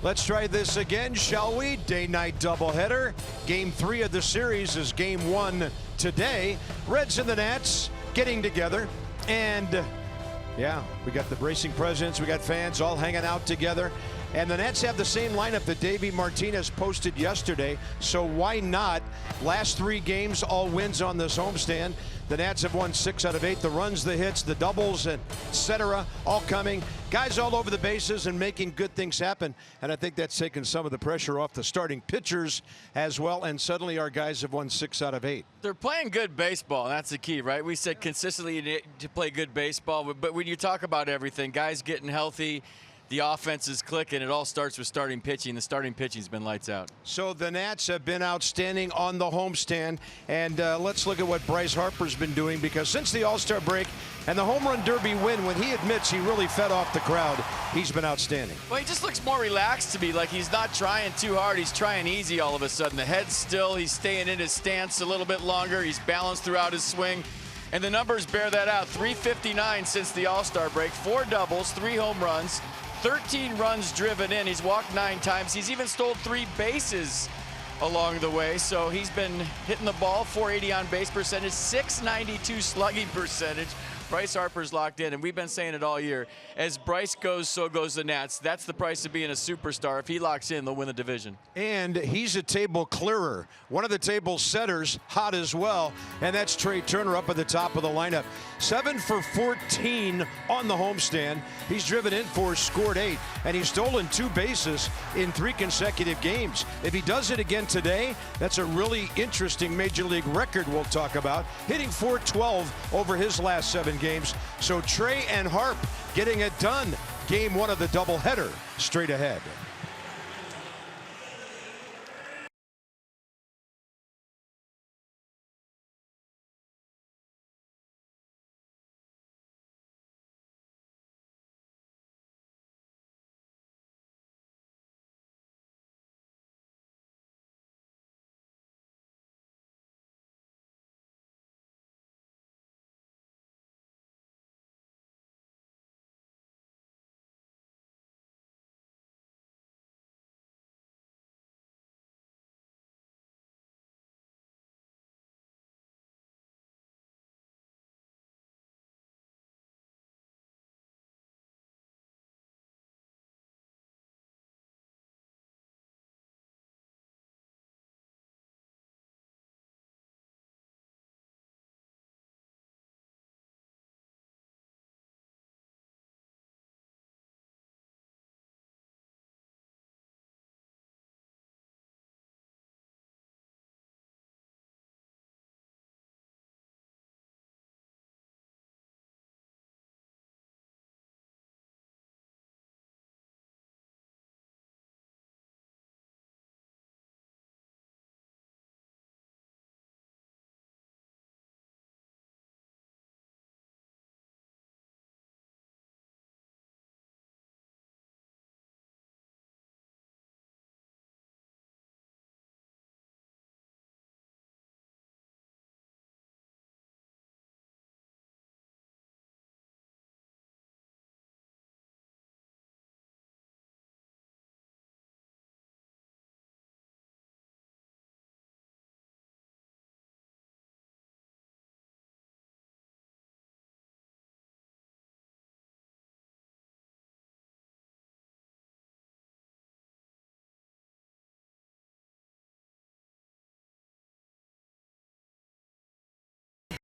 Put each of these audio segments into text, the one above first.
Let's try this again, shall we? Day-night doubleheader. Game 3 of the series is game 1 today. Reds and the Nats getting together. And, yeah, we got the bracing presidents, we got fans all hanging out together. And the Nats have the same lineup that Davey Martinez posted yesterday, so why not? Last 3 games, all wins on this homestand. The Nats have won 6 out of 8. The runs, the hits, the doubles, etc., all coming. Guys all over the bases and making good things happen. And I think that's taken some of the pressure off the starting pitchers as well. And suddenly our guys have won 6 out of 8. They're playing good baseball. That's the key, right? We said consistently to play good baseball. But when you talk about everything, guys getting healthy, the offense is clicking. It all starts with starting pitching. The starting pitching's been lights out. So the Nats have been outstanding on the homestand. And let's look at what Bryce Harper's been doing, because since the All-Star break and the Home Run Derby win, when he admits he really fed off the crowd, he's been outstanding. Well, he just looks more relaxed to me, like he's not trying too hard. He's trying easy all of a sudden. The head's still. He's staying in his stance a little bit longer. He's balanced throughout his swing. And the numbers bear that out. 359 since the All-Star break. 4 doubles, 3 home runs. 13 runs driven in. He's walked 9 times. He's even stole 3 bases along the way. So he's been hitting the ball. 480 on base percentage, 692 slugging percentage. Bryce Harper's locked in, and we've been saying it all year. As Bryce goes, so goes the Nats. That's the price of being a superstar. If he locks in, they'll win the division. And he's a table clearer. One of the table setters, hot as well, and that's Trey Turner up at the top of the lineup. 7 for 14 on the homestand. He's driven in 4, scored 8, and he's stolen 2 bases in 3 consecutive games. If he does it again today, that's a really interesting Major League record we'll talk about. Hitting .412 over his last 7 games. So Trey and Harp getting it done. Game 1 of the doubleheader straight ahead.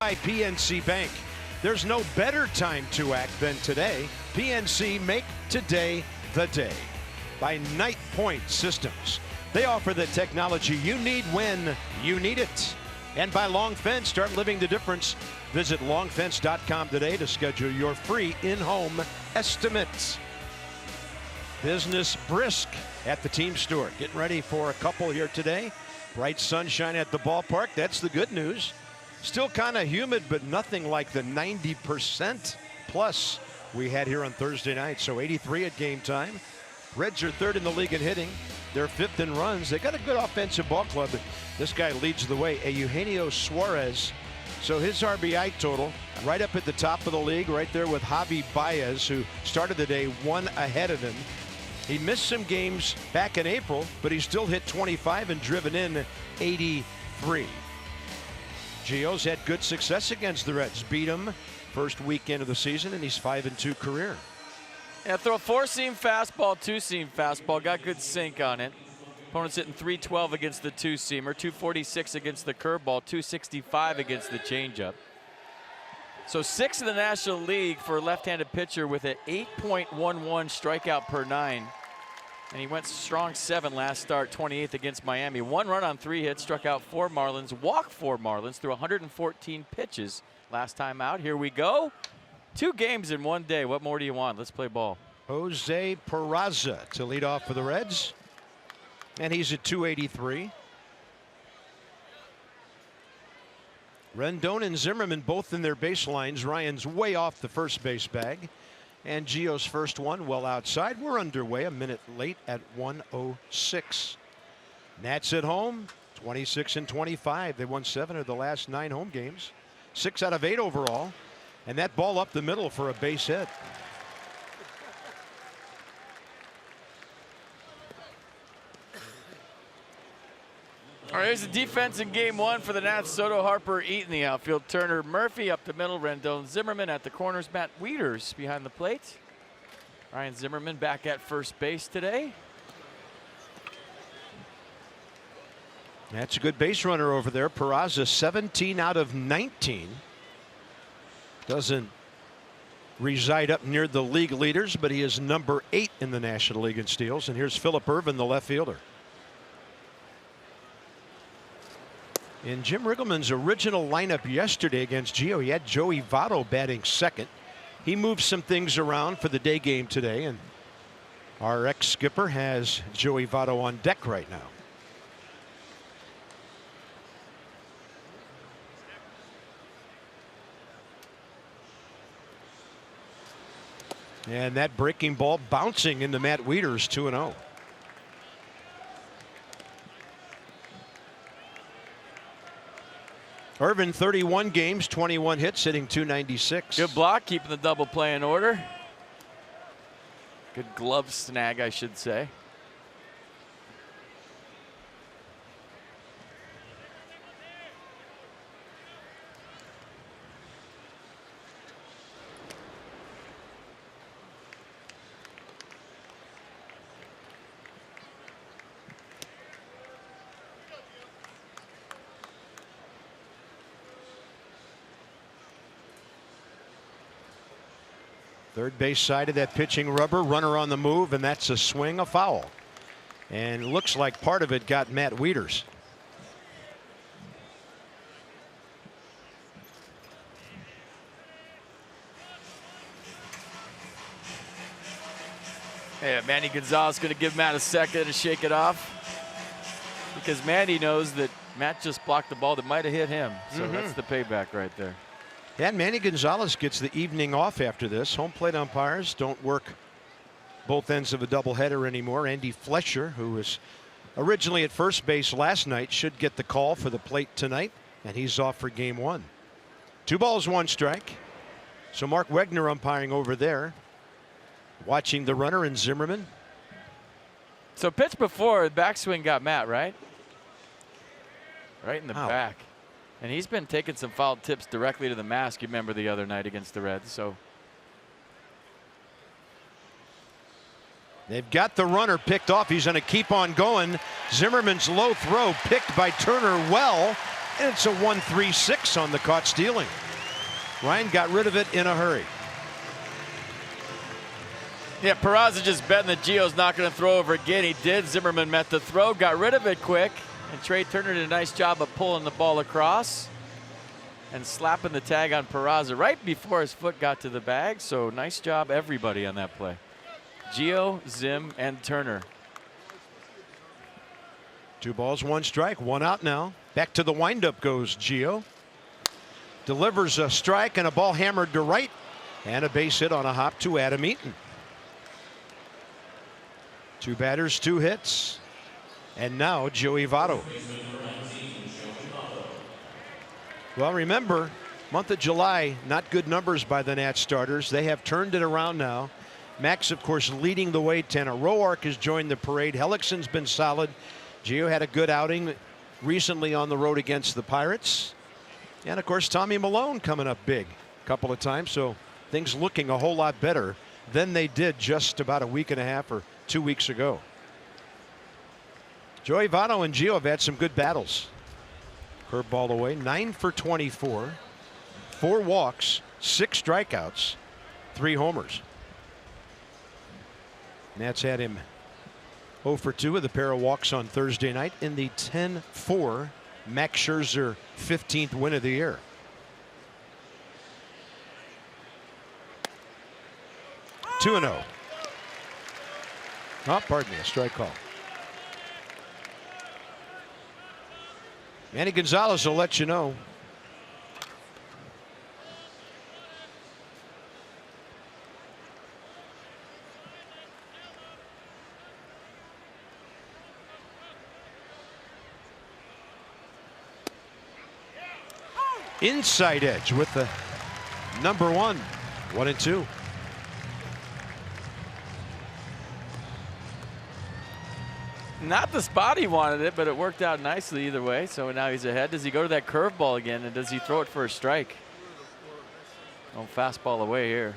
By PNC Bank. There's no better time to act than today. PNC, make today the day. By Night Point Systems. They offer the technology you need when you need it. And by Long Fence, start living the difference. Visit longfence.com today to schedule your free in-home estimates. Business brisk at the team store. Getting ready for a couple here today. Bright sunshine at the ballpark. That's the good news. Still kind of humid, but nothing like the 90% plus we had here on Thursday night. So 83 at game time. Reds are 3rd in the league in hitting. They're 5th in runs. They got a good offensive ball club. This guy leads the way, Eugenio Suarez. So his RBI total right up at the top of the league, right there with Javi Baez, who started the day 1 ahead of him. He missed some games back in April, but he still hit 25 and driven in 83. Gio's had good success against the Reds. Beat him first weekend of the season, and he's 5-2 career. Yeah, throw a 4-seam fastball, 2-seam fastball. Got good sink on it. Opponent's hitting 312 against the 2-seamer, 246 against the curveball, 265 against the changeup. So 6th in the National League for a left-handed pitcher with an 8.11 strikeout per 9. And he went strong 7 last start, 28th against Miami. 1 run on 3 hits, struck out 4 Marlins, walked 4 Marlins through 114 pitches last time out. Here we go. 2 games in 1 day. What more do you want? Let's play ball. Jose Peraza to lead off for the Reds. And he's at 283. Rendon and Zimmerman both in their baselines. Ryan's way off the first base bag. And Gio's first one well outside. We're underway a minute late at 1:06. Nats at home, 26-25. They won 7 of the last 9 home games. 6 out of 8 overall. And that ball up the middle for a base hit. All right, here's the defense in game 1 for the Nats. Soto, Harper, Eaton, the outfield. Turner, Murphy up the middle. Rendon, Zimmerman at the corners. Matt Wieters behind the plate. Ryan Zimmerman back at first base today. That's a good base runner over there. Peraza 17 out of 19. Doesn't reside up near the league leaders, but he is number 8 in the National League in steals. And here's Phillip Irvin, the left fielder. In Jim Riggleman's original lineup yesterday against Gio, he had Joey Votto batting second. He moved some things around for the day game today, and our ex-skipper has Joey Votto on deck right now. And that breaking ball bouncing into Matt Wieters, 2-0. Irvin 31 games, 21 hits, hitting .296. Good block, keeping the double play in order. Good glove snag, I should say. Third base side of that pitching rubber, runner on the move, and that's a swing, a foul. And looks like part of it got Matt Wieters. Yeah, Manny Gonzalez going to give Matt a second to shake it off, because Manny knows that Matt just blocked the ball that might have hit him. So that's the payback right there. And Manny Gonzalez gets the evening off after this. Home plate umpires don't work both ends of a doubleheader anymore. Andy Fletcher, who was originally at first base last night, should get the call for the plate tonight, and he's off for game 1. 2 balls, 1 strike. So Mark Wegner umpiring over there, watching the runner and Zimmerman. So pitch before, the backswing got Matt, right? Right in the back. And he's been taking some foul tips directly to the mask, you remember the other night against the Reds. So they've got the runner picked off. He's going to keep on going. Zimmerman's low throw picked by Turner well, and it's a 1-3-6 on the caught stealing. Ryan got rid of it in a hurry. Yeah, Peraza just betting that Gio's not going to throw over again. He did. Zimmerman met the throw, got rid of it quick. And Trey Turner did a nice job of pulling the ball across and slapping the tag on Peraza right before his foot got to the bag. So nice job, everybody, on that play. Gio, Zim, and Turner. 2 balls, 1 strike, 1 out now. Back to the windup goes Gio. Delivers a strike and a ball hammered to right, and a base hit on a hop to Adam Eaton. 2 batters, 2 hits. And now Joey Votto. Well, remember, month of July, not good numbers by the Nats starters. They have turned it around now. Max, of course, leading the way. Tanner Roark has joined the parade. Hellickson's been solid. Gio had a good outing recently on the road against the Pirates. And, of course, Tommy Malone coming up big a couple of times. So things looking a whole lot better than they did just about a week and a half or 2 weeks ago. Joey Votto and Gio have had some good battles. Curveball away, 9 for 24, 4 walks, 6 strikeouts, 3 homers. Nats had him 0 for 2 with a pair of walks on Thursday night in the 10-4 Max Scherzer 15th win of the year. Two and 0. Oh, pardon me, a strike call. Manny Gonzalez will let you know. Inside edge with the number 1, 1 and 2. Not the spot he wanted it, but it worked out nicely either way. So now he's ahead. Does he go to that curveball again, and does he throw it for a strike? Oh, fastball away here.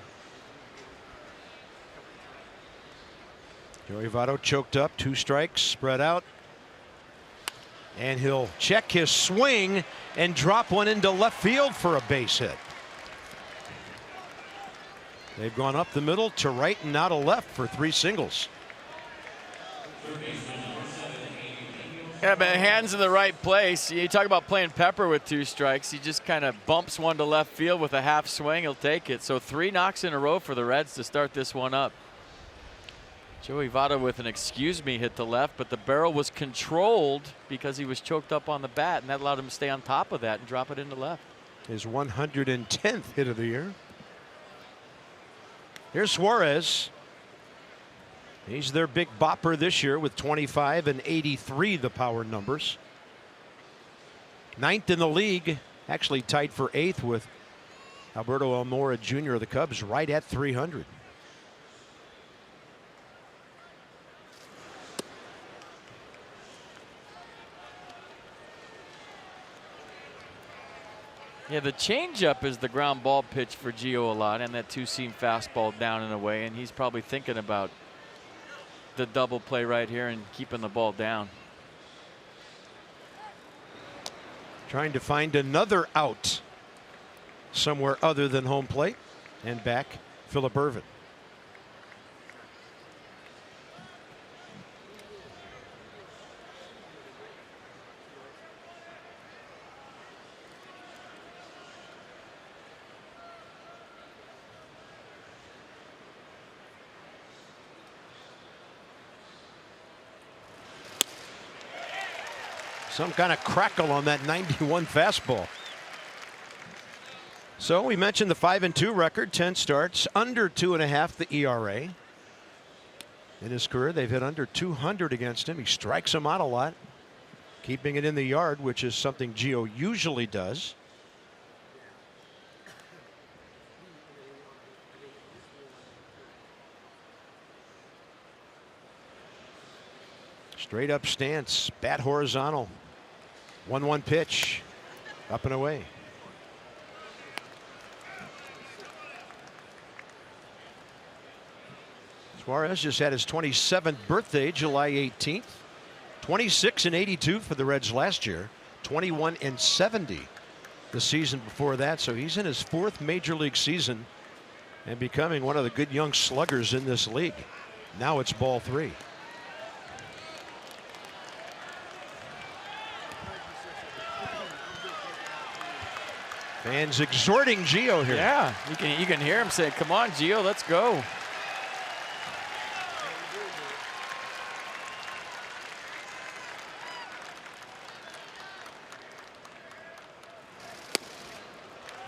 Joey Votto choked up, 2 strikes, spread out. And he'll check his swing and drop one into left field for a base hit. They've gone up the middle to right and now to left for 3 singles. Yeah, but hands in the right place. You talk about playing Pepper with 2 strikes. He just kind of bumps one to left field with a half swing. He'll take it. So 3 knocks in a row for the Reds to start this one up. Joey Votto with an excuse me hit to left, but the barrel was controlled because he was choked up on the bat, and that allowed him to stay on top of that and drop it into left. His 110th hit of the year. Here's Suarez. He's their big bopper this year with 25 and 83 the power numbers. 9th in the league, actually tied for 8th with Alberto Almora Jr. of the Cubs, right at 300. Yeah, the changeup is the ground ball pitch for Gio a lot, and that 2-seam fastball down and away, and he's probably thinking about the double play right here and keeping the ball down. Trying to find another out somewhere other than home plate, and back Phillip Irvin. Some kind of crackle on that 91 fastball. So we mentioned the 5-2 record, 10 starts, under 2.5 the ERA. In his career, they've hit under 200 against him. He strikes them out a lot, keeping it in the yard, which is something Gio usually does. Straight up stance, bat horizontal. 1-1 pitch, up and away. Suarez just had his 27th birthday, July 18th. 26 and 82 for the Reds last year. 21 and 70 the season before that. So he's in his 4th major league season and becoming one of the good young sluggers in this league. Now it's ball 3. Fans exhorting Gio here. Yeah, you can hear him say, "Come on, Gio, let's go."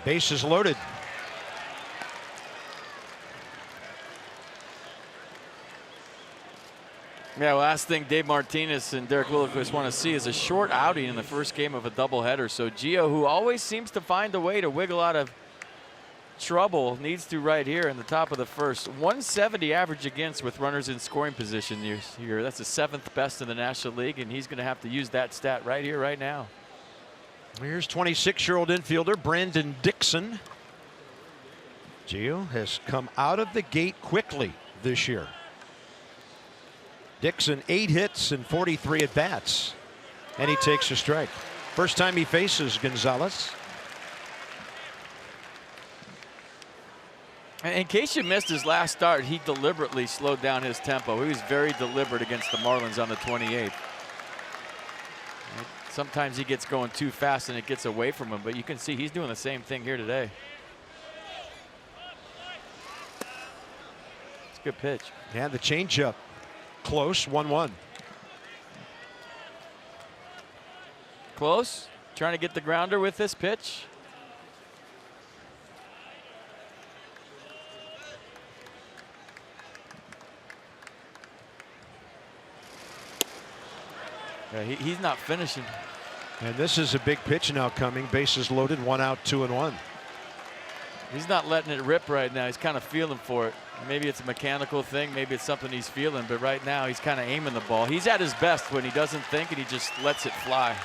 Bases loaded. Yeah, last thing Dave Martinez and Derek Williquist want to see is a short outing in the first game of a doubleheader. So Gio, who always seems to find a way to wiggle out of trouble, needs to right here in the top of the first. 170 average against with runners in scoring position here. That's the 7th best in the National League, and he's going to have to use that stat right here, right now. Here's 26-year-old infielder Brandon Dixon. Gio has come out of the gate quickly this year. Dixon 8 hits and 43 at bats, and he takes a strike. First time he faces Gonzalez. In case you missed his last start, he deliberately slowed down his tempo. He was very deliberate against the Marlins on the 28th. Sometimes he gets going too fast and it gets away from him, but you can see he's doing the same thing here today. It's a good pitch. Yeah, the changeup close, 1-1. Close, trying to get the grounder with this pitch. Yeah, he's not finishing. And this is a big pitch now coming. Bases loaded, 1 out, 2-1. He's not letting it rip right now. He's kind of feeling for it. Maybe it's a mechanical thing. Maybe it's something he's feeling. But right now he's kind of aiming the ball. He's at his best when he doesn't think and he just lets it fly.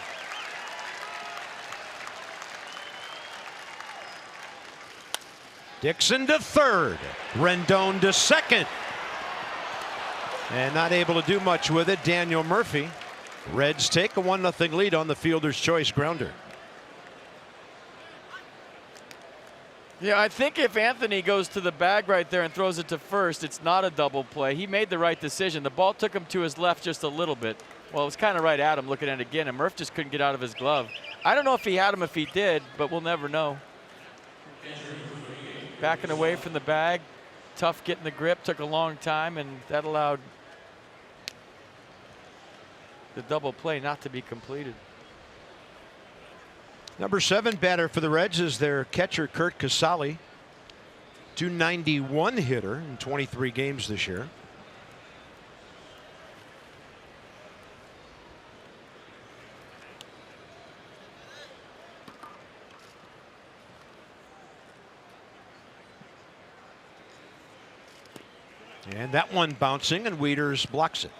Dixon to third. Rendon to second. And not able to do much with it. Daniel Murphy. Reds take a 1-0 lead on the fielder's choice grounder. Yeah, I think if Anthony goes to the bag right there and throws it to first, it's not a double play. He made the right decision. The ball took him to his left just a little bit. Well, it was kind of right at him looking at it again, and Murph just couldn't get out of his glove. I don't know if he had him if he did, but we'll never know. Backing away from the bag. Tough getting the grip. Took a long time, and that allowed the double play not to be completed. Number 7 batter for the Reds is their catcher, Curt Casali. .291 hitter in 23 games this year. And that one bouncing, and Wieters blocks it.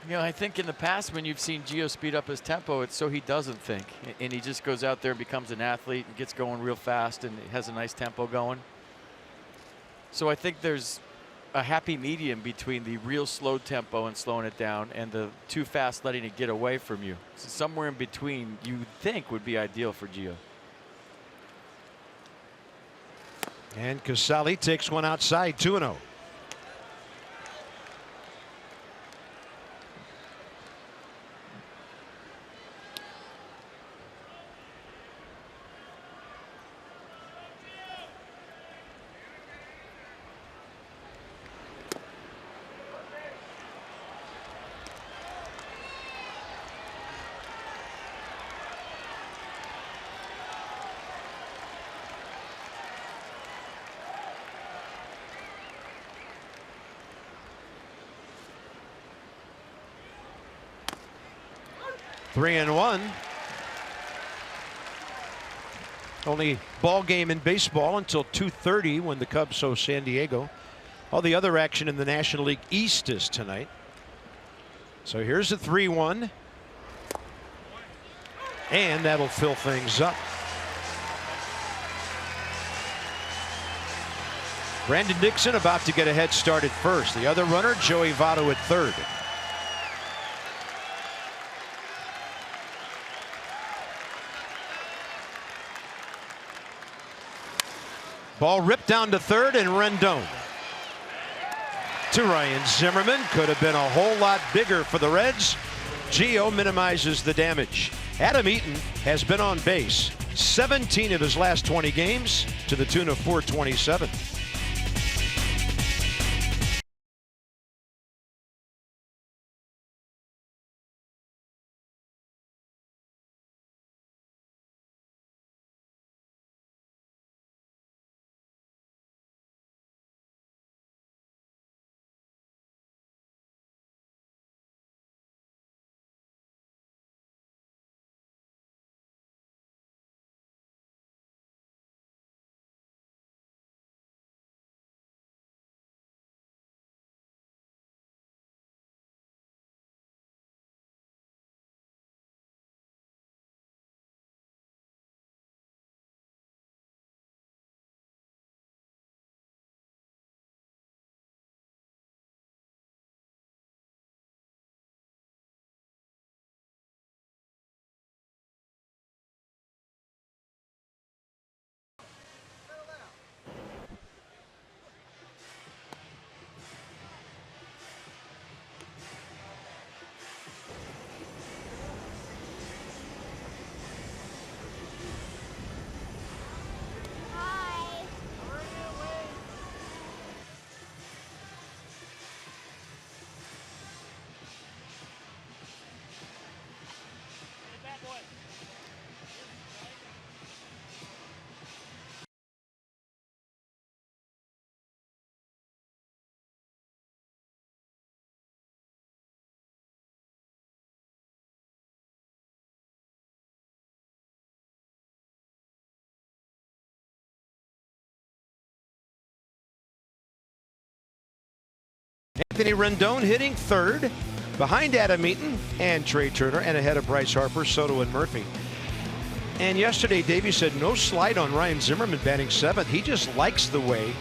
You know, I think in the past when you've seen Gio speed up his tempo, it's so he doesn't think. And he just goes out there and becomes an athlete and gets going real fast and has a nice tempo going. So I think there's a happy medium between the real slow tempo and slowing it down and the too fast letting it get away from you. So somewhere in between you think would be ideal for Gio. And Casali takes one outside, 2-0. Three and one. Only ball game in baseball until 2:30 when the Cubs host San Diego. All the other action in the National League East is tonight. So here's a 3-1. And that'll fill things up. Brandon Dixon about to get a head start at first. The other runner, Joey Votto, at third. Ball ripped down to third, and Rendon to Ryan Zimmerman. Could have been a whole lot bigger for the Reds. Gio minimizes the damage. Adam Eaton has been on base 17 of his last 20 games to the tune of 427. Anthony Rendon hitting third, behind Adam Eaton and Trey Turner, and ahead of Bryce Harper, Soto, and Murphy. And yesterday, Davey said no slide on Ryan Zimmerman batting seventh. He just likes the way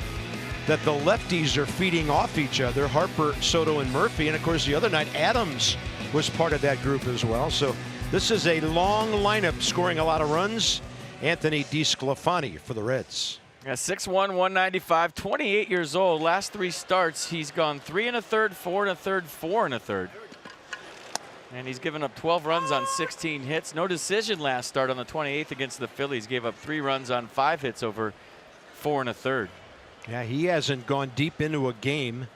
that the lefties are feeding off each other, Harper, Soto, and Murphy. And of course, the other night, Adams was part of that group as well. So this is a long lineup scoring a lot of runs. Anthony DeSclafani for the Reds. Yeah, 6'1", 195, 28 years old. Last three starts, he's gone 3 1/3, 4 1/3, 4 1/3. And he's given up 12 runs on 16 hits. No decision last start on the 28th against the Phillies. Gave up 3 runs on 5 hits over 4 1/3. Yeah, he hasn't gone deep into a game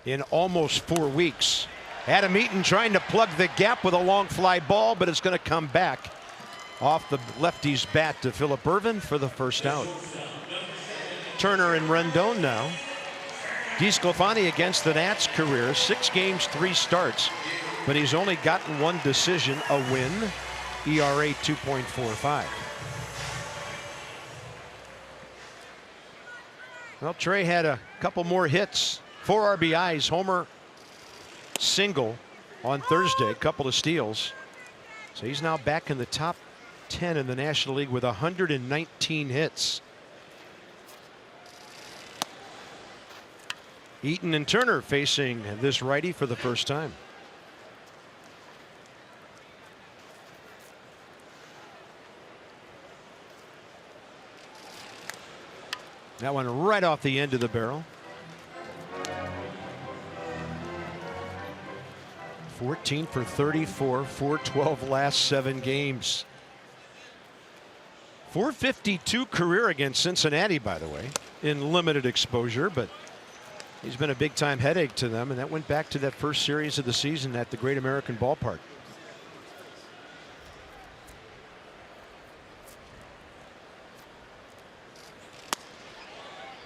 in almost 4 weeks. Adam Eaton trying to plug the gap with a long fly ball, but it's going to come back off the lefty's bat to Phillip Irvin for the first out. Turner and Rendon now. DeSclafani against the Nats career, 6 games, 3 starts, but he's only gotten 1 decision, a win, ERA 2.45. Well, Trey had a couple more hits, 4 RBIs, homer, single on Thursday, a couple of steals. So he's now back in the top 10 in the National League with 119 hits. Eaton and Turner facing this righty for the first time. That one right off the end of the barrel. 14 for 34, 412 last 7 games. 452 career against Cincinnati, by the way, in limited exposure, but he's been a big time headache to them, and that went back to that first series of the season at the Great American Ballpark.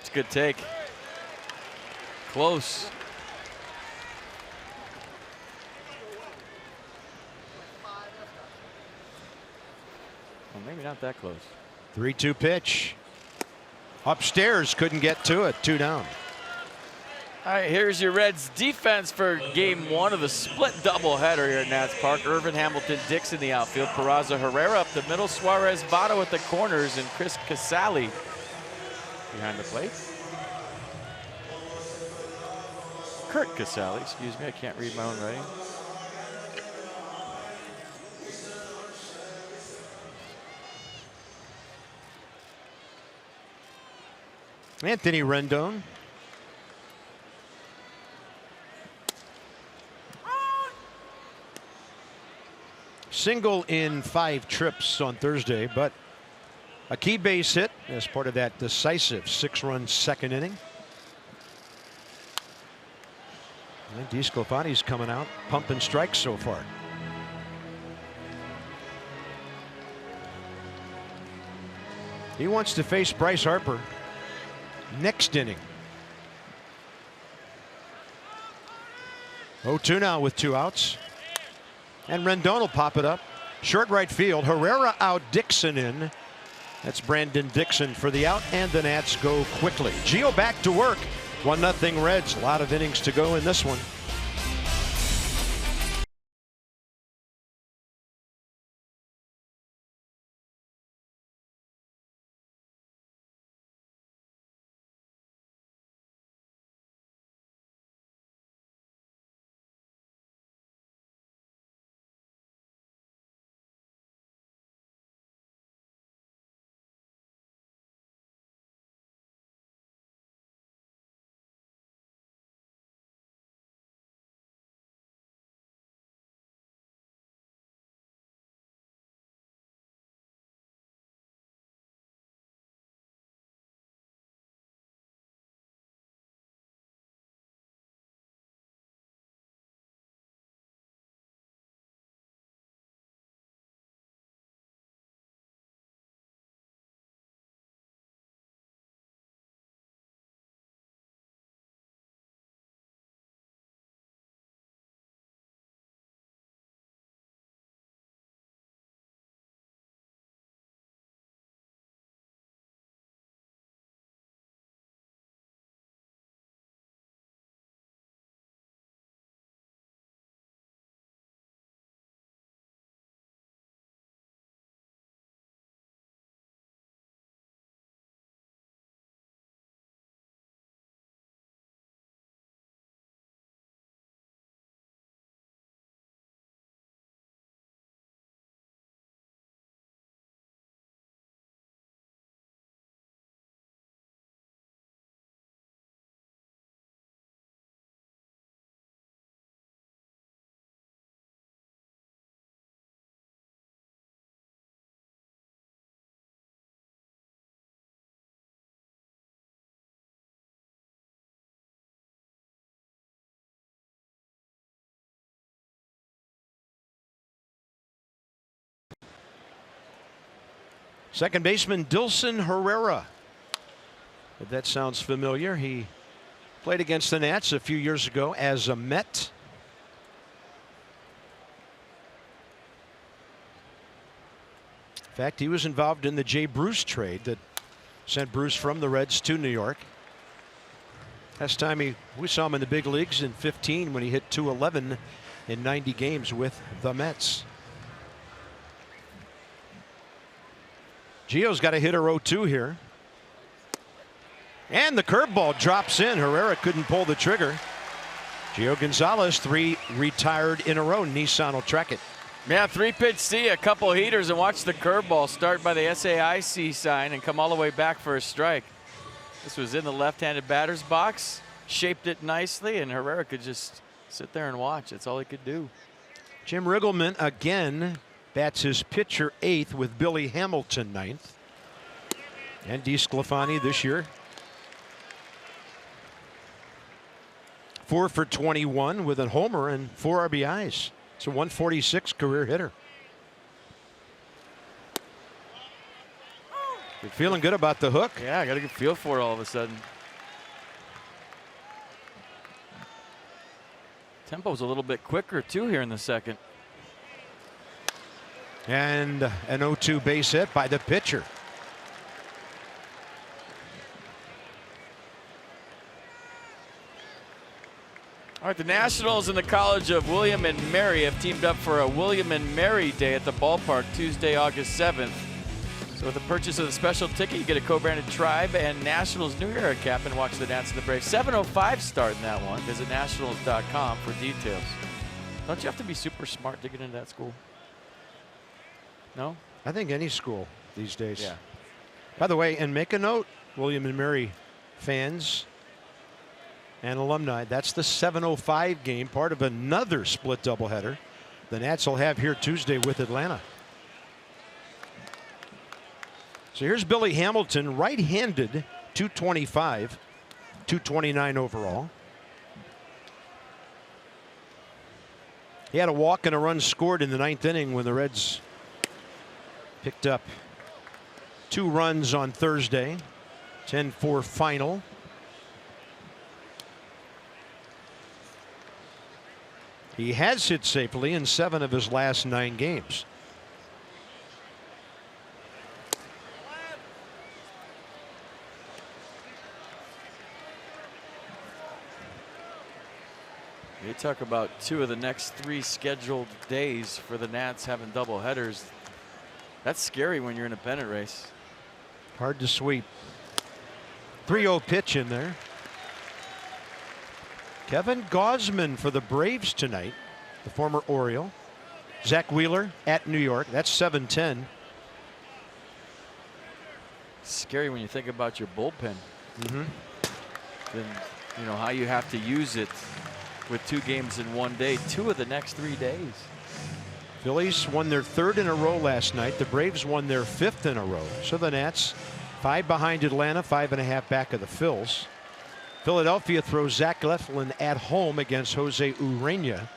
It's a good take. Close. Well, maybe not that close. 3-2 pitch. Upstairs, couldn't get to it. 2 down. All right, here's your Reds defense for game 1 of the split doubleheader here at Nats Park. Irvin, Hamilton, Dixon the outfield. Peraza, Herrera up the middle. Suarez, Votto at the corners, and Chris Casale behind the plate. Kurt Casale, excuse me, I can't read my own writing. Anthony Rendon. Single in 5 trips on Thursday, but a key base hit as part of that decisive 6-run second inning. And DeSclafani's coming out pumping strikes so far. He wants to face Bryce Harper next inning. 0-2 now with 2 outs. And Rendon will pop it up. Short right field. Herrera out, Dixon in. That's Brandon Dixon for the out, and the Nats go quickly. Gio back to work. 1-0 Reds. A lot of innings to go in this one. Second baseman Dilson Herrera. If that sounds familiar, he played against the Nats a few years ago as a Met. In fact, he was involved in the Jay Bruce trade that sent Bruce from the Reds to New York. Last time we saw him in the big leagues in 15 when he hit .211 in 90 games with the Mets. Gio's got a hitter 0-2 here. And the curveball drops in. Herrera couldn't pull the trigger. Gio Gonzalez, 3 retired in a row. Nissan will track it. Yeah, 3-pitch C, a couple heaters, and watch the curveball start by the SAIC sign and come all the way back for a strike. This was in the left-handed batter's box, shaped it nicely, and Herrera could just sit there and watch. That's all he could do. Jim Riggleman again bats his pitcher 8th with Billy Hamilton 9th. And DeSclafani this year 4 for 21 with a homer and 4 RBIs. It's a 146 career hitter. You're feeling good about the hook. Yeah, I got a good feel for it all of a sudden. Tempo's a little bit quicker too here in the second. And an 0-2 base hit by the pitcher. All right, the Nationals and the College of William and Mary have teamed up for a William and Mary Day at the ballpark Tuesday, August 7th. So with the purchase of the special ticket, you get a co-branded Tribe and Nationals New Era cap and watch the Nats and the Braves. 7:05 start in that one. Visit nationals.com for details. Don't you have to be super smart to get into that school? No? I think any school these days. Yeah. By the way, and make a note, William and Mary fans and alumni, that's the 7:05 game, part of another split doubleheader the Nats will have here Tuesday with Atlanta. So here's Billy Hamilton, right-handed, 225, 229 overall. He had a walk and a run scored in the 9th inning when the Reds picked up 2 runs on Thursday. 10-4 final. He has hit safely in 7 of his last 9 games. You talk about 2 of the next 3 scheduled days for the Nats having double headers. That's scary when you're in a pennant race. Hard to sweep. 3-0 pitch in there. Kevin Gausman for the Braves tonight, the former Oriole. Zach Wheeler at New York. That's 7:10. Scary when you think about your bullpen. Mm-hmm. Then you know how you have to use it with 2 games in 1 day, 2 of the next 3 days. Phillies won their 3rd in a row last night. The Braves won their 5th in a row. So the Nats 5 behind Atlanta, 5.5 back of the Phils. Philadelphia throws Zach Eflin at home against Jose Urena,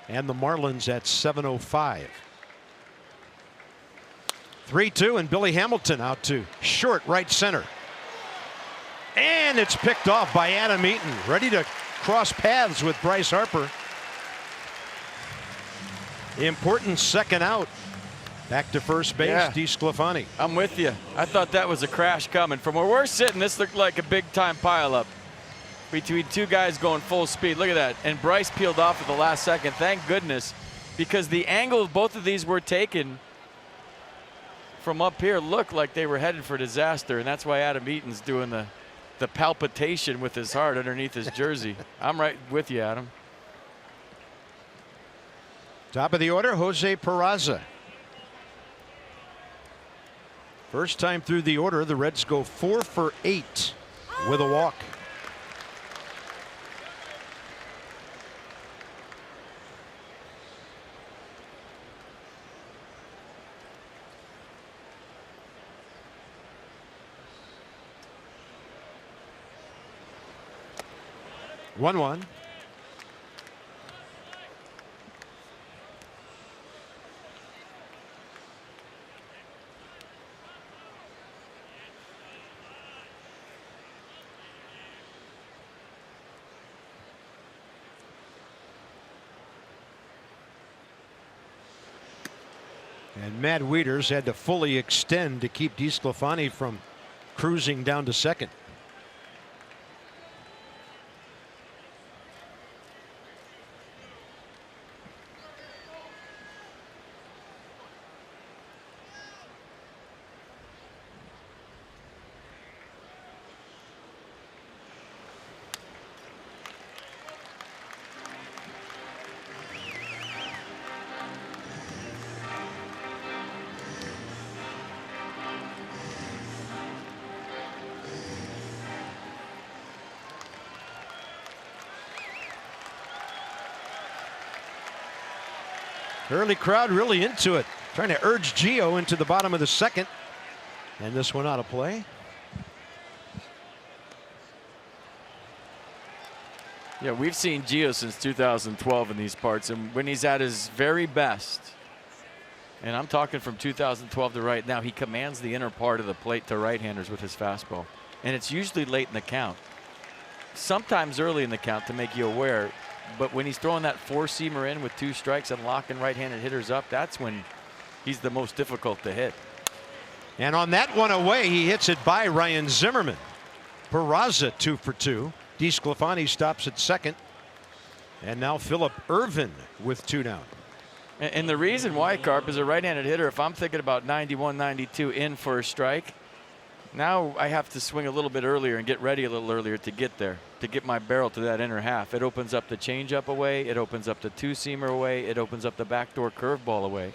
and the Marlins at 7:05. 3-2, and Billy Hamilton out to short right center. And it's picked off by Adam Eaton, ready to cross paths with Bryce Harper. The important second out. Back to first base, Yeah. DeSclafani. I'm with you. I thought that was a crash coming. From where we're sitting, this looked like a big-time pileup between 2 guys going full speed. Look at that. And Bryce peeled off at the last second. Thank goodness, because the angle both of these were taken from up here looked like they were headed for disaster, and that's why Adam Eaton's doing the palpitation with his heart underneath his jersey. I'm right with you, Adam. Top of the order, Jose Peraza. First time through the order, the Reds go 4 for 8 with a walk. One. And Matt Wieters had to fully extend to keep DeSclafani from cruising down to second. Early crowd really into it, trying to urge Gio into the bottom of the second, and this one out of play. Yeah, we've seen Gio since 2012 in these parts, and when he's at his very best, and I'm talking from 2012 to right now, he commands the inner part of the plate to right-handers with his fastball, and it's usually late in the count, sometimes early in the count to make you aware. But when he's throwing that four-seamer in with 2 strikes and locking right-handed hitters up, that's when he's the most difficult to hit. And on that one away, he hits it by Ryan Zimmerman. Peraza 2 for 2. DeSclafani stops at second. And now Phillip Irvin with 2 down. And the reason why, Carp, is a right-handed hitter, if I'm thinking about 91, 92 in for a strike, now I have to swing a little bit earlier and get ready a little earlier to get there, to get my barrel to that inner half. It opens up the changeup away. It opens up the 2-seamer away. It opens up the backdoor curveball away.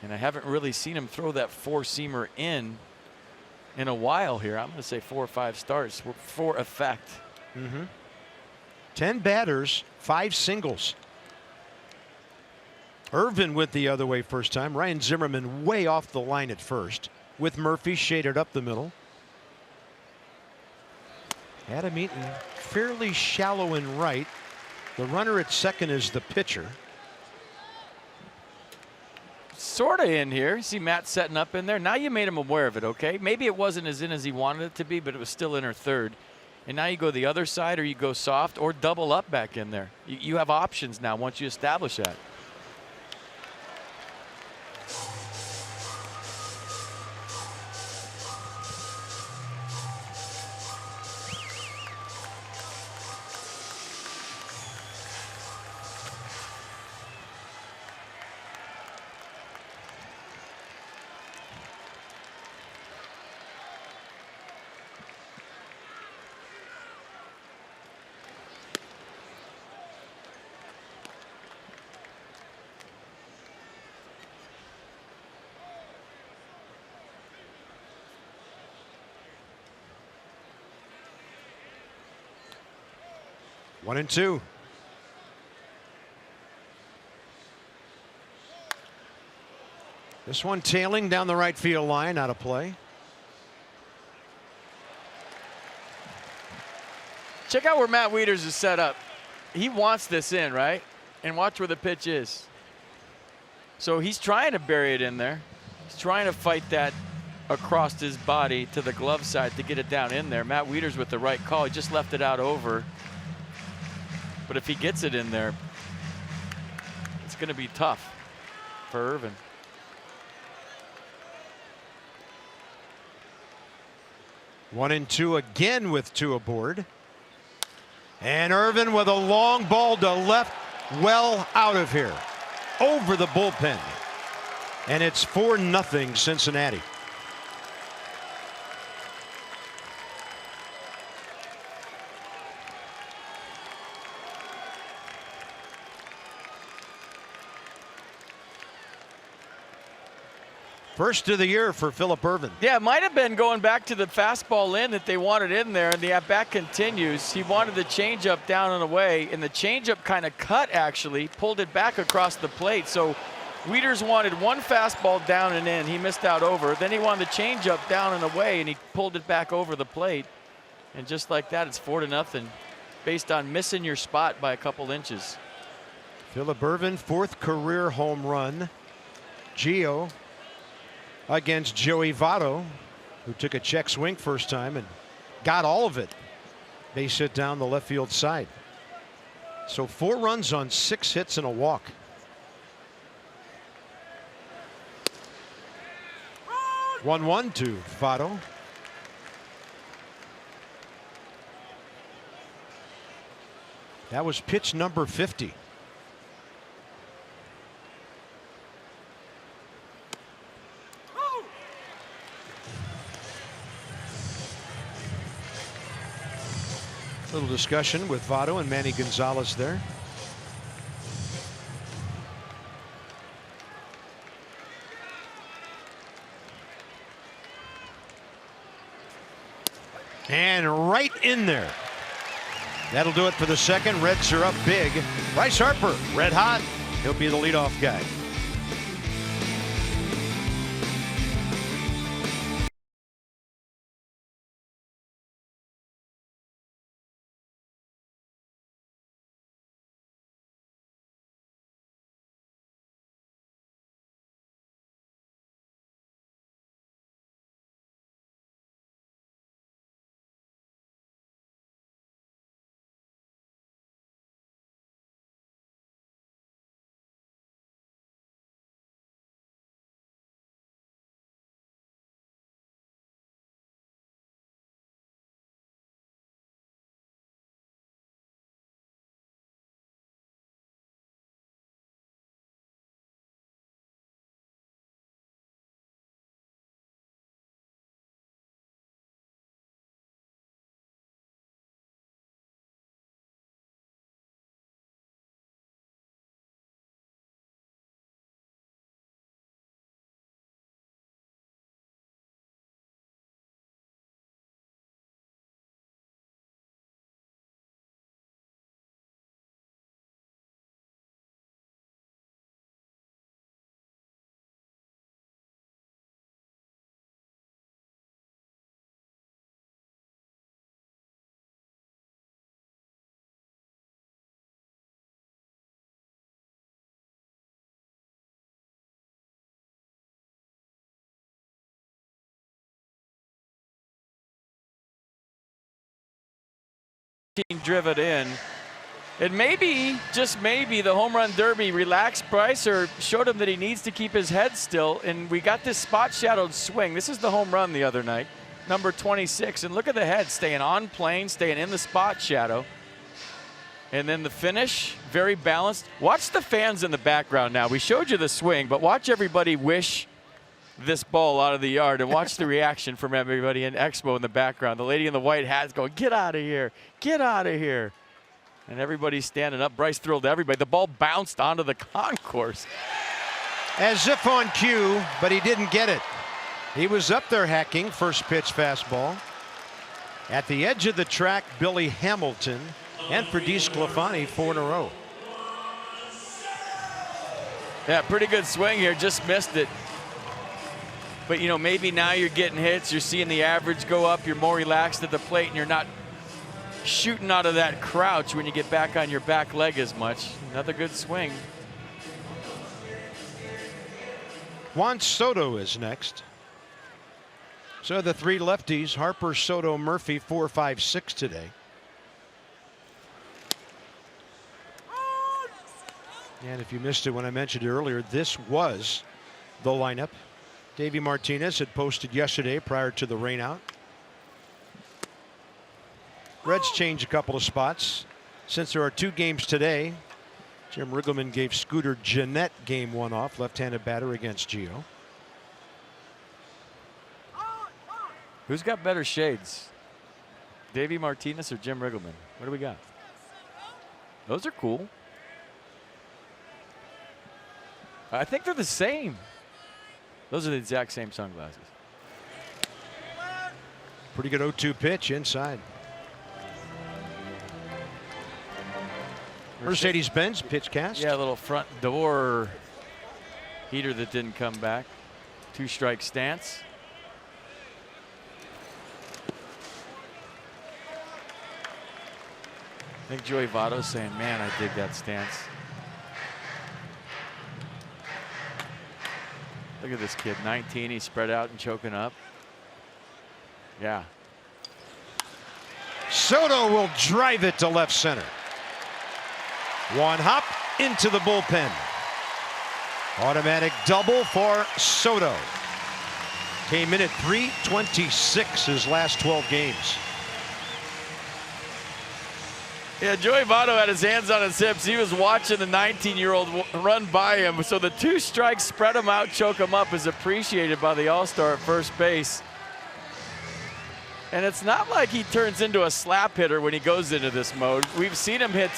And I haven't really seen him throw that 4-seamer in a while here. I'm going to say 4 or 5 starts for effect. 10 batters, 5 singles. Irvin went the other way first time. Ryan Zimmerman way off the line at first, with Murphy shaded up the middle. Adam Eaton fairly shallow in right. The runner at second is the pitcher. Sort of in here. See Matt setting up in there. Now you made him aware of it, okay? Maybe it wasn't as in as he wanted it to be, but it was still in or third. And now you go the other side, or you go soft, or double up back in there. You have options now once you establish that. One and two. This one tailing down the right field line, out of play. Check out where Matt Wieters is set up. He wants this in, right? And watch where the pitch is. So he's trying to bury it in there. He's trying to fight that across his body to the glove side to get it down in there. Matt Wieters with the right call. He just left it out over. But if he gets it in there, it's going to be tough for Irvin. One and two again with 2 aboard. And Irvin with a long ball to left, well out of here, over the bullpen. And it's 4-0 Cincinnati. First of the year for Phillip Irvin. Yeah, it might have been going back to the fastball in that they wanted in there, and the at-bat continues. He wanted the changeup down and away, and the changeup kind of cut, actually, pulled it back across the plate. So Wieters wanted one fastball down and in. He missed out over. Then he wanted the changeup down and away, and he pulled it back over the plate. And just like that, it's 4-0 based on missing your spot by a couple inches. Phillip Irvin, 4th career home run. Gio against Joey Votto, who took a check swing first time and got all of it. Base hit down the left field side. So 4 runs on 6 hits and a walk. 1-1 to Votto. That was pitch number 50. Little discussion with Votto and Manny Gonzalez there. And right in there. That'll do it for the second. Reds are up big. Bryce Harper, red hot. He'll be the leadoff guy. Driven in. And maybe, just maybe, the home run derby relaxed Bryce or showed him that he needs to keep his head still. And we got this spot shadowed swing. This is the home run the other night, number 26. And look at the head, staying on plane, staying in the spot shadow. And then the finish, very balanced. Watch the fans in the background now. We showed you the swing, but watch everybody wish this ball out of the yard, and watch the reaction from everybody in Expo in the background. The lady in the white hat's going, get out of here, get out of here. And everybody's standing up. Bryce thrilled everybody. The ball bounced onto the concourse. As if on cue, but he didn't get it. He was up there hacking, first pitch fastball. At the edge of the track, Billy Hamilton and Freddie Sclafani, 4 in a row. Yeah, pretty good swing here, just missed it. But, you know, maybe now you're getting hits, you're seeing the average go up, you're more relaxed at the plate, and you're not shooting out of that crouch when you get back on your back leg as much. Another good swing. Juan Soto is next. So the three lefties, Harper, Soto, Murphy, 4, 5, 6 today. And if you missed it when I mentioned it earlier, this was the lineup. Davey Martinez had posted yesterday prior to the rainout. Reds changed a couple of spots. Since there are 2 games today, Jim Riggleman gave Scooter Gennett game 1 off, left-handed batter against Gio. Who's got better shades? Davey Martinez or Jim Riggleman? What do we got? Those are cool. I think they're the same. Those are the exact same sunglasses. Pretty good 0-2 pitch inside. Mercedes-Benz pitch cast. Yeah, a little front door heater that didn't come back. 2-strike stance. I think Joey Votto's saying, man, I dig that stance. Look at this kid, 19, he's spread out and choking up. Yeah. Soto will drive it to left center. One hop into the bullpen. Automatic double for Soto. Came in at .326 his last 12 games. Yeah, Joey Votto had his hands on his hips. He was watching the 19-year-old run by him. So the 2 strikes, spread him out, choke him up, is appreciated by the All-Star at first base. And it's not like he turns into a slap hitter when he goes into this mode. We've seen him hit,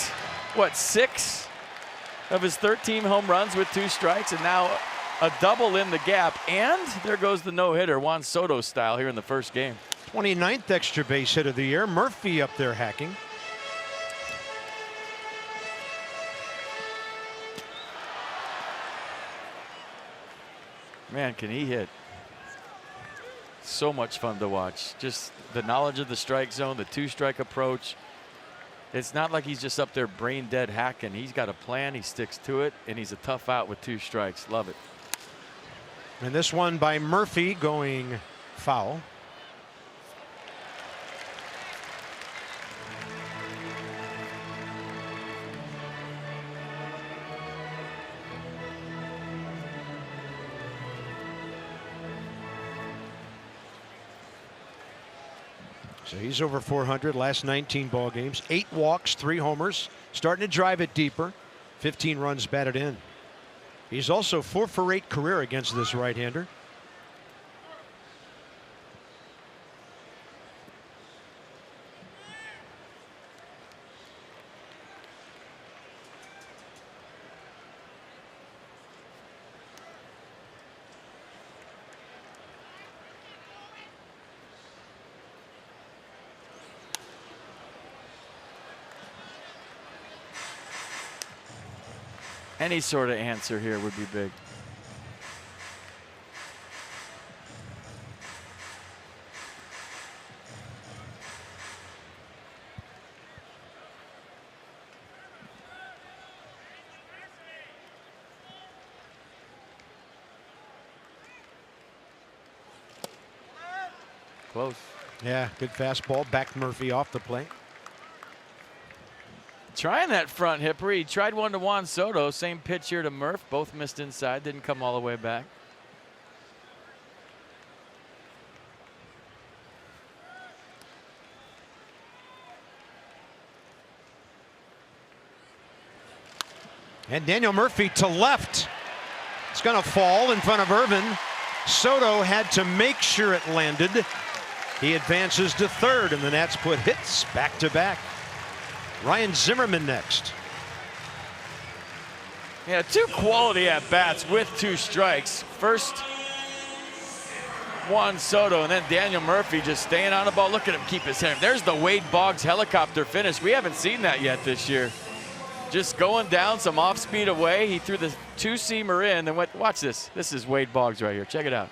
what, 6 of his 13 home runs with 2 strikes, and now a double in the gap. And there goes the no-hitter, Juan Soto style here in the first game. 29th extra base hit of the year. Murphy up there hacking. Man, can he hit. So much fun to watch. Just the knowledge of the strike zone, the 2-strike approach. It's not like he's just up there brain dead hacking. He's got a plan, he sticks to it, and he's a tough out with 2 strikes. Love it. And this one by Murphy going foul. So he's over 400 last 19 ball games, 8 walks, 3 homers, starting to drive it deeper, 15 runs batted in. He's also 4 for 8 career against this right-hander. Any sort of answer here would be big. Close. Yeah, good fastball. Backed Murphy off the plate. Trying that front hipper. He tried one to Juan Soto. Same pitch here to Murph. Both missed inside. Didn't come all the way back. And Daniel Murphy to left. It's going to fall in front of Irvin. Soto had to make sure it landed. He advances to third, and the Nats put hits back to back. Ryan Zimmerman next. Yeah, 2 quality at-bats with 2 strikes. First, Juan Soto, and then Daniel Murphy just staying on the ball. Look at him keep his head. There's the Wade Boggs helicopter finish. We haven't seen that yet this year. Just going down, some off-speed away. He threw the 2-seamer in, and watch this. This is Wade Boggs right here. Check it out.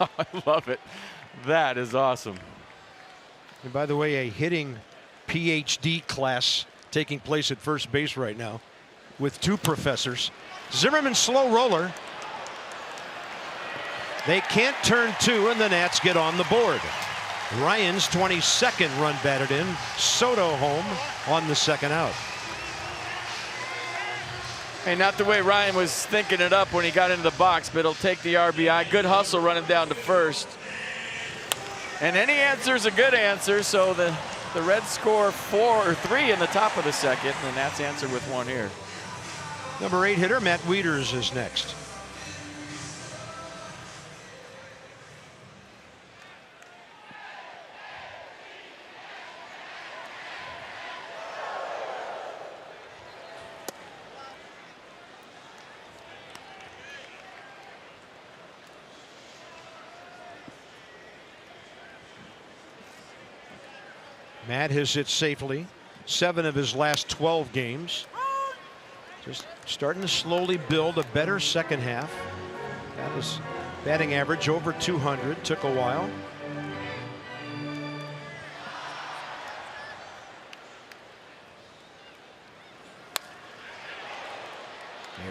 Oh, I love it. That is awesome. And by the way, a hitting PhD class taking place at first base right now with 2 professors. Zimmerman slow roller. They can't turn 2, and the Nats get on the board. Ryan's 22nd run batted in. Soto home on the second out. Hey, not the way Ryan was thinking it up when he got into the box, but he'll take the RBI. Good hustle running down to first. And any answer is a good answer, so the Reds score 4 or 3 in the top of the second, and the Nats answer with 1 here. Number 8 hitter Matt Wieters is next. Matt has hit safely 7 of his last 12 games. Just starting to slowly build a better second half. That was batting average over 200. Took a while.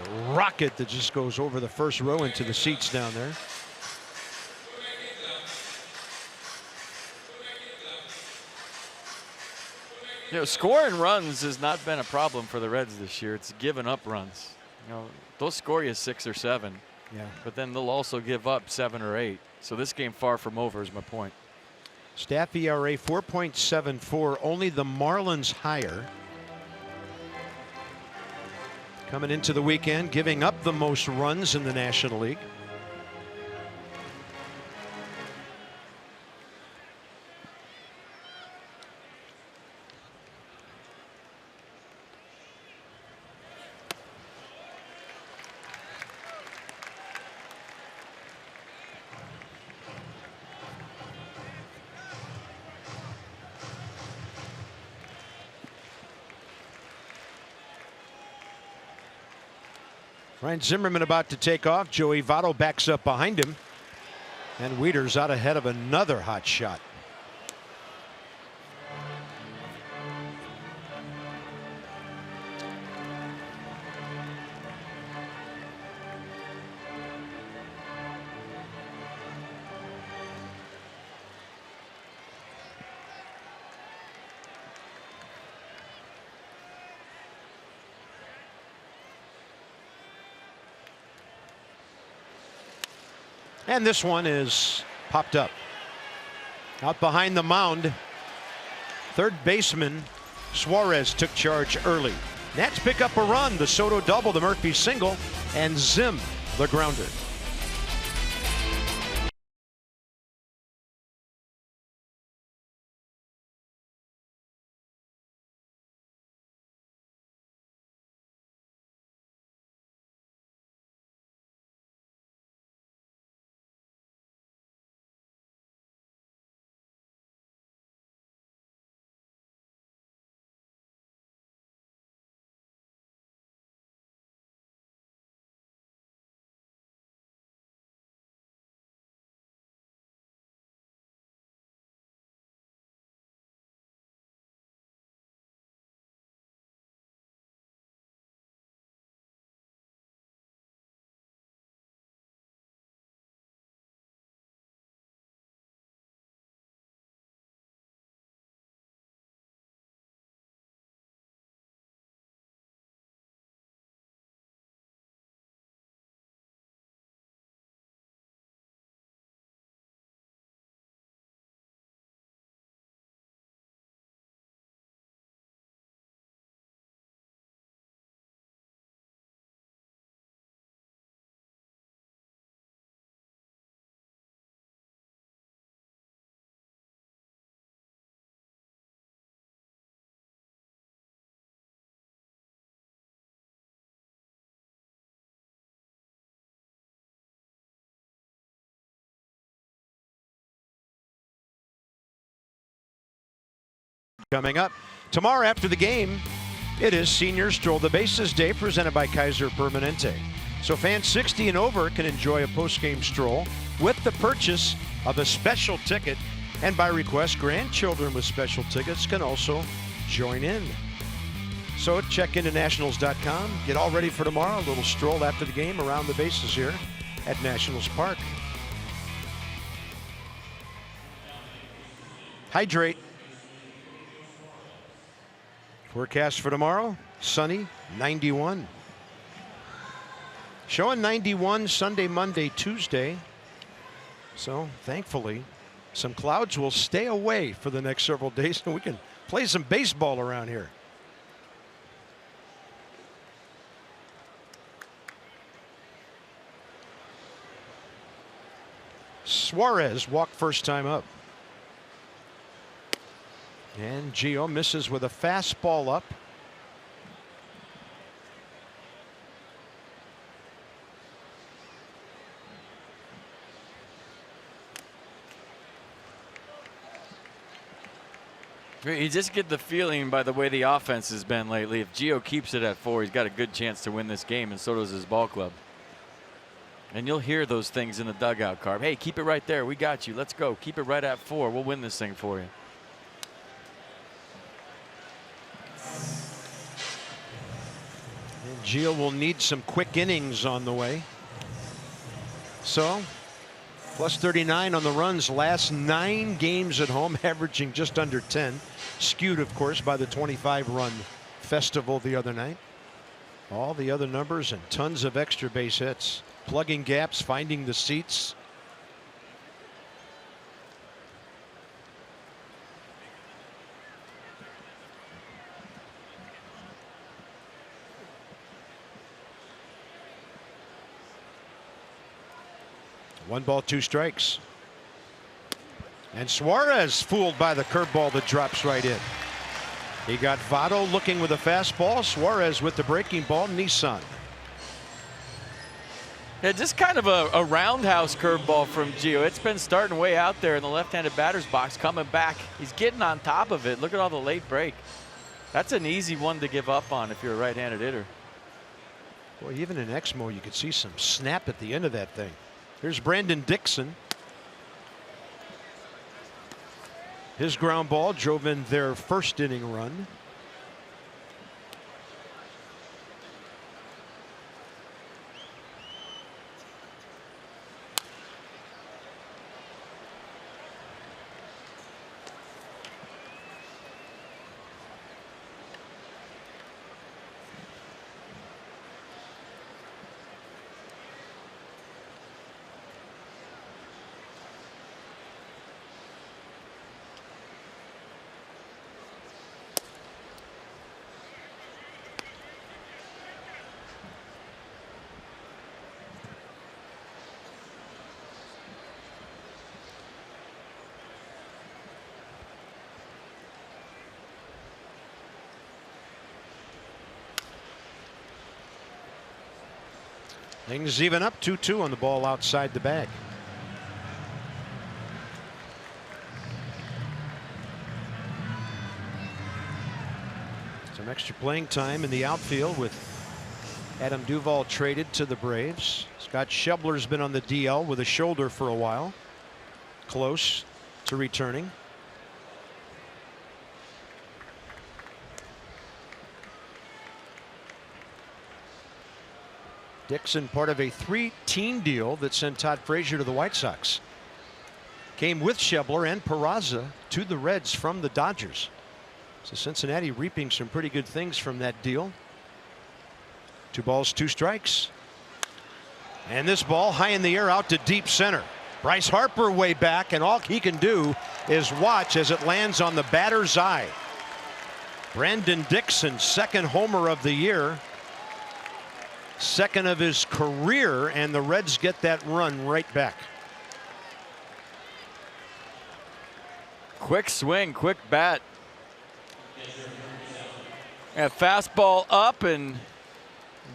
A rocket that just goes over the first row into the seats down there. You know, scoring runs has not been a problem for the Reds this year. It's given up runs. You know, they'll score you 6 or 7. Yeah. But then they'll also give up 7 or 8. So this game far from over is my point. Staff ERA 4.74. Only the Marlins higher. Coming into the weekend, giving up the most runs in the National League. Ryan Zimmerman about to take off. Joey Votto backs up behind him. And Wieters out ahead of another hot shot. And this one is popped up. Out behind the mound, third baseman Suarez took charge early. Nats pick up a run, the Soto double, the Murphy single, and Zim the grounder. Coming up tomorrow after the game, it is Senior Stroll the Bases Day presented by Kaiser Permanente. So fans 60 and over can enjoy a post-game stroll with the purchase of a special ticket. And by request, grandchildren with special tickets can also join in. So check into nationals.com. Get all ready for tomorrow. A little stroll after the game around the bases here at Nationals Park. Hydrate. Forecast for tomorrow, sunny, 91. Showing 91 Sunday, Monday, Tuesday. So thankfully, some clouds will stay away for the next several days and we can play some baseball around here. Suarez walked first time up. And Gio misses with a fastball up. You just get the feeling by the way the offense has been lately. If Gio keeps it at 4, he's got a good chance to win this game, and so does his ball club. And you'll hear those things in the dugout, Carb. Hey, keep it right there. We got you. Let's go. Keep it right at 4. We'll win this thing for you. And Gio will need some quick innings on the way. So, plus 39 on the runs last 9 games at home, averaging just under 10. Skewed, of course, by the 25-run festival the other night. All the other numbers and tons of extra base hits. plugging gaps, finding the seats. One ball, two strikes. And Suarez fooled by the curveball that drops right in. He got Votto looking with a fastball. Suarez with the breaking ball. Nissan. Yeah, just kind of a roundhouse curveball from Gio. It's been starting way out there in the left-handed batter's box, coming back. He's getting on top of it. Look at all the late break. That's an easy one to give up on if you're a right-handed hitter. Boy, even in Exmo, you could see some snap at the end of that thing. Here's Brandon Dixon. His ground ball drove in their first inning run. Things even up 2-2 on the ball outside the bag. Some extra playing time in the outfield with Adam Duvall traded to the Braves. Scott Schebler's been on the DL with a shoulder for a while. Close to returning. Dixon, part of a 3-team deal that sent Todd Frazier to the White Sox. Came with Schebler and Peraza to the Reds from the Dodgers. So Cincinnati reaping some pretty good things from that deal. 2 balls, 2 strikes. And this ball high in the air out to deep center. Bryce Harper way back, and all he can do is watch as it lands on the batter's eye. Brandon Dixon, second homer of the year. Second of his career, and the Reds get that run right back. Quick swing, quick bat. And fastball up, and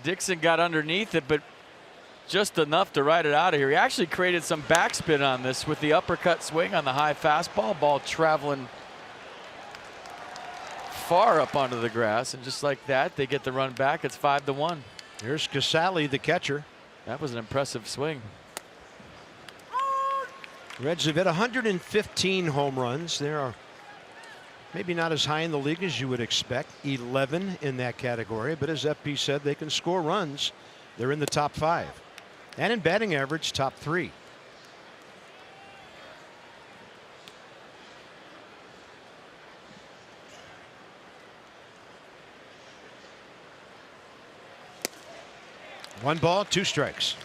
Dixon got underneath it, but just enough to ride it out of here. He actually created some backspin on this with the uppercut swing on the high fastball. Ball traveling far up onto the grass, and just like that, they get the run back. It's 5-1. Here's Casale, the catcher. That was an impressive swing. Reds have hit 115 home runs. They are maybe not as high in the league as you would expect. 11 in that category. But as FP said, they can score runs. They're in the top 5. And in batting average, top 3. One ball, 2 strikes.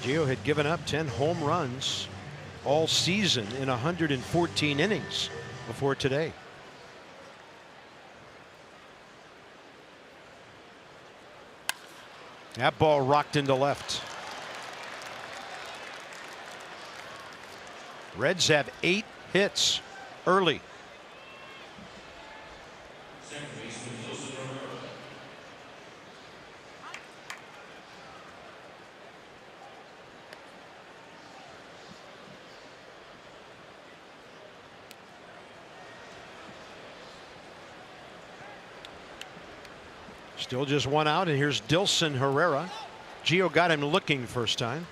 Gio had given up 10 home runs all season in 114 innings before today. That ball rocked into left. Reds have 8 hits early. Still just 1 out, and here's Dilson Herrera. Gio got him looking first time.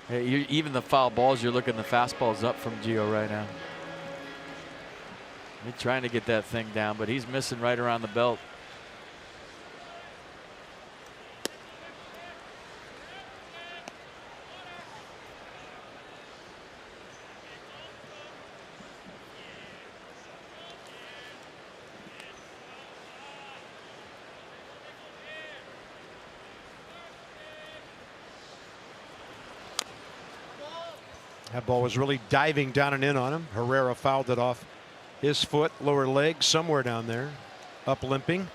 Hey, even the foul balls, you're looking the fastballs up from Gio right now. He's trying to get that thing down, but he's missing right around the belt. That ball was really diving down and in on him. Herrera fouled it off his foot, lower leg, somewhere down there, up limping.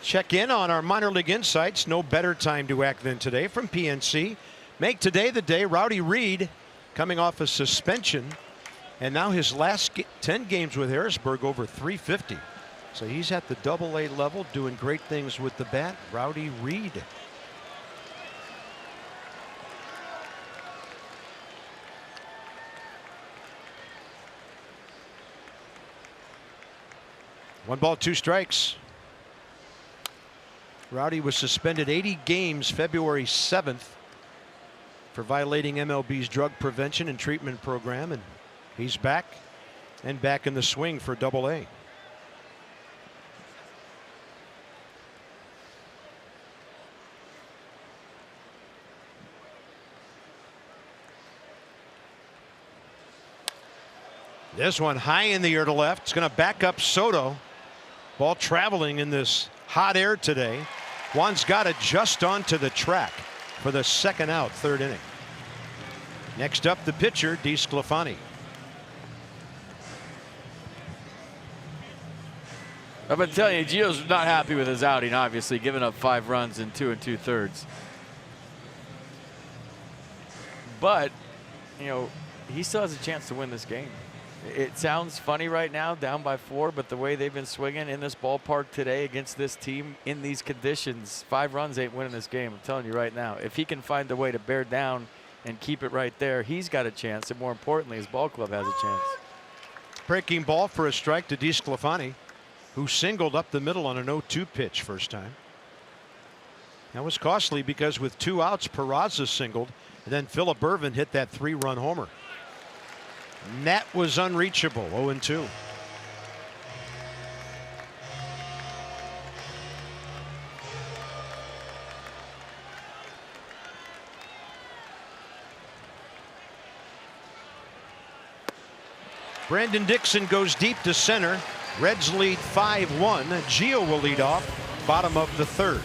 Check in on our minor league insights. No better time to act than today from PNC. Make today the day. Rowdy Reed coming off a suspension, and now his last 10 games with Harrisburg over 350. So he's at the AA level doing great things with the bat. Rowdy Reed. One ball, two strikes. Rowdy was suspended 80 games February 7th for violating MLB's drug prevention and treatment program, and he's back and back in the swing for AA. This one high in the air to left. It's going to back up Soto. Ball traveling in this hot air today. Juan's got it just onto the track for the second out, third inning. Next up, the pitcher, DeSclafani. I've been telling you, Gio's not happy with his outing, obviously, giving up 5 runs in 2 2/3. But, you know, he still has a chance to win this game. It sounds funny right now, down by 4, but the way they've been swinging in this ballpark today against this team in these conditions, 5 runs ain't winning this game. I'm telling you right now. If he can find a way to bear down and keep it right there, he's got a chance, and more importantly, his ball club has a chance. Breaking ball for a strike to DeSclafani, who singled up the middle on an 0-2 pitch first time. That was costly because with 2 outs, Peraza singled, and then Phillip Irvin hit that 3-run homer. And that was unreachable, 0-2. Brandon Dixon goes deep to center. Reds lead 5-1. Gio will lead off, bottom of the third.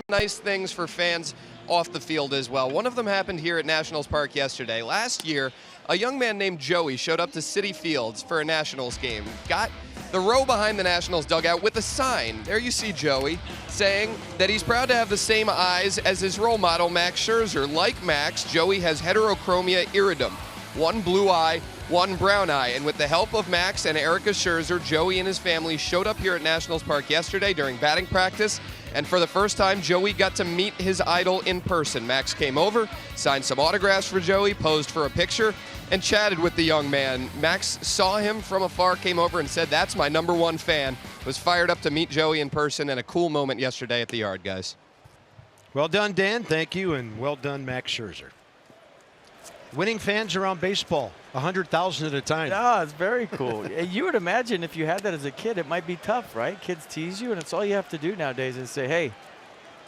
Nice things for fans off the field as well. One of them happened here at Nationals Park yesterday. Last year, a young man named Joey showed up to Citi Fields for a Nationals game. Got the row behind the Nationals dugout with a sign. There you see Joey saying that he's proud to have the same eyes as his role model, Max Scherzer. Like Max, Joey has heterochromia iridum. One blue eye one brown eye. And with the help of Max and Erica Scherzer, Joey and his family showed up here at Nationals Park yesterday during batting practice. And for the first time, Joey got to meet his idol in person. Max came over, signed some autographs for Joey, posed for a picture, and chatted with the young man. Max saw him from afar, came over and said, "That's my #1 fan." Was fired up to meet Joey in person, and a cool moment yesterday at the yard, guys. Well done, Dan. Thank you, and well done, Max Scherzer. Winning fans around baseball, 100,000 at a time. Yeah, it's very cool. You would imagine if you had that as a kid, it might be tough, right? Kids tease you, and it's all you have to do nowadays is say, hey,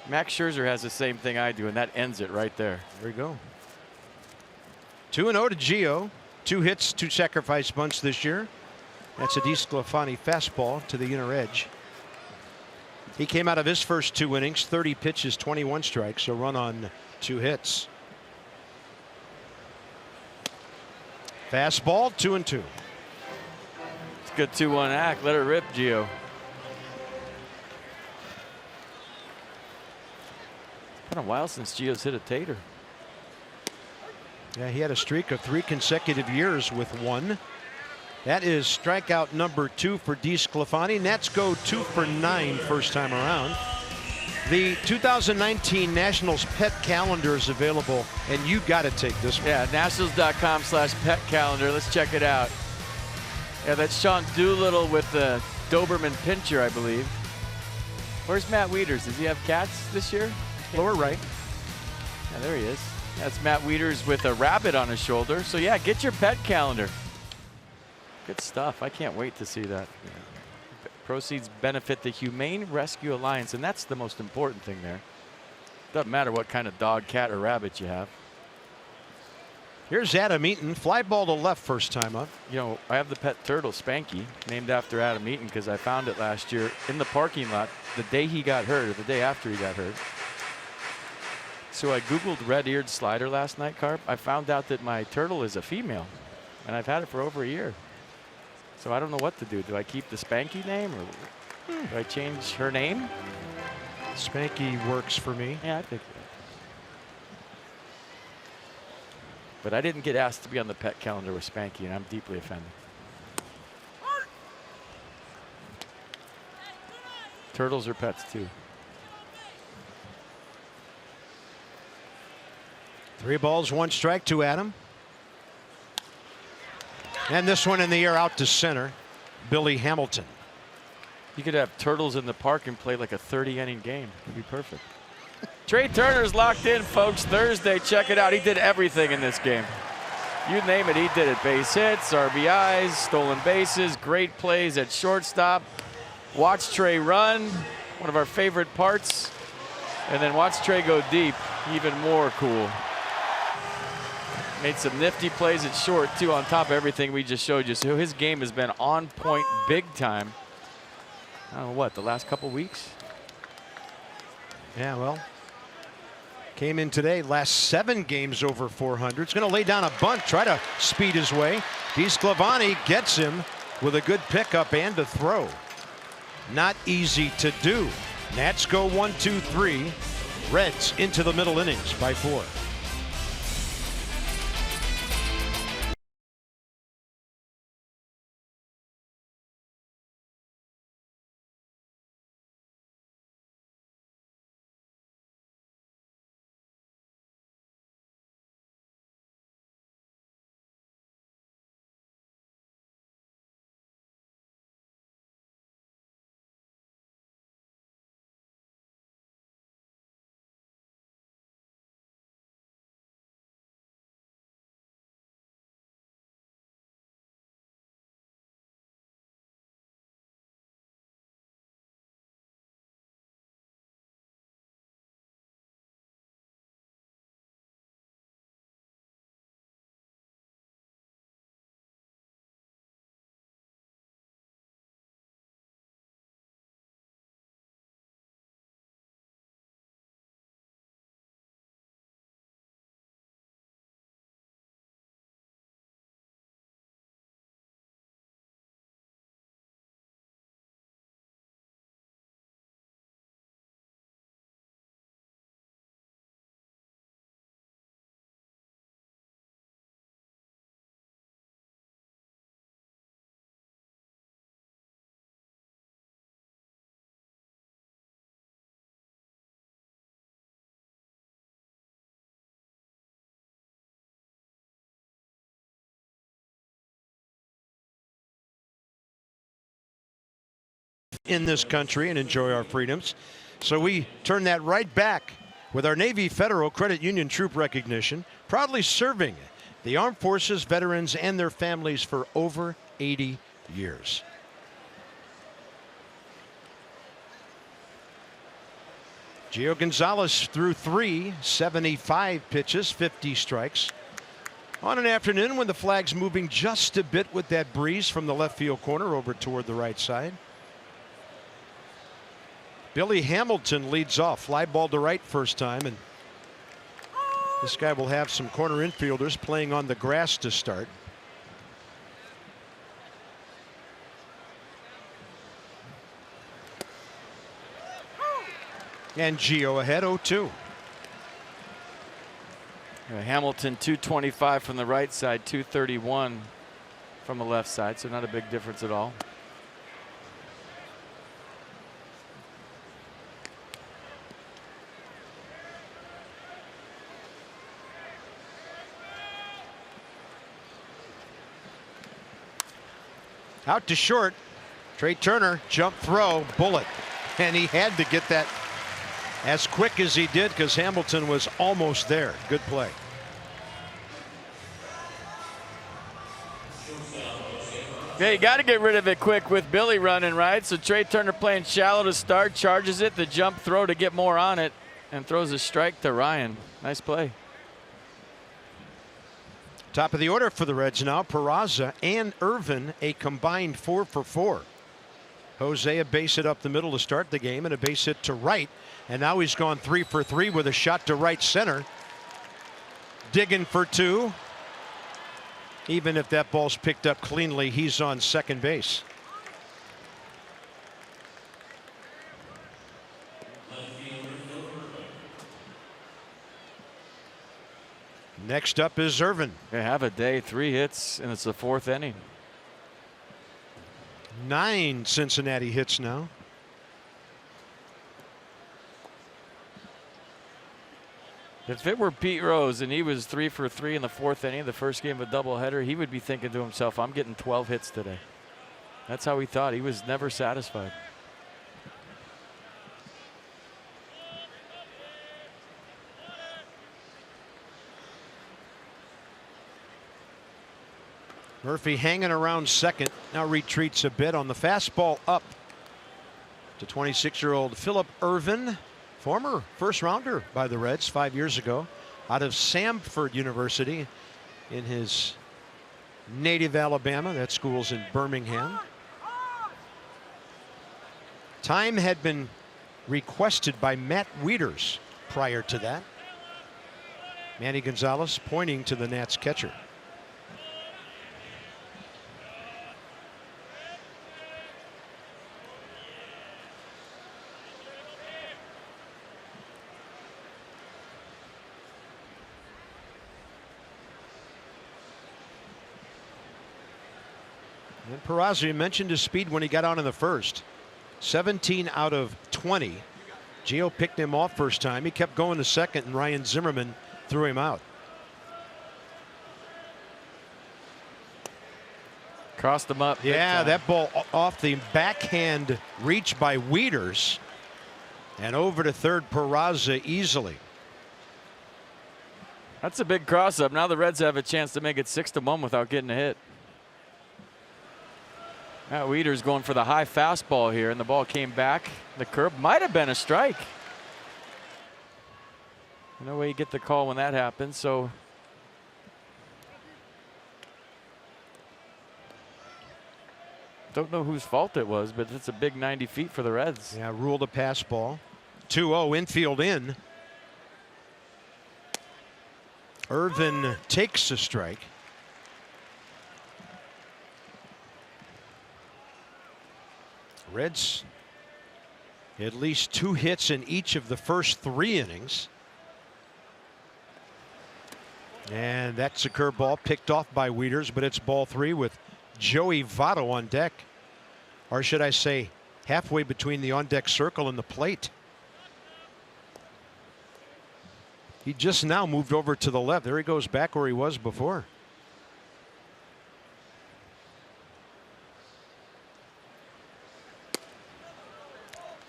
Max Scherzer has the same thing I do, and that ends it right there. There we go. 2-0 to Gio. 2 hits, 2 sacrifice bunts this year. That's a DeSclafani fastball to the inner edge. He came out of his first 2 innings, 30 pitches, 21 strikes, a run on 2 hits. Fastball, 2-2. It's a good 2-1 act. Let it rip, Gio. It's been a while since Gio's hit a tater. Yeah, he had a streak of 3 consecutive years with 1. That is strikeout number 2 for DeSclafani. Nats go 2 for 9 first time around. The 2019 Nationals pet calendar is available, and you got to take this one. Yeah, nationals.com/pet calendar. Let's check it out. Yeah, that's Sean Doolittle with the Doberman Pinscher, I believe. Where's Matt Wieters? Does he have cats this year? Lower right. Yeah, there he is. That's Matt Wieters with a rabbit on his shoulder. So yeah, get your pet calendar. Good stuff. I can't wait to see that. Yeah. Proceeds benefit the Humane Rescue Alliance, and that's the most important thing there. Doesn't matter what kind of dog, cat, or rabbit you have. Here's Adam Eaton. Fly ball to left first time up. You know, I have the pet turtle, Spanky, named after Adam Eaton because I found it last year in the parking lot the day he got hurt, or the day after he got hurt. So I Googled red-eared slider last night, Carp. I found out that my turtle is a female, and I've had it for over a year. So I don't know what to do. Do I keep the Spanky name, or do I change her name? Spanky works for me. Yeah, I think. But I didn't get asked to be on the pet calendar with Spanky, and I'm deeply offended. Turtles are pets too. 3 balls, 1 strike to Adam. And this one in the air out to center. Billy Hamilton. You could have turtles in the park and play like a 30-inning game. It'd be perfect. Trey Turner's locked in, folks. Thursday, check it out. He did everything in this game. You name it, he did it. Base hits, RBIs, stolen bases, great plays at shortstop. Watch Trey run, one of our favorite parts. And then watch Trey go deep, even more cool. Made some nifty plays at short, too, on top of everything we just showed you. So his game has been on point big time. I don't know what, the last couple weeks? Yeah, well, came in today, last 7 games over 400. It's going to lay down a bunt, try to speed his way. DeSclafani gets him with a good pickup and a throw. Not easy to do. Nats go 1, 2, 3. Reds into the middle innings by 4. in this country and enjoy our freedoms. So we turn that right back with our Navy Federal Credit Union Troop Recognition, proudly serving the armed forces, veterans, and their families for over 80 years. Gio Gonzalez threw 375 pitches, 50 strikes. On an afternoon when the flag's moving just a bit with that breeze from the left field corner over toward the right side. Billy Hamilton leads off, fly ball to right first time, and this guy will have some corner infielders playing on the grass to start. And Gio ahead 0-2. Hamilton 225 from the right side, 231 from the left side, so not a big difference at all. Out to short. Trey Turner, jump throw, bullet. And he had to get that as quick as he did because Hamilton was almost there. Good play. Yeah, you got to get rid of it quick with Billy running, right? So Trey Turner playing shallow to start, charges it, the jump throw to get more on it, and throws a strike to Ryan. Nice play. Top of the order for the Reds now. Peraza and Irvin, a combined 4 for 4. Jose a base hit up the middle to start the game and a base hit to right. And now he's gone 3 for 3 with a shot to right center. Digging for 2. Even if that ball's picked up cleanly, he's on second base. Next up is Irvin. They have a day, 3 hits, and it's the 4th inning. 9 Cincinnati hits now. If it were Pete Rose and he was 3 for 3 in the 4th inning, the first game of a doubleheader, he would be thinking to himself, I'm getting 12 hits today. That's how he thought. He was never satisfied. Murphy hanging around second, now retreats a bit on the fastball up to 26-year-old Phillip Irvin, former first rounder by the Reds 5 years ago out of Samford University in his native Alabama. That school's in Birmingham. Time had been requested by Matt Wieters prior to that. Manny Gonzalez pointing to the Nats catcher. And Peraza mentioned his speed when he got on in the first. 17 out of 20. Gio picked him off first time. He kept going to second, and Ryan Zimmerman threw him out. Crossed him up. Yeah, that ball off the backhand reach by Wieters. And over to third, Peraza easily. That's a big cross up. Now the Reds have a chance to make it 6-1 without getting a hit. Now Wieters going for the high fastball here, and the ball came back. The curve might have been a strike. No way you get the call when that happens. So don't know whose fault it was, but it's a big 90 feet for the Reds. Yeah, ruled a pass ball. 2-0 infield in. Irvin takes a strike. Reds at least 2 hits in each of the first 3 innings. And that's a curveball picked off by Wieters, but it's ball 3 with Joey Votto on deck. Or should I say halfway between the on deck circle and the plate. He just now moved over to the left. There he goes back where he was before.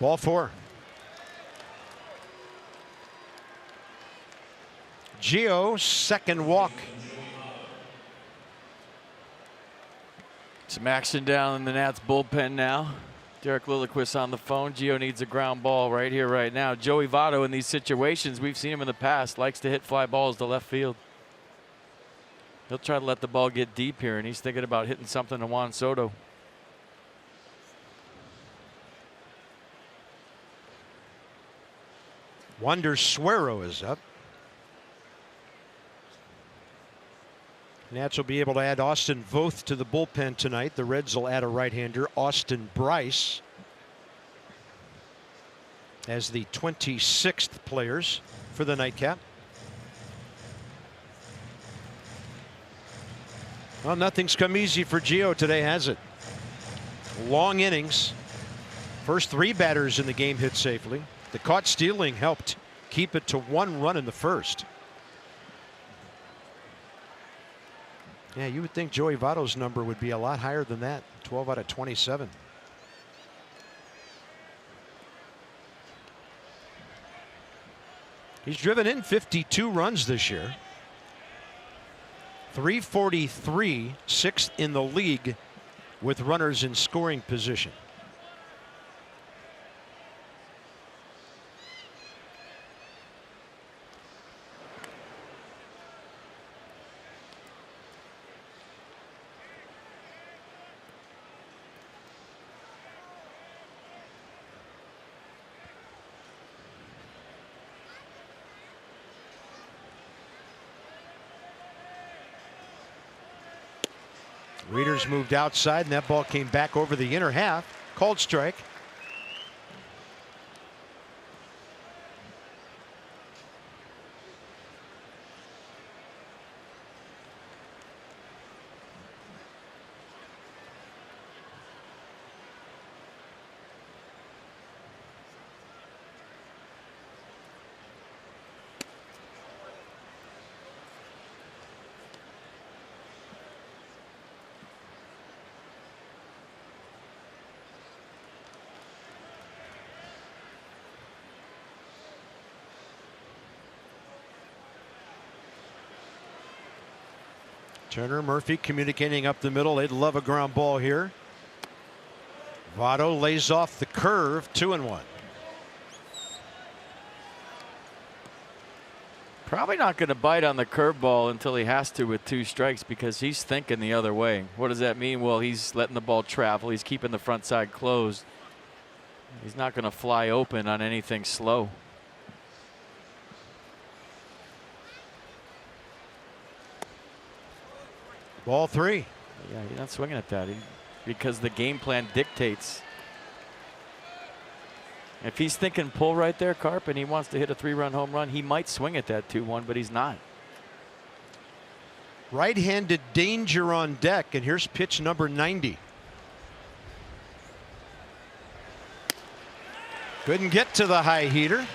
Ball 4. Gio, second walk. Some action down in the Nats bullpen now. Derek Lilliquist on the phone. Gio needs a ground ball right here, right now. Joey Votto in these situations, we've seen him in the past, likes to hit fly balls to left field. He'll try to let the ball get deep here, and he's thinking about hitting something to Juan Soto. Wander Suero is up. Nats will be able to add Austin Voth to the bullpen tonight. The Reds will add a right-hander, Austin Bryce, as the 26th players for the nightcap. Well, nothing's come easy for Gio today, has it? Long innings. First 3 batters in the game hit safely. The caught stealing helped keep it to 1 run in the first. Yeah, you would think Joey Votto's number would be a lot higher than that. 12 out of 27. He's driven in 52 runs this year. 343, 6th in the league with runners in scoring position. Wieters moved outside, and that ball came back over the inner half. Called strike. Turner, Murphy communicating up the middle. They'd love a ground ball here. Votto lays off the curve, 2-1. Probably not going to bite on the curveball until he has to with 2 strikes, because he's thinking the other way. What does that mean? Well, he's letting the ball travel. He's keeping the front side closed. He's not going to fly open on anything slow. Ball 3. Yeah, he's not swinging at that because the game plan dictates. If he's thinking pull right there, Carp, and he wants to hit a 3-run home run, he might swing at that 2-1, but he's not. Right-handed danger on deck, and here's pitch number 90. Couldn't get to the high heater.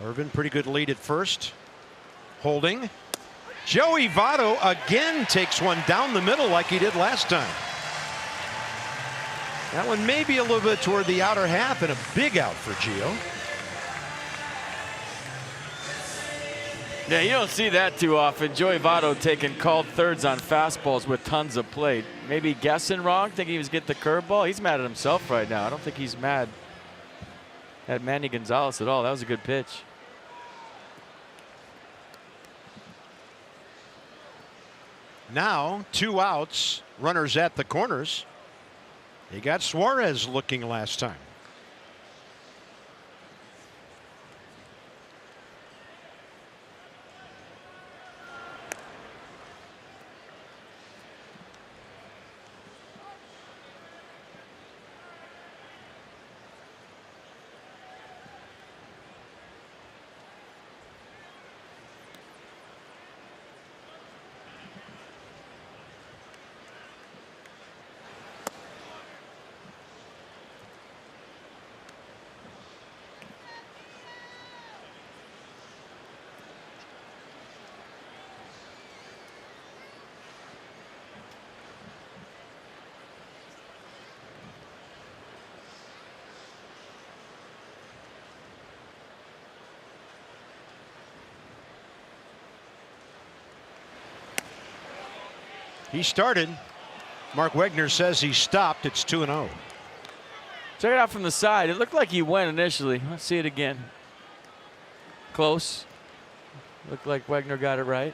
Irvin, pretty good lead at first. Holding. Joey Votto again takes one down the middle like he did last time. That one may be a little bit toward the outer half, and a big out for Gio. Yeah, you don't see that too often. Joey Votto taking called thirds on fastballs with tons of plate. Maybe guessing wrong, thinking he was getting the curveball. He's mad at himself right now. I don't think he's mad at Manny Gonzalez at all. That was a good pitch. Now 2 outs, runners at the corners. He got Suarez looking last time. He started. Mark Wegner says he stopped. It's 2-0. Check it out from the side. It looked like he went initially. Let's see it again. Close. Looked like Wegner got it right.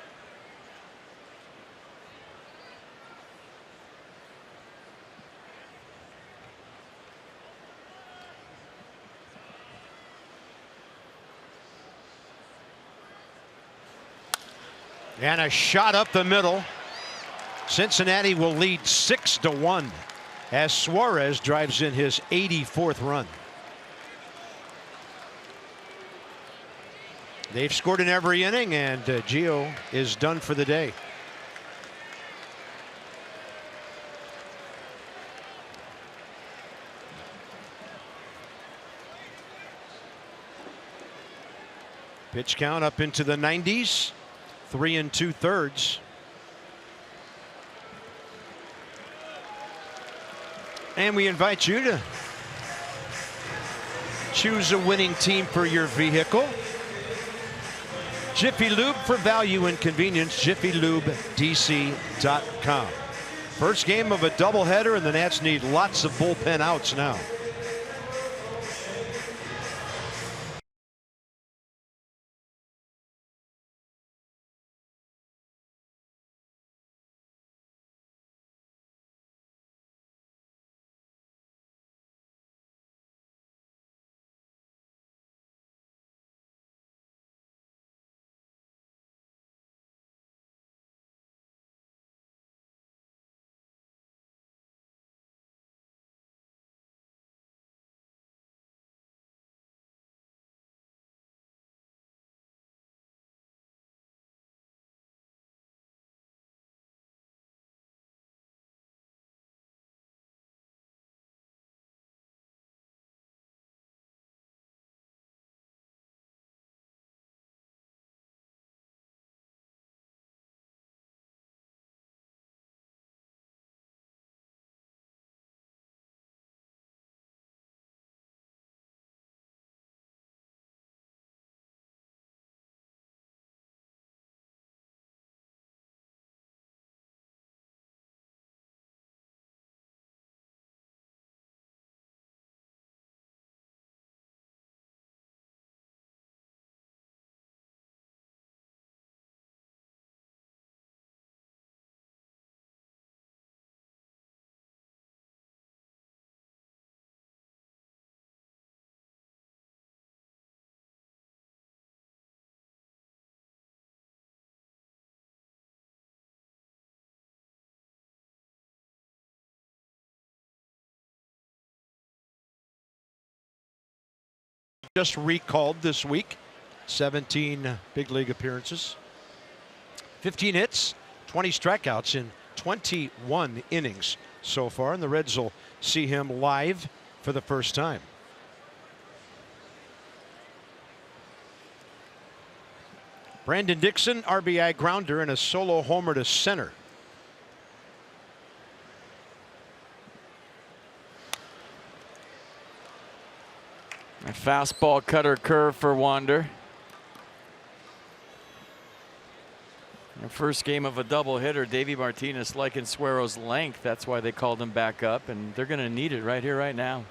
And a shot up the middle. Cincinnati will lead 6-1 as Suarez drives in his 84th run. They've scored in every inning, and Gio is done for the day. Pitch count up into the 90s. 3 2/3. And we invite you to choose a winning team for your vehicle. Jiffy Lube for value and convenience. JiffyLubeDC.com. First game of a doubleheader, and the Nats need lots of bullpen outs now. Just recalled this week. 17 big league appearances. 15 hits, 20 strikeouts in 21 innings so far. And the Reds will see him live for the first time. Brandon Dixon, RBI grounder and a solo homer to center. A fastball cutter curve for Wander. The first game of a doubleheader, Davey Martinez liking Suero's length. That's why they called him back up, and they're going to need it right here, right now.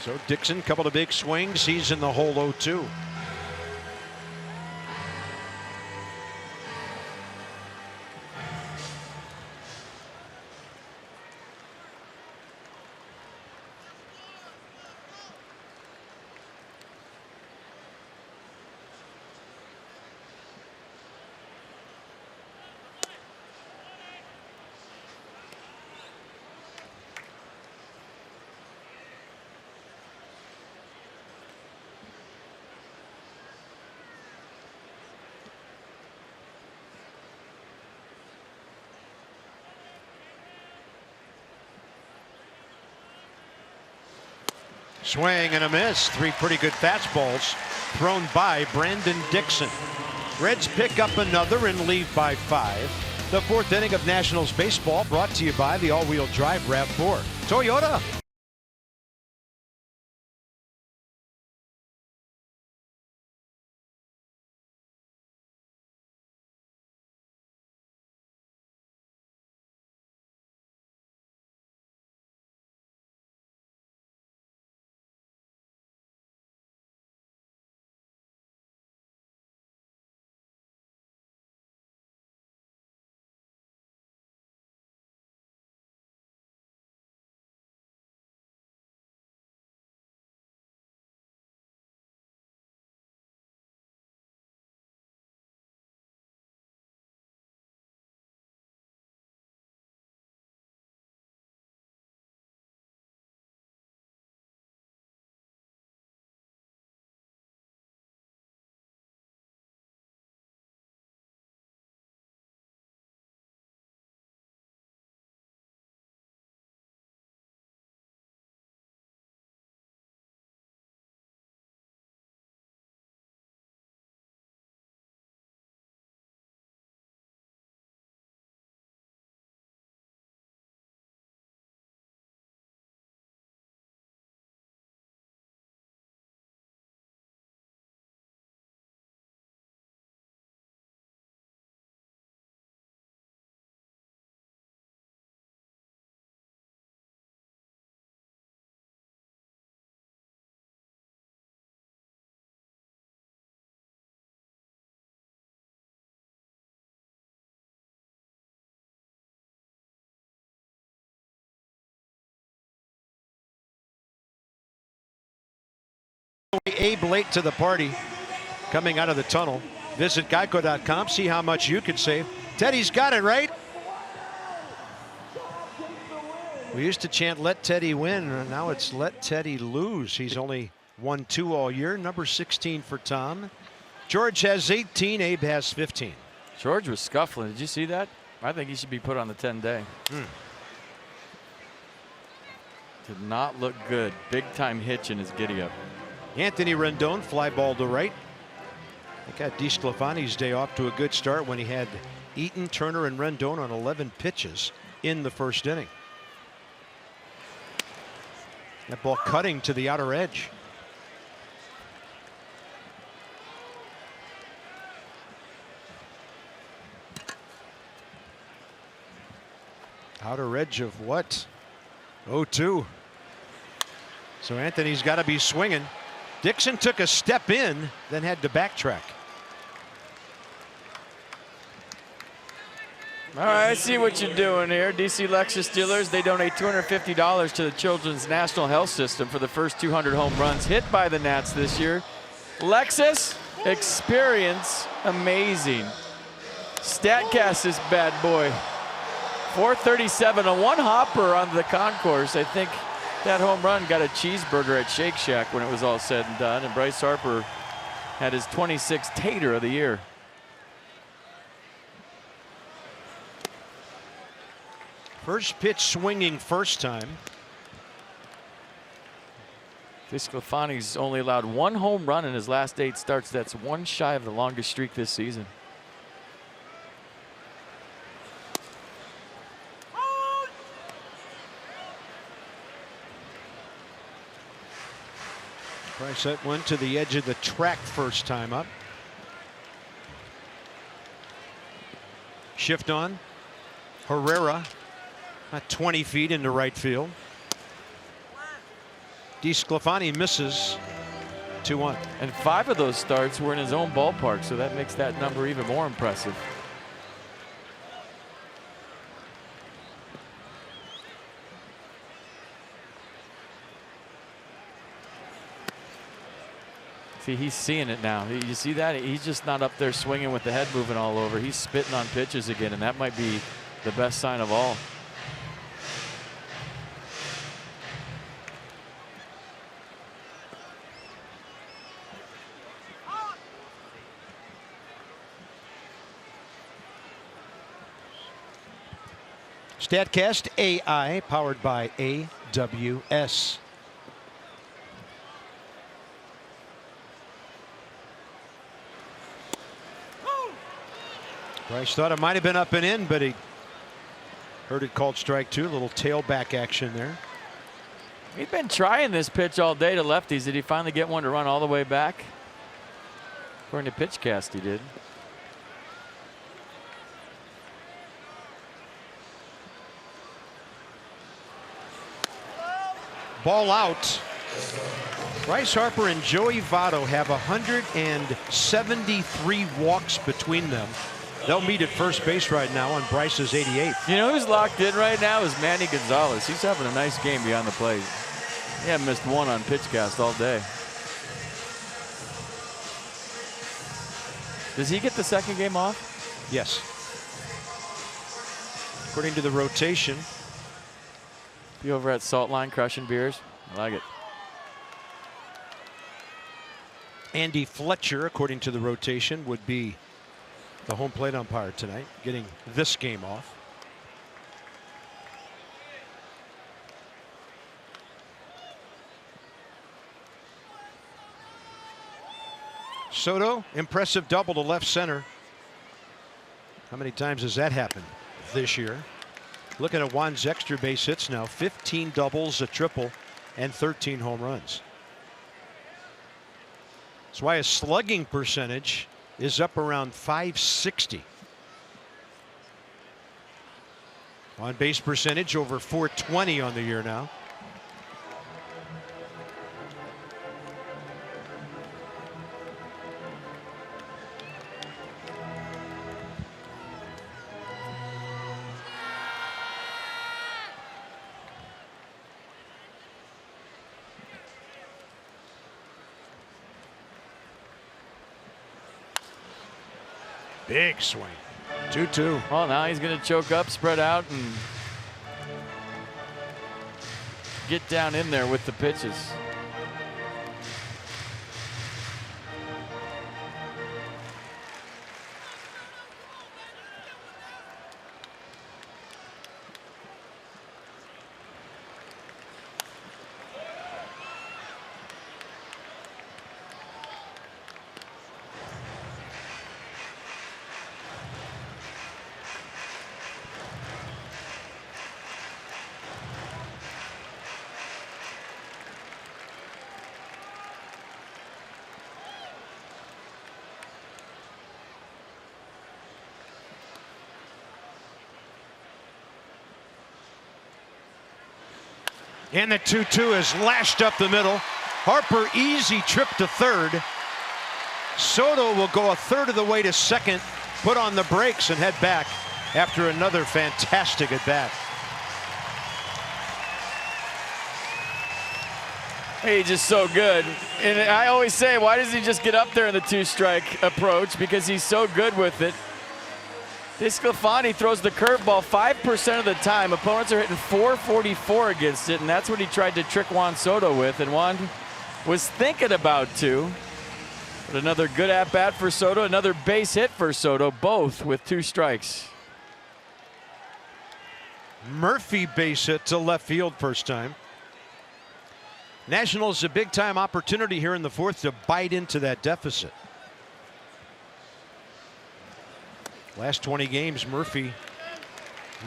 So Dixon, couple of big swings. He's in the hole 0-2. Swing and a miss. 3 pretty good fastballs thrown by Brandon Dixon. Reds pick up another and lead by 5. The 4th inning of Nationals baseball brought to you by the all-wheel drive RAV4 Toyota. Abe late to the party coming out of the tunnel. Visit geico.com, see how much you could save. Teddy's got it right. We used to chant let Teddy win, and now it's let Teddy lose. He's only won 2 all year. Number 16 for Tom. George has 18, Abe has 15. George was scuffling. Did you see that? I think he should be put on the 10-day. Did not look good. Big time hitch in his giddy up. Anthony Rendon, fly ball to right. I got DeSclafani's day off to a good start when he had Eaton, Turner, and Rendon on 11 pitches in the first inning. That ball cutting to the outer edge. Outer edge of what? 0-2. So Anthony's got to be swinging. Dixon took a step in, then had to backtrack. All right, I see what you're doing here. DC Lexus dealers, they donate $250 to the Children's National Health System for the first 200 home runs hit by the Nats this year. Lexus, experience amazing. Statcast this bad boy. 437, a one hopper on the concourse. I think that home run got a cheeseburger at Shake Shack when it was all said and done. And Bryce Harper had his 26th tater of the year. First pitch swinging first time. DeSclafani's only allowed 1 home run in his last 8 starts. That's 1 shy of the longest streak this season. Bryce that one to the edge of the track first time up. Shift on. Herrera at 20 feet into right field. DeSclafani misses. 2-1. And 5 of those starts were in his own ballpark, so that makes that number even more impressive. See, he's seeing it now. You see that? He's just not up there swinging with the head moving all over. He's spitting on pitches again, and that might be the best sign of all. Statcast AI powered by AWS. Bryce thought it might have been up and in, but he heard it called strike 2. A little tailback action there. He's been trying this pitch all day to lefties. Did he finally get one to run all the way back? According to Pitchcast, he did. Ball out. Bryce Harper and Joey Votto have 173 walks between them. They'll meet at first base right now on Bryce's 88. You know who's locked in right now is Manny Gonzalez. He's having a nice game beyond the plate. He hasn't missed one on Pitchcast all day. Does he get the second game off? Yes. According to the rotation. Be over at Salt Line crushing beers. I like it. Andy Fletcher, according to the rotation, would be the home plate umpire tonight, getting this game off. Soto, impressive double to left center. How many times has that happened this year? Looking at Juan's extra base hits now, 15 doubles, a triple, and 13 home runs. That's why his slugging percentage is up around .560. On base percentage over .420 on the year now. Big swing. 2-2. Well, now he's going to choke up, spread out, and get down in there with the pitches. And the 2-2 is lashed up the middle. Harper easy trip to third. Soto will go a third of the way to second, put on the brakes and head back after another fantastic at bat. He's just so good. And I always say, why does he just get up there in the 2-strike approach? Because he's so good with it. DeSclafani throws the curveball 5% of the time. Opponents are hitting .444 against it, and that's what he tried to trick Juan Soto with. And Juan was thinking about to. But another good at-bat for Soto, another base hit for Soto, both with 2 strikes. Murphy base hit to left field first time. Nationals a big-time opportunity here in the 4th to bite into that deficit. Last 20 games, Murphy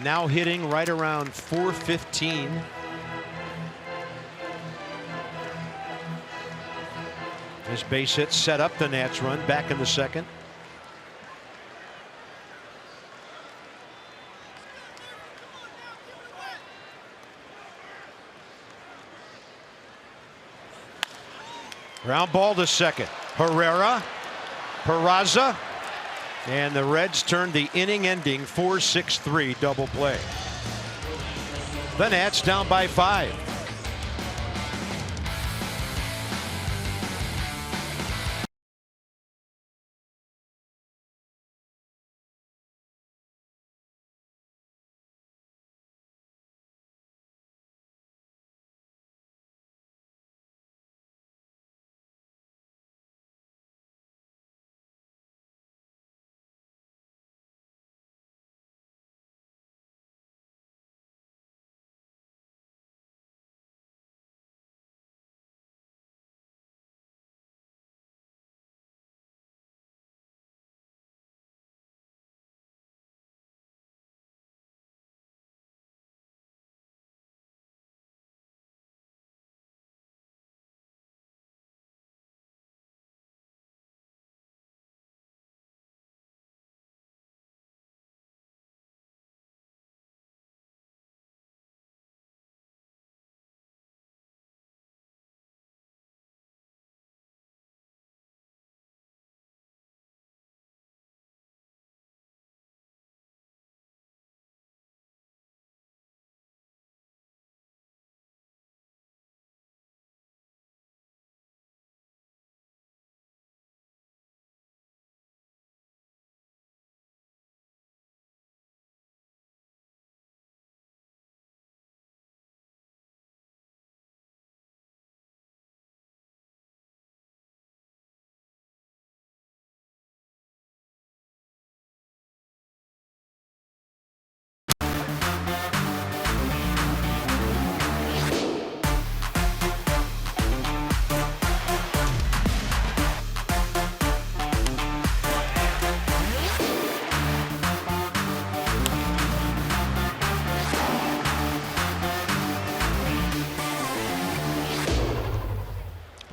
now hitting right around .415. His base hit set up the Nats run back in the 2nd. Ground ball to second. Herrera, Peraza. And the Reds turned the inning-ending 4-6-3 double play. The Nats down by 5.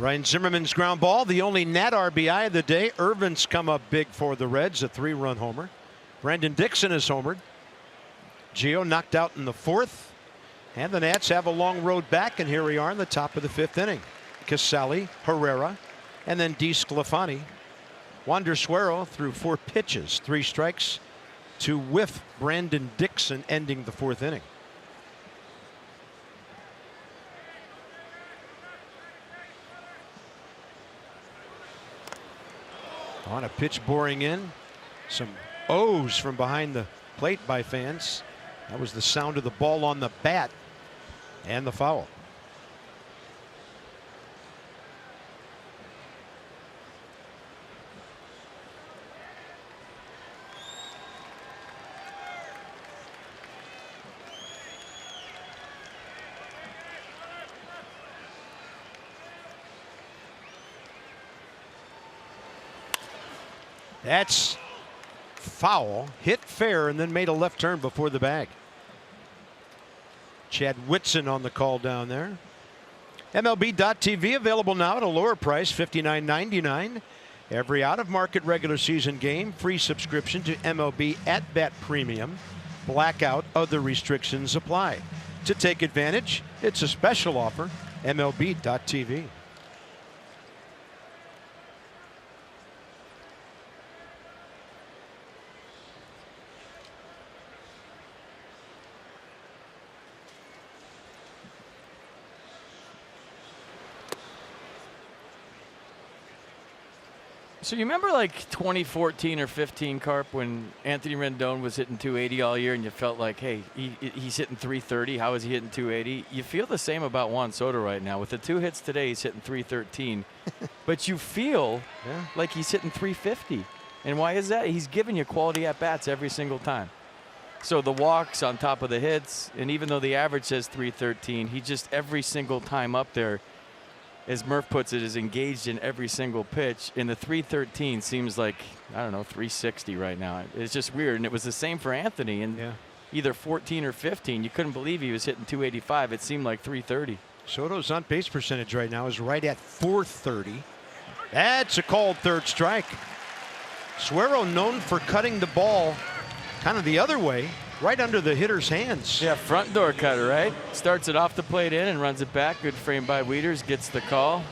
Ryan Zimmerman's ground ball, the only Nat RBI of the day. Irvin's come up big for the Reds, a 3-run homer. Brandon Dixon is homered. Gio knocked out in the 4th. And the Nats have a long road back, and here we are in the top of the 5th inning. Casali, Herrera, and then DeSclafani. Wander Suero threw 4 pitches, 3 strikes to whiff Brandon Dixon, ending the 4th inning. On a pitch boring in. Some O's from behind the plate by fans. That was the sound of the ball on the bat and the foul. That's foul. Hit fair and then made a left turn before the bag. Chad Whitson on the call down there. MLB.TV available now at a lower price, $59.99. Every out-of-market regular season game, free subscription to MLB at Bat Premium. Blackout, other restrictions apply. To take advantage, it's a special offer. MLB.TV. So you remember like 2014 or 15, Carp, when Anthony Rendon was hitting 280 all year and you felt like, hey, he's hitting 330. How is he hitting 280? You feel the same about Juan Soto right now. With the 2 hits today, he's hitting 313. But you feel like he's hitting 350. And why is that? He's giving you quality at-bats every single time. So the walks on top of the hits, and even though the average says 313, he just every single time up there, as Murph puts it, is engaged in every single pitch. And the 313 seems like, I don't know, 360 right now. It's just weird. And it was the same for Anthony in either 14 or 15. You couldn't believe he was hitting 285. It seemed like 330. Soto's on base percentage right now is right at 430. That's a called third strike. Suero known for cutting the ball kind of the other way, right under the hitter's hands. Yeah, front door cutter, right? Starts it off the plate in and runs it back. Good frame by Wieters, gets the call.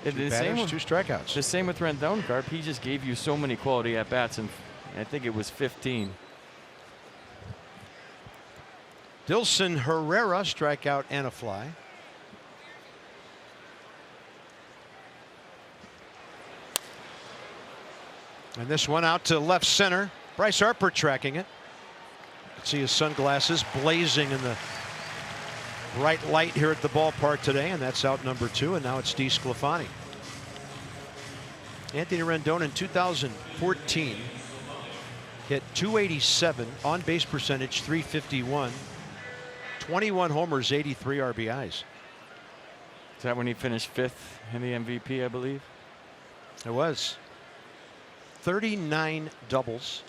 Two batters, 2 strikeouts. The same with Rendon, Carp. He just gave you so many quality at-bats, and I think it was 15. Dilson Herrera, strikeout and a fly. And this one out to left center. Bryce Harper tracking it. See his sunglasses blazing in the bright light here at the ballpark today, and that's out number 2, and now it's DeSclafani. Anthony Rendon in 2014 hit 287, on base percentage 351, 21 homers, 83 RBIs. Is that when he finished 5th in the MVP, I believe? It was. 39 doubles.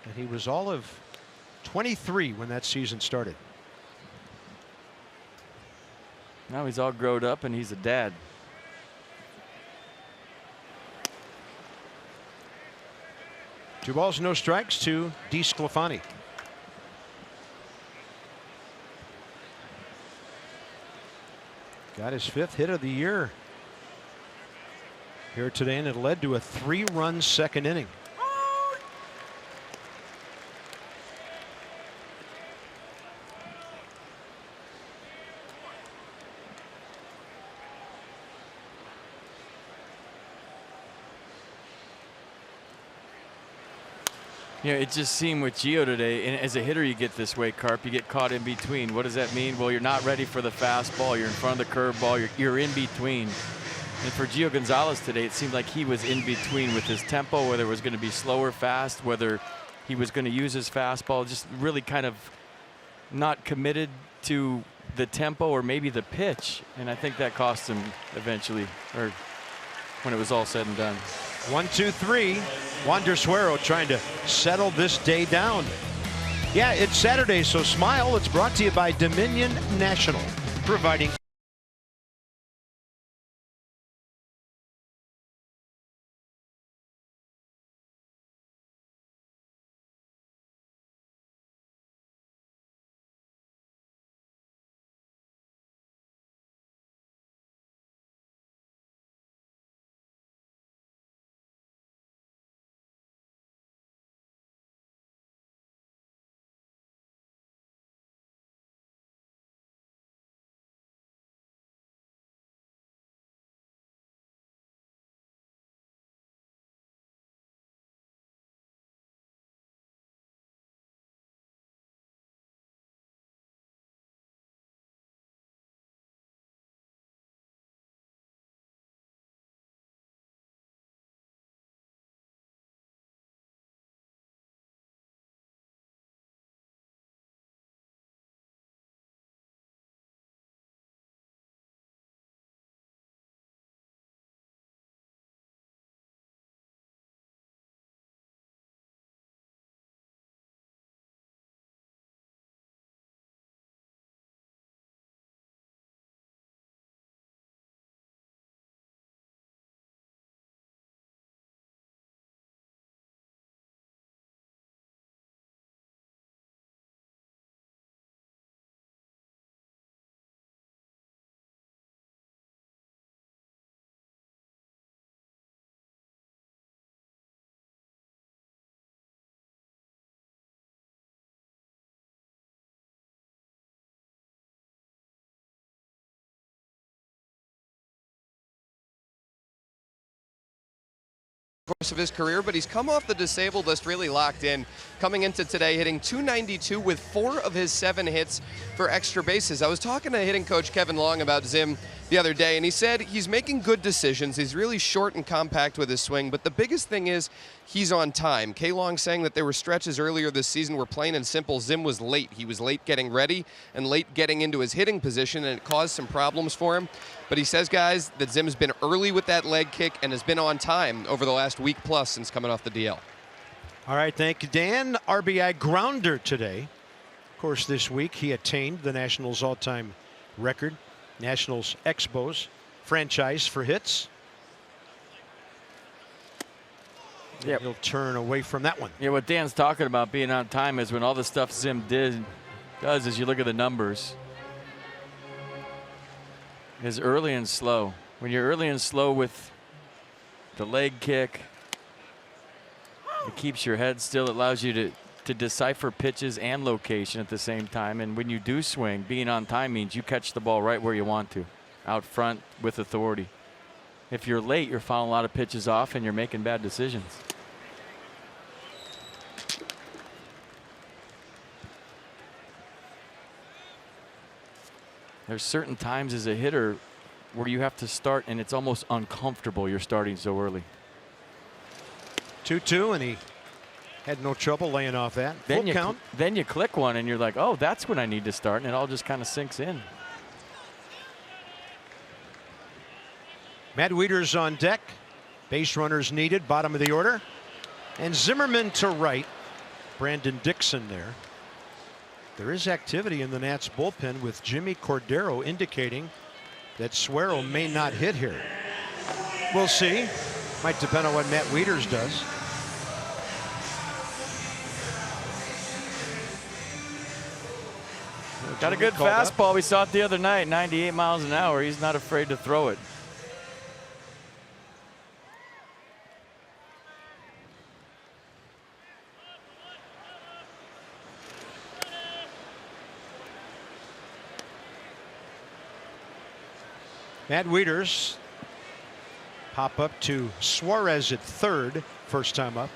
And he was all of 23 when that season started. Now he's all grown up and he's a dad. Two balls, no strikes to DeSclafani. Got his 5th hit of the year here today, and it led to a 3-run second inning. You know, it just seemed with Gio today, and as a hitter you get this way, Carp, you get caught in between. What does that mean? Well, you're not ready for the fastball, you're in front of the curveball, you're in between. And for Gio Gonzalez today, it seemed like he was in between with his tempo, whether it was going to be slow or fast, whether he was going to use his fastball, just really kind of not committed to the tempo or maybe the pitch. And I think that cost him eventually, or when it was all said and done. 1, 2, 3. Wander Suero trying to settle this day down. Yeah, it's Saturday, so smile. It's brought to you by Dominion National, providing course of his career, but he's come off the disabled list really locked in. Coming into today, hitting .292 with 4 of his 7 hits for extra bases. I was talking to hitting coach Kevin Long about Zim the other day, and he said he's making good decisions. He's really short and compact with his swing, but the biggest thing is he's on time. K. Long saying that there were stretches earlier this season where plain and simple Zim was late. He was late getting ready and late getting into his hitting position, and it caused some problems for him. But he says, guys, that Zim's been early with that leg kick and has been on time over the last week plus since coming off the DL. All right, thank you, Dan. RBI grounder today. Of course, this week he attained the Nationals all-time record. Nationals Expos franchise for hits. Yep. He'll turn away from that one. Yeah, what Dan's talking about being on time is when all the stuff Zim does is you look at the numbers. Is early and slow. When you're early and slow with the leg kick, it keeps your head still. It allows you to decipher pitches and location at the same time. And when you do swing, being on time means you catch the ball right where you want to, out front with authority. If you're late, you're fouling a lot of pitches off and you're making bad decisions. There's certain times as a hitter where you have to start and it's almost uncomfortable you're starting so early. 2-2, and he had no trouble laying off that. Full count. Then you click one and you're like, oh, that's when I need to start, and it all just kind of sinks in. Matt Wieters on deck. Base runners needed, bottom of the order. And Zimmerman to right. Brandon Dixon there. There is activity in the Nats bullpen with Jimmy Cordero indicating that Suero may not hit here. We'll see. Might depend on what Matt Wieters does. Got a good fastball. We saw it the other night, 98 miles an hour. He's not afraid to throw it. Matt Wieters pop up to Suarez at third, first time up.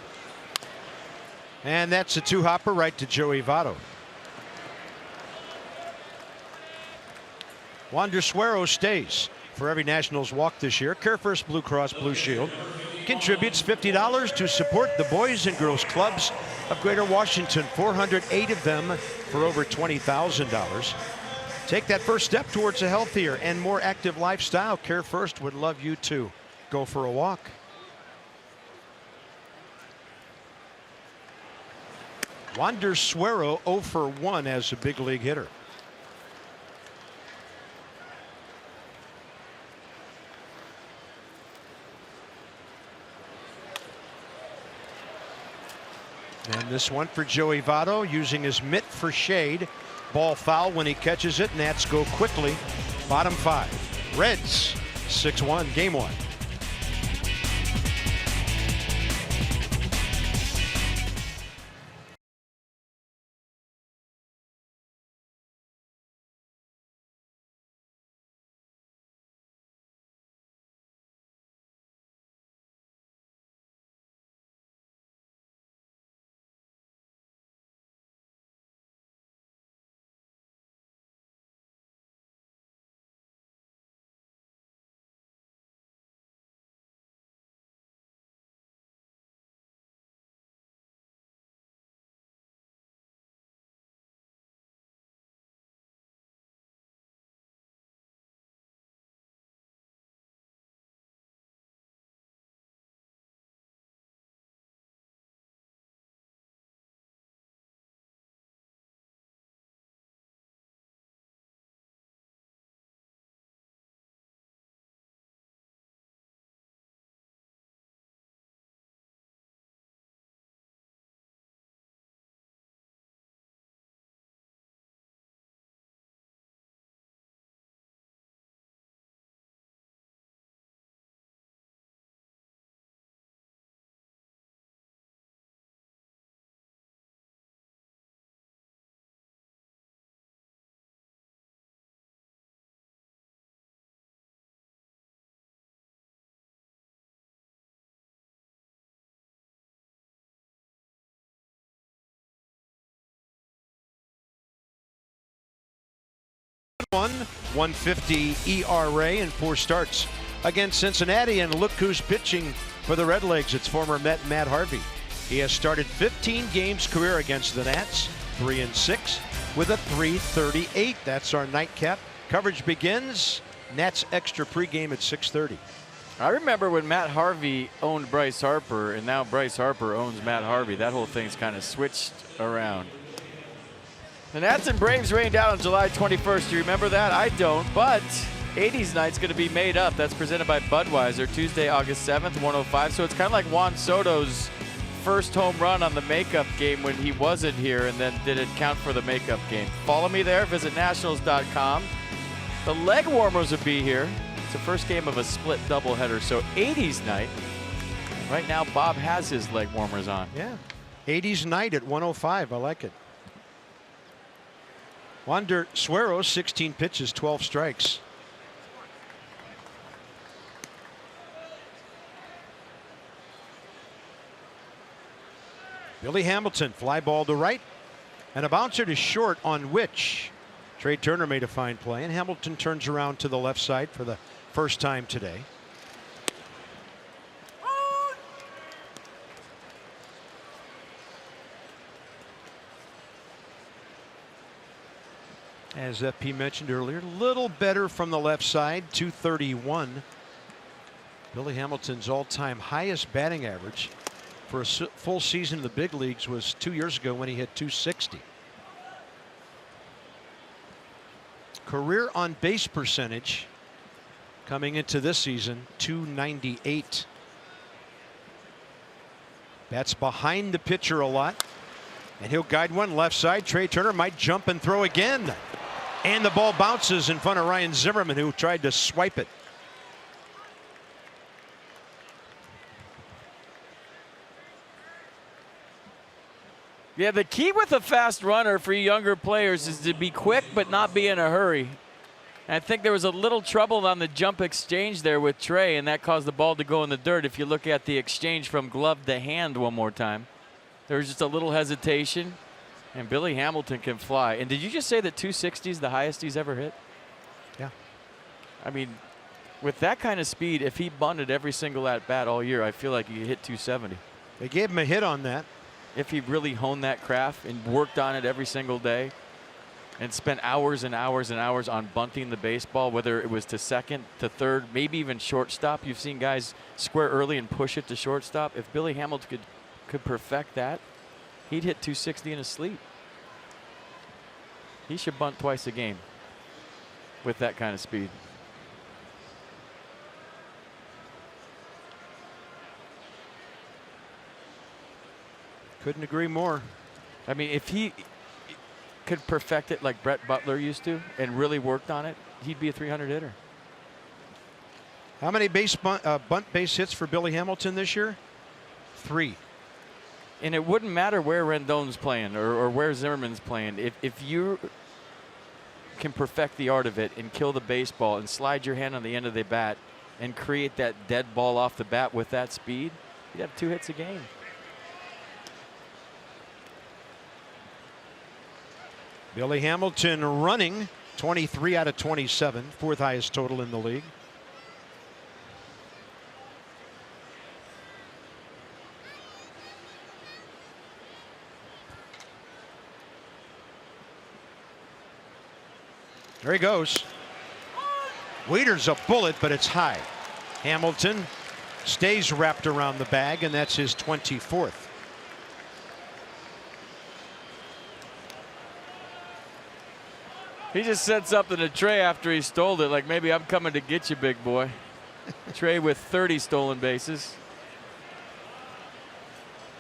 And that's a 2-hopper right to Joey Votto. Wander Suero stays. For every Nationals walk this year, CareFirst Blue Cross Blue Shield contributes $50 to support the Boys and Girls Clubs of Greater Washington, 408 of them for over $20,000. Take that first step towards a healthier and more active lifestyle. CareFirst would love you to go for a walk. Wander Suero 0 for 1 as a big league hitter. And this one for Joey Votto, using his mitt for shade. Ball foul when he catches it. Nats go quickly. Bottom 5. Reds 6-1, game 1. 150 ERA in 4 starts against Cincinnati. And look who's pitching for the Redlegs. It's former Met Matt Harvey. He has started 15 games career against the Nats, 3-6 with a 3.38. That's our nightcap. Coverage begins. Nats extra pregame at 6:30. I remember when Matt Harvey owned Bryce Harper, and now Bryce Harper owns Matt Harvey. That whole thing's kind of switched around. The Nats and Braves rained out on July 21st. Do you remember that? I don't, but 80s night's going to be made up. That's presented by Budweiser, Tuesday, August 7th, 1:05. So it's kind of like Juan Soto's first home run on the makeup game when he wasn't here, and then did it count for the makeup game? Follow me there. Visit nationals.com. The leg warmers will be here. It's the first game of a split doubleheader. So 80s night. Right now, Bob has his leg warmers on. Yeah. 80s night at 1:05. I like it. Wander Suero, 16 pitches, 12 strikes. Billy Hamilton, fly ball to right, and a bouncer to short, on which Trey Turner made a fine play, and Hamilton turns around to the left side for the first time today. As FP mentioned earlier, a little better from the left side, 231. Billy Hamilton's all-time highest batting average for a full season in the big leagues was 2 years ago when he hit 260. Career on base percentage coming into this season, 298. That's behind the pitcher a lot, and he'll guide one left side. Trey Turner might jump and throw again, and the ball bounces in front of Ryan Zimmerman, who tried to swipe it. Yeah, the key with a fast runner for younger players is to be quick but not be in a hurry. And I think there was a little trouble on the jump exchange there with Trey, and that caused the ball to go in the dirt. If you look at the exchange from glove to hand one more time, there was just a little hesitation, and Billy Hamilton can fly. And did you just say that 260 is the highest he's ever hit? Yeah. I mean, with that kind of speed, if he bunted every single at-bat all year, I feel like he could hit 270. They gave him a hit on that. If he really honed that craft and worked on it every single day and spent hours and hours and hours on bunting the baseball, whether it was to second, to third, maybe even shortstop. You've seen guys square early and push it to shortstop. If Billy Hamilton could perfect that, he'd hit 260 in his sleep. He should bunt twice a game with that kind of speed. Couldn't agree more. I mean, if he could perfect it like Brett Butler used to and really worked on it, he'd be a 300 hitter. How many bunt base hits for Billy Hamilton this year? 3. And it wouldn't matter where Rendon's playing or where Zimmerman's playing. If you can perfect the art of it and kill the baseball and slide your hand on the end of the bat and create that dead ball off the bat with that speed, you'd have 2 hits a game. Billy Hamilton running 23 out of 27, 4th highest total in the league. There he goes. Wieters a bullet, but it's high. Hamilton stays wrapped around the bag, and that's his 24th. He just said something to Trey after he stole it, like, maybe I'm coming to get you, big boy. Trey with 30 stolen bases.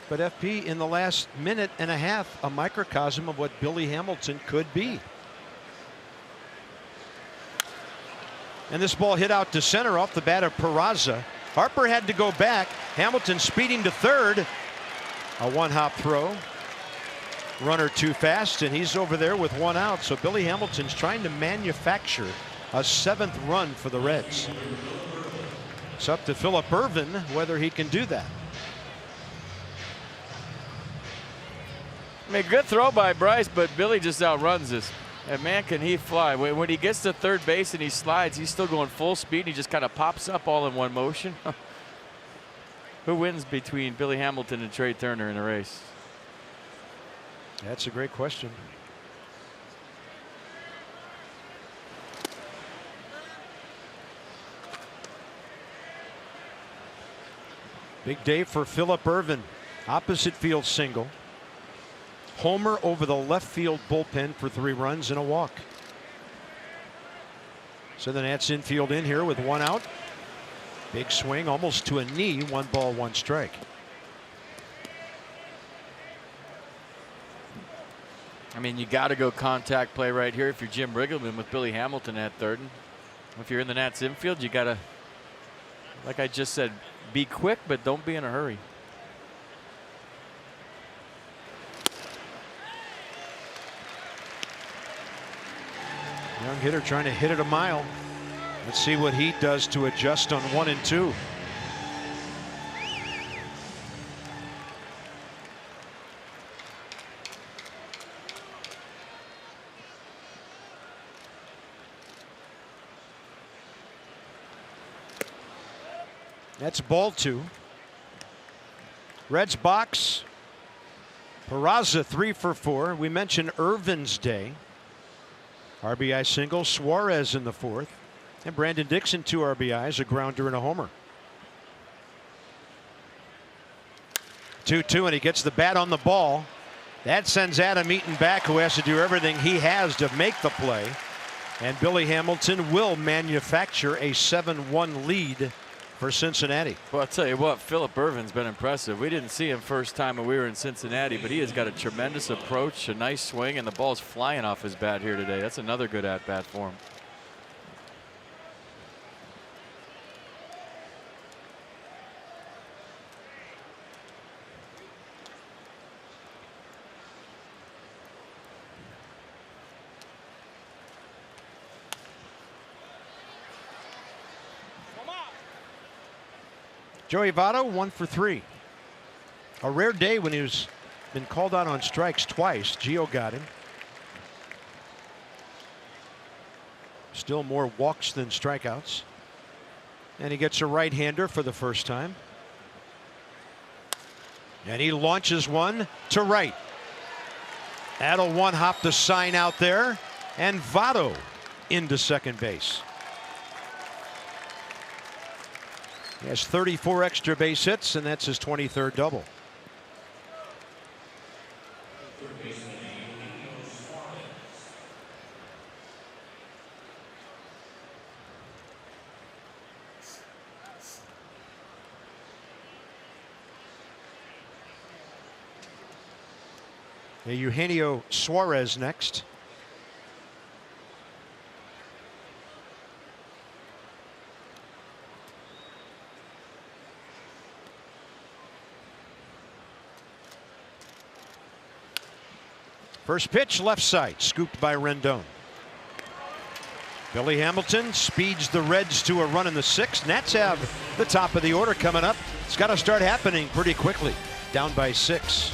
But FP, in the last minute and a half, a microcosm of what Billy Hamilton could be. And this ball hit out to center off the bat of Peraza. Harper had to go back. Hamilton speeding to third. A one-hop throw. Runner too fast, and he's over there with 1 out. So Billy Hamilton's trying to manufacture a 7th run for the Reds. It's up to Phillip Irvin whether he can do that. I mean, good throw by Bryce, but Billy just outruns this. And man, can he fly. When he gets to third base and he slides, he's still going full speed, and he just kind of pops up all in one motion. Who wins between Billy Hamilton and Trey Turner in a race? That's a great question. Big day for Phillip Irvin. Opposite field single. Homer over the left field bullpen for 3 runs and a walk. So the Nats infield in here with 1 out. Big swing almost to a knee. 1 ball, 1 strike. I mean, you got to go contact play right here if you're Jim Riggleman with Billy Hamilton at third. And if you're in the Nats infield, you got to, like I just said, be quick, but don't be in a hurry. Young hitter trying to hit it a mile. Let's see what he does to adjust on 1 and 2. That's ball 2. Reds box. Peraza 3 for 4. We mentioned Irvin's day. RBI single. Suarez in the 4th. And Brandon Dixon 2 RBIs, a grounder and a homer. 2-2, and he gets the bat on the ball. That sends Adam Eaton back, who has to do everything he has to make the play. And Billy Hamilton will manufacture a 7-1 lead for Cincinnati. Well, I'll tell you what, Phillip Irvin's been impressive. We didn't see him first time when we were in Cincinnati, but he has got a tremendous approach, a nice swing, and the ball's flying off his bat here today. That's another good at-bat for him. Joey Votto 1 for 3. A rare day when he was been called out on strikes twice. Gio got him. Still more walks than strikeouts. And he gets a right-hander for the first time. And he launches one to right. That'll one-hop the sign out there. And Votto into second base. He has 34 extra base hits, and that's his 23rd double. Eugenio Suarez next. First pitch left side, scooped by Rendon. Billy Hamilton speeds the Reds to a run in the 6th. Nats have the top of the order coming up. It's got to start happening pretty quickly. Down by 6.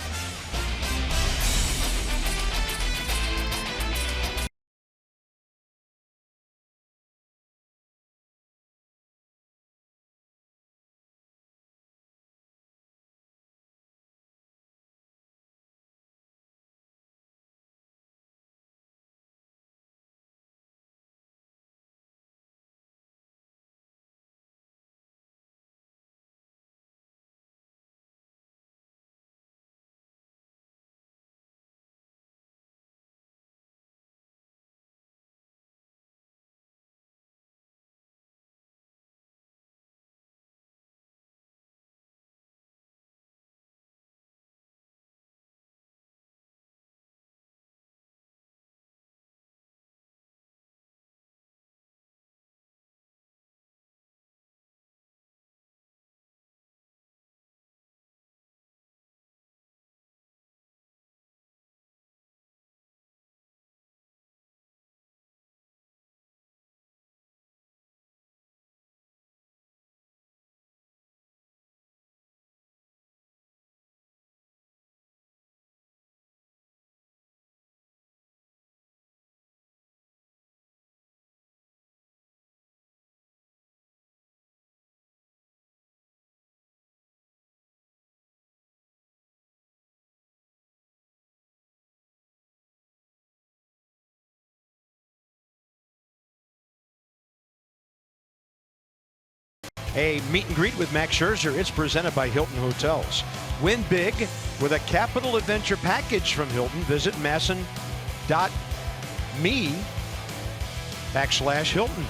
A meet and greet with Max Scherzer. It's presented by Hilton Hotels. Win big with a capital adventure package from Hilton. Visit masson.me/Hilton.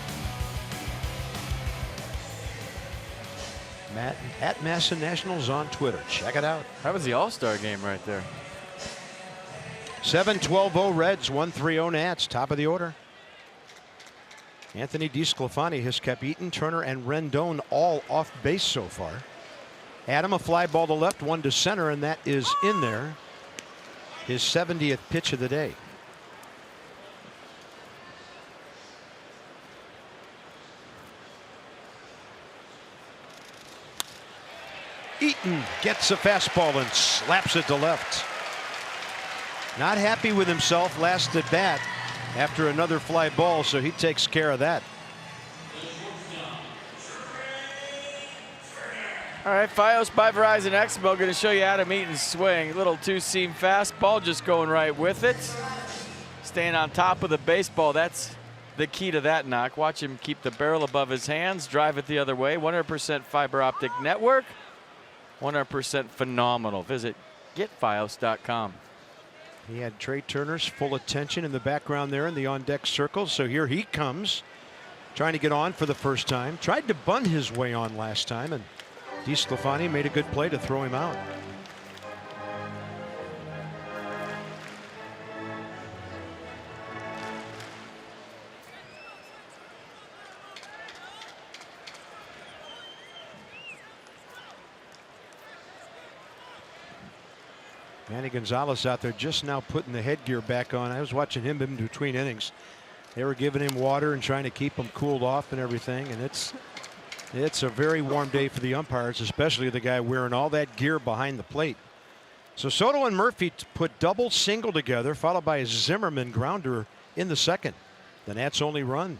Matt at Masson Nationals on Twitter. Check it out. That was the All-Star game right there. 7-12-0 Reds, 1-3-0 Nats. Top of the order. Anthony DeSclafani has kept Eaton, Turner, and Rendon all off base so far. Adam, a fly ball to left, one to center, and that is in there. His 70th pitch of the day. Eaton gets a fastball and slaps it to left. Not happy with himself last at bat after another fly ball, so he takes care of that. All right, Fios by Verizon Expo going to show you Adam Eaton's swing. Little two-seam fastball, just going right with it. Staying on top of the baseball, that's the key to that knock. Watch him keep the barrel above his hands, drive it the other way. 100% fiber optic network, 100% phenomenal. Visit getfios.com. He had Trey Turner's full attention in the background there in the on-deck circle. So here he comes, trying to get on for the first time. Tried to bunt his way on last time, and DeSclafani made a good play to throw him out. Manny Gonzalez out there just now putting the headgear back on. I was watching him in between innings. They were giving him water and trying to keep him cooled off and everything. And it's a very warm day for the umpires, especially the guy wearing all that gear behind the plate. So Soto and Murphy put double single together, followed by a Zimmerman grounder in the second. The Nats only run.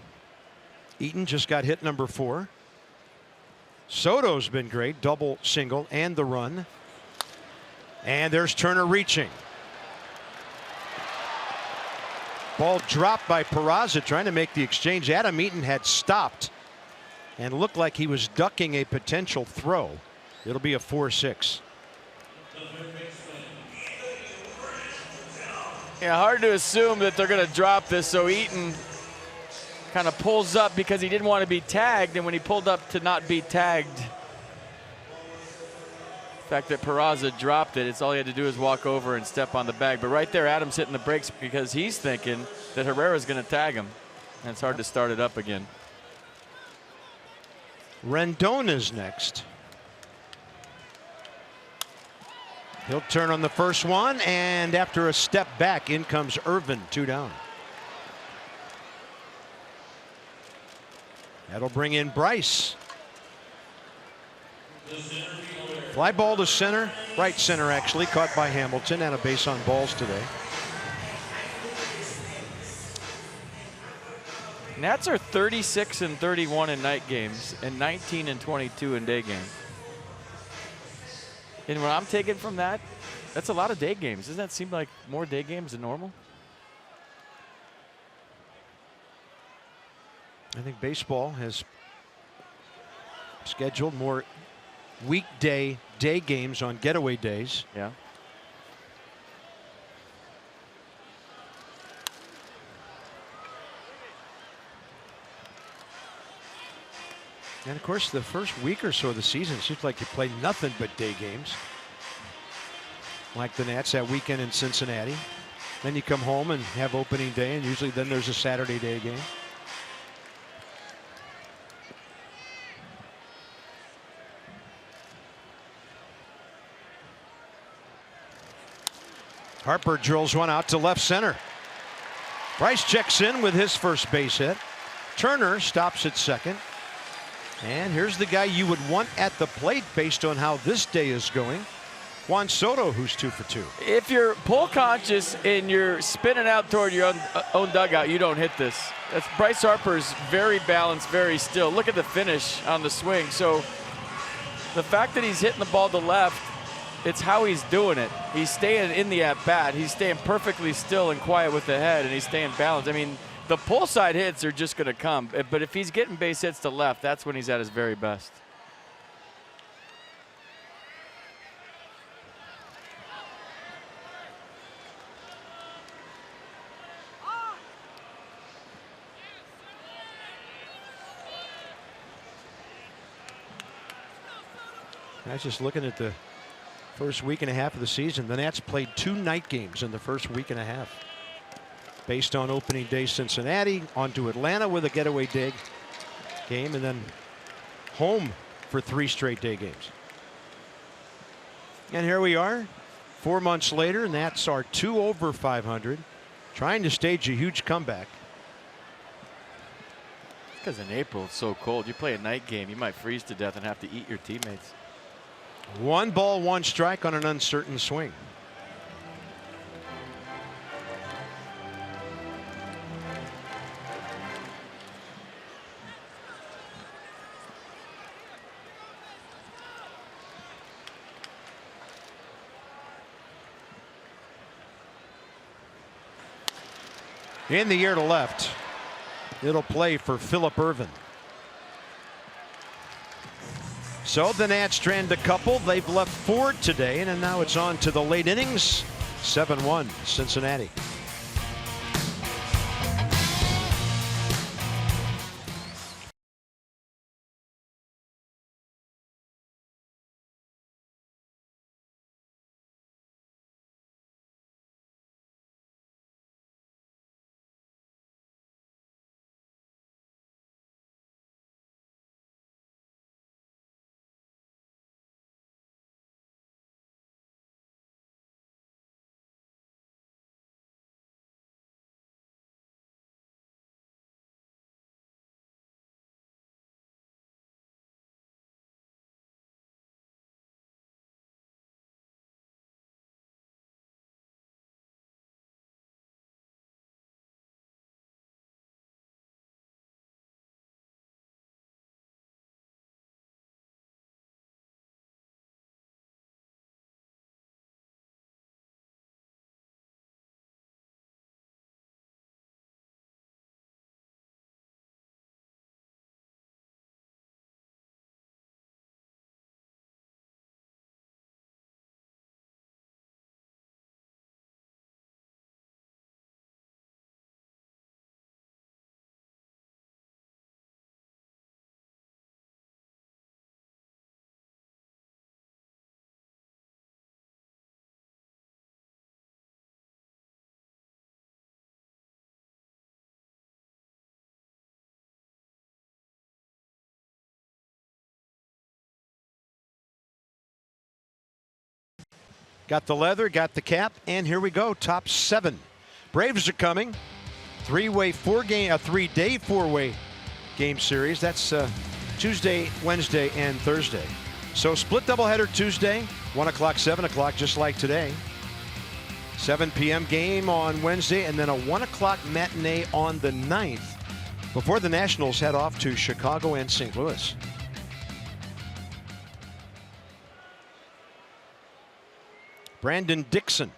Eaton just got hit number 4. Soto's been great, double single and the run. And there's Turner reaching. Ball dropped by Peraza trying to make the exchange. Adam Eaton had stopped and looked like he was ducking a potential throw. It'll be a 4-6. Yeah, hard to assume that they're going to drop this. So Eaton kind of pulls up because he didn't want to be tagged. And when he pulled up to not be tagged, the fact that Peraza dropped it, it's all he had to do is walk over and step on the bag. But right there, Adam's hitting the brakes because he's thinking that Herrera's going to tag him. And it's hard to start it up again. Rendon is next. He'll turn on the first one, and after a step back, in comes Irvin, 2 down. That'll bring in Bryce. Fly ball to center, right center actually, caught by Hamilton, and a base on balls today. Nats are 36-31 in night games and 19-22 in day games. And what I'm taking from that, that's a lot of day games. Doesn't that seem like more day games than normal? I think baseball has scheduled more weekday day games on getaway days. Yeah. And of course, the first week or so of the season, it seems like you play nothing but day games. Like the Nats that weekend in Cincinnati. Then you come home and have opening day, and usually then there's a Saturday day game. Harper drills one out to left center. Bryce checks in with his first base hit. Turner stops at second. And here's the guy you would want at the plate based on how this day is going. Juan Soto, who's 2 for 2. If you're pull conscious and you're spinning out toward your own dugout, you don't hit this. That's Bryce Harper's very balanced, very still. Look at the finish on the swing. So the fact that he's hitting the ball to left, it's how he's doing it. He's staying in the at-bat. He's staying perfectly still and quiet with the head, and he's staying balanced. I mean, the pull side hits are just going to come. But if he's getting base hits to left, that's when he's at his very best. I was just looking at the first week and a half of the season. The Nats played 2 night games in the first week and a half. Based on opening day Cincinnati, on to Atlanta with a getaway day game, and then home for 3 straight day games. And here we are 4 months later, and Nats are 2 over 500, trying to stage a huge comeback. Because in April it's so cold. You play a night game, you might freeze to death and have to eat your teammates. 1 ball, 1 strike on an uncertain swing. In the air to left. It'll play for Phillip Irvin. So the Nats strand a couple. They've left 4 today, and now it's on to the late innings. 7-1 Cincinnati. Got the leather, got the cap, and here we go. Top 7. Braves are coming. 3-day 4-way game series. That's Tuesday, Wednesday, and Thursday. So split doubleheader Tuesday, 1 o'clock, 7 o'clock, just like today. 7 p.m. game on Wednesday, and then a 1 o'clock matinee on the 9th before the Nationals head off to Chicago and St. Louis. Brandon Dixon.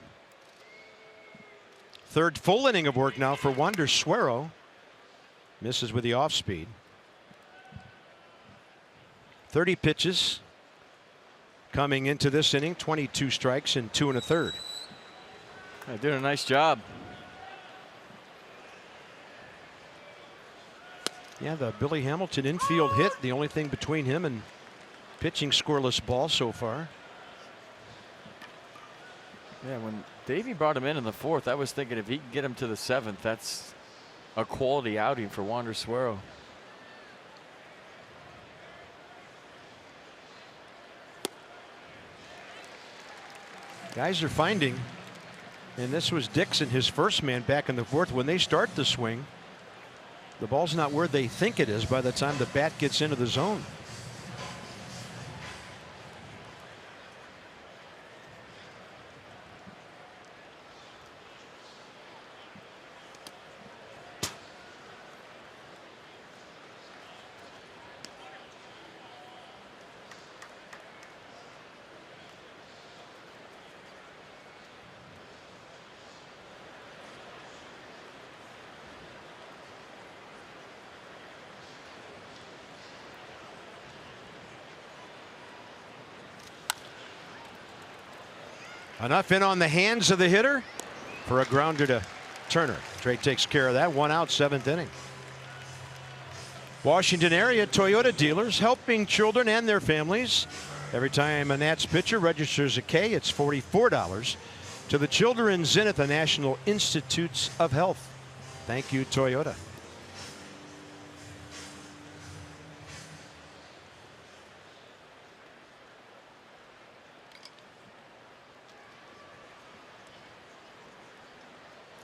3rd full inning of work now for Wander Suero. Misses with the off speed. 30 pitches coming into this inning. 22 strikes in 2 1/3. They're doing a nice job. Yeah, the Billy Hamilton infield hit. The only thing between him and pitching scoreless ball so far. Yeah, when Davey brought him in the 4th, I was thinking if he can get him to the 7th, that's a quality outing for Wander Suero. Guys are finding, and this was Dixon, his first man back in the 4th. When they start the swing, the ball's not where they think it is by the time the bat gets into the zone. Enough in on the hands of the hitter for a grounder to Turner. Trey takes care of that. 1 out, 7th inning. Washington area Toyota dealers helping children and their families Every time a Nats pitcher registers a K, it's $44 to the children's in at the National Institutes of Health. Thank you, Toyota.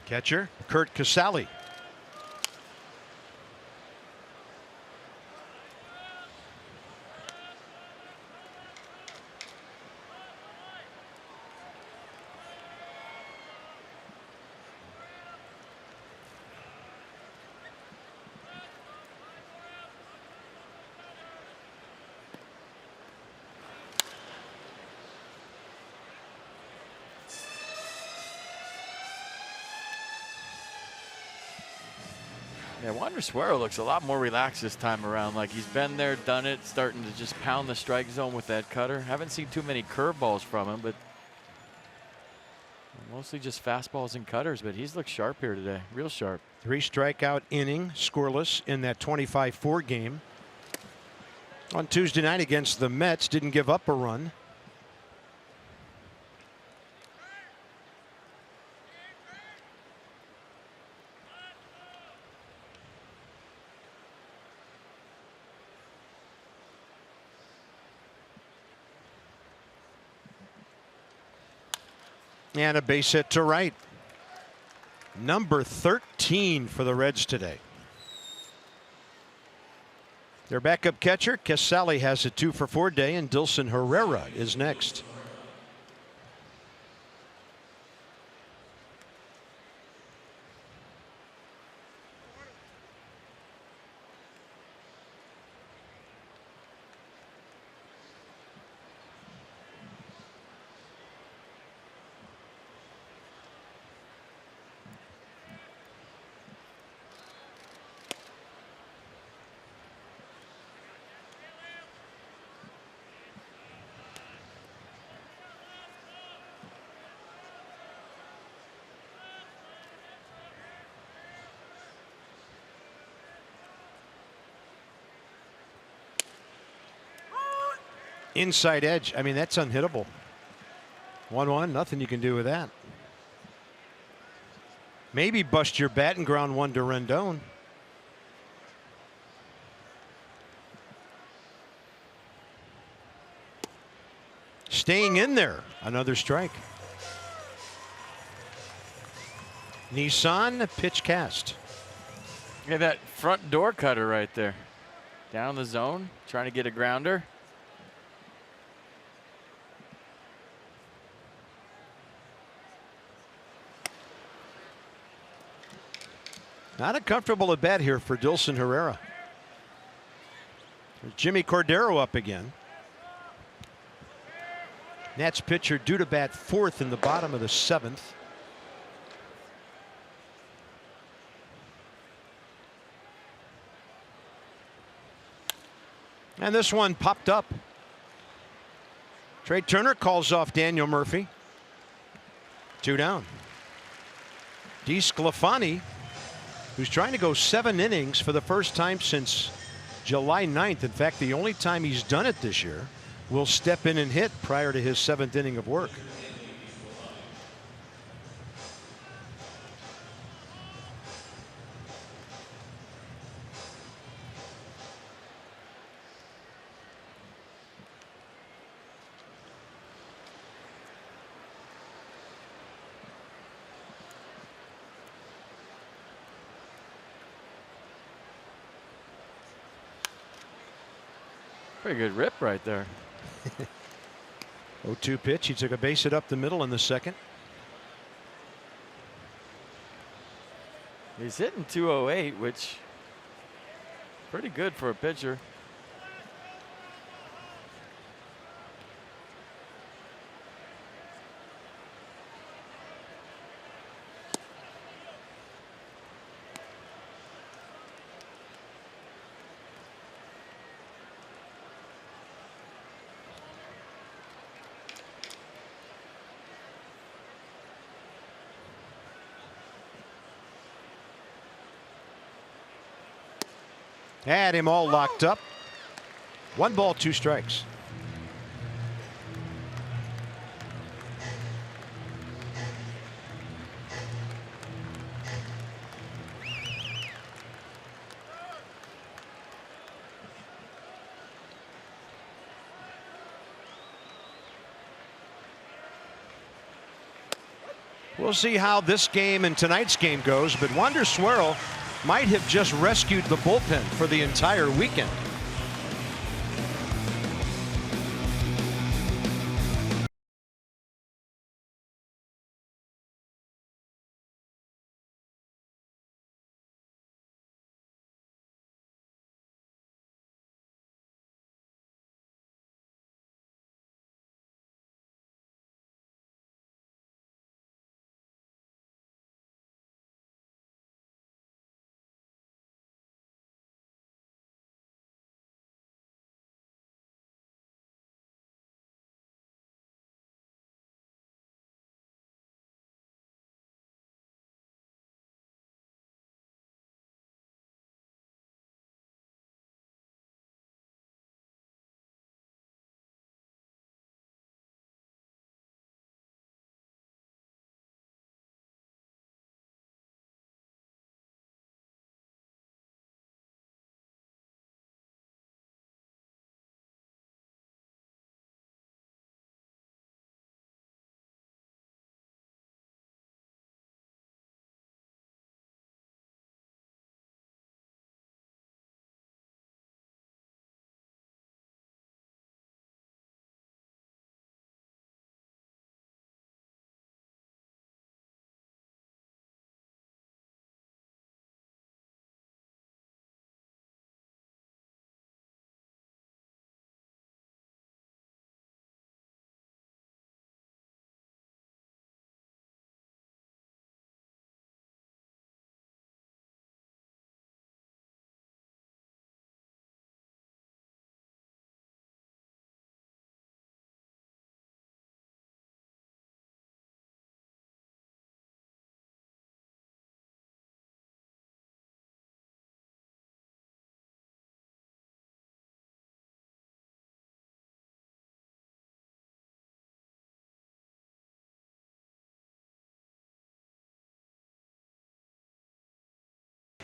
Catcher, Kurt Casale. Yeah, Wander Suero looks a lot more relaxed this time around. Like he's been there, done it, starting to just pound the strike zone with that cutter. Haven't seen too many curveballs from him, but mostly just fastballs and cutters. But he's looked sharp here today, real sharp. 3 strikeout inning, scoreless in that 25-4 game. On Tuesday night against the Mets, didn't give up a run. And a base hit to right. Number 13 for the Reds today. Their backup catcher, Casale, has a 2-for-4 day, and Dilson Herrera is next. Inside edge. I mean, that's unhittable. 1-1, nothing you can do with that. Maybe bust your bat and ground one to Rendon. Staying in there. Another strike. Nissan pitch cast. Yeah, that front door cutter right there. Down the zone, trying to get a grounder. Not a comfortable at bat here for Dilson Herrera. There's Jimmy Cordero up again. Nats pitcher due to bat 4th in the bottom of the 7th. And this one popped up. Trey Turner calls off Daniel Murphy. 2 down. DeSclafani, who's trying to go 7 innings for the first time since July 9th. In fact, the only time he's done it this year, will step in and hit prior to his 7th inning of work. Pretty good rip right there. 0-2 pitch. He took a base hit up the middle in the 2nd. He's hitting 208, which pretty good for a pitcher. Had him all locked up. 1 ball, 2 strikes. We'll see how this game and tonight's game goes, but Wander Swirl might have just rescued the bullpen for the entire weekend.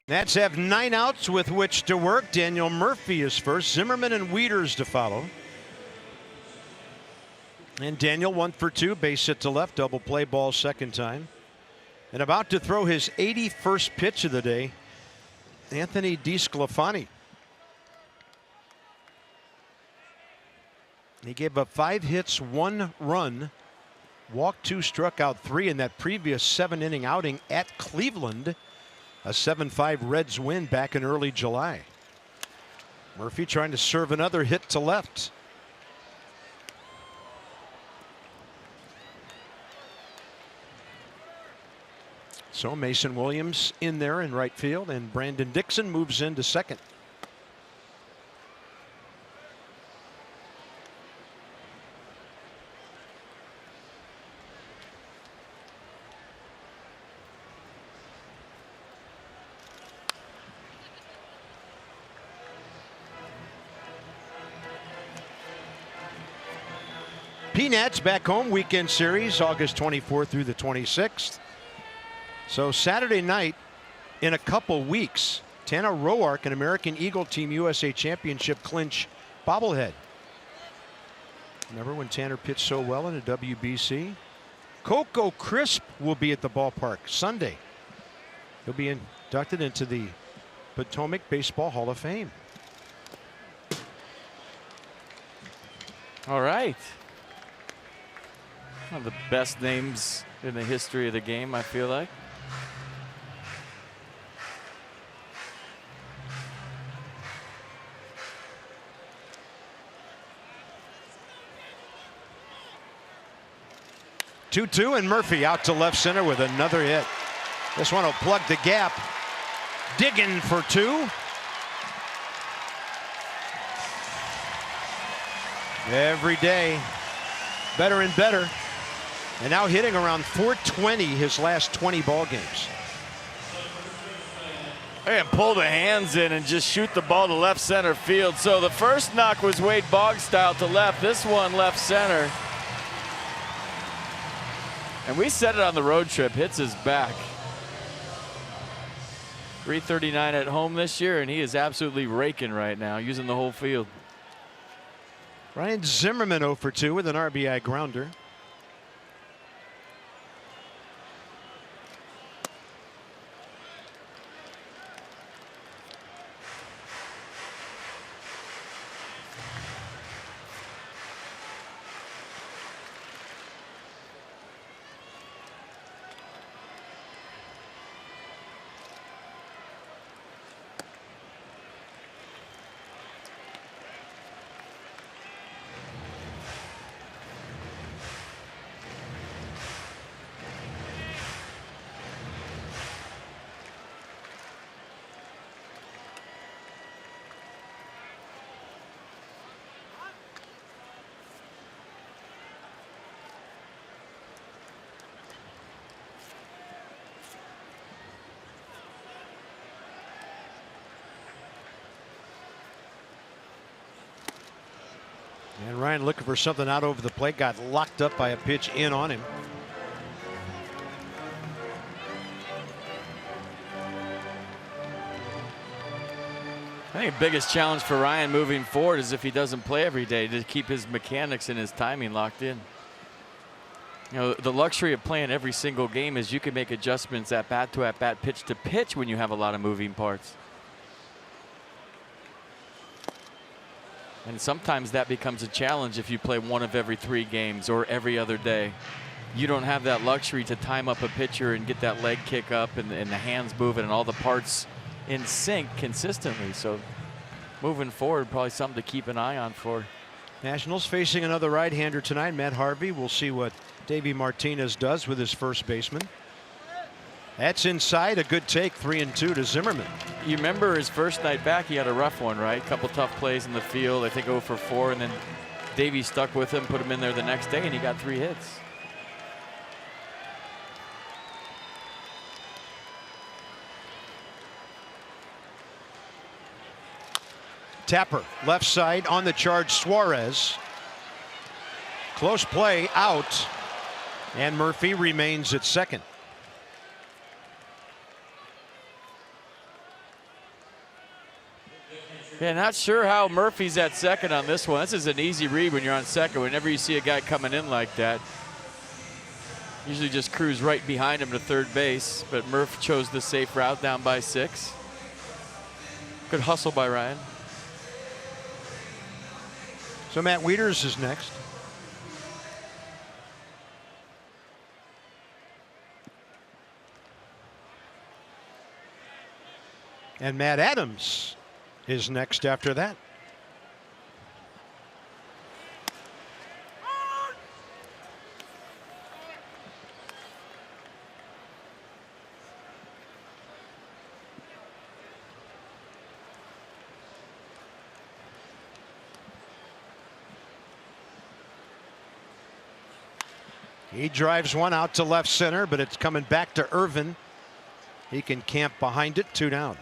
Nats have 9 outs with which to work. Daniel Murphy is first. Zimmerman and Wieters to follow. And Daniel 1 for 2. Base hit to left. Double play ball second time. And about to throw his 81st pitch of the day, Anthony DeSclafani. He gave up 5 hits, 1 run, walked 2, struck out 3 in that previous 7-inning outing at Cleveland. A 7-5 Reds win back in early July. Murphy trying to serve another hit to left. So Mason Williams in there in right field, and Brandon Dixon moves into second. Peanuts back home weekend series August 24th through the 26th. So Saturday night in a couple weeks, Tanner Roark and American Eagle Team USA Championship clinch bobblehead. Remember when Tanner pitched so well in a WBC? Coco Crisp will be at the ballpark Sunday. He'll be inducted into the Potomac Baseball Hall of Fame. All right. One of the best names in the history of the game, I feel like. Two and Murphy out to left center with another hit. This one will plug the gap. Digging for 2. Every day, better and better. And now hitting around .420 his last 20 ball games. And pull the hands in and just shoot the ball to left center field. So the first knock was Wade Boggs style to left. This one left center. And we said it on the road trip. Hits his back. 339 at home this year, and he is absolutely raking right now, using the whole field. Ryan Zimmerman 0 for 2 with an RBI grounder. And Ryan looking for something out over the plate, got locked up by a pitch in on him. I think the biggest challenge for Ryan moving forward is if he doesn't play every day, to keep his mechanics and his timing locked in. You know, the luxury of playing every single game is you can make adjustments at bat to at bat, pitch to pitch when you have a lot of moving parts. And sometimes that becomes a challenge if you play one of every 3 games or every other day. You don't have that luxury to time up a pitcher and get that leg kick up and the hands moving and all the parts in sync consistently. So moving forward, probably something to keep an eye on for Nationals facing another right-hander tonight, Matt Harvey. We'll see what Davey Martinez does with his first baseman. That's inside, a good take, 3-2 to Zimmerman. You remember his first night back, he had a rough one, right? A couple tough plays in the field, I think 0 for 4, and then Davey stuck with him, put him in there the next day, and he got 3 hits. Tapper, left side on the charge, Suarez. Close play, out. And Murphy remains at second. Yeah, not sure how Murphy's at second on this one. This is an easy read when you're on second. Whenever you see a guy coming in like that, usually just cruise right behind him to third base. But Murph chose the safe route down by 6. Good hustle by Ryan. So Matt Wieters is next. And Matt Adams is next after that. He drives one out to left center, but it's coming back to Irvin. He can camp behind it, 2 down.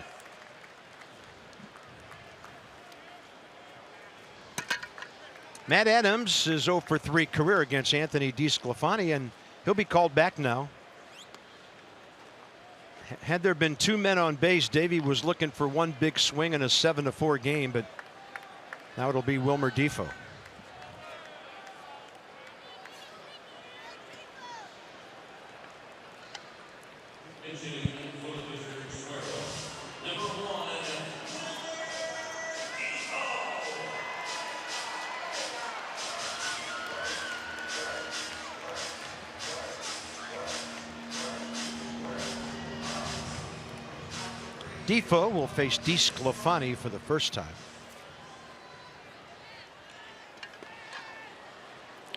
Matt Adams is 0 for 3 career against Anthony DeSclafani, and he'll be called back now. Had there been 2 men on base, Davey was looking for one big swing in a 7-4 game, but now it'll be Wilmer Defoe. Defoe will face DeSclafani for the first time.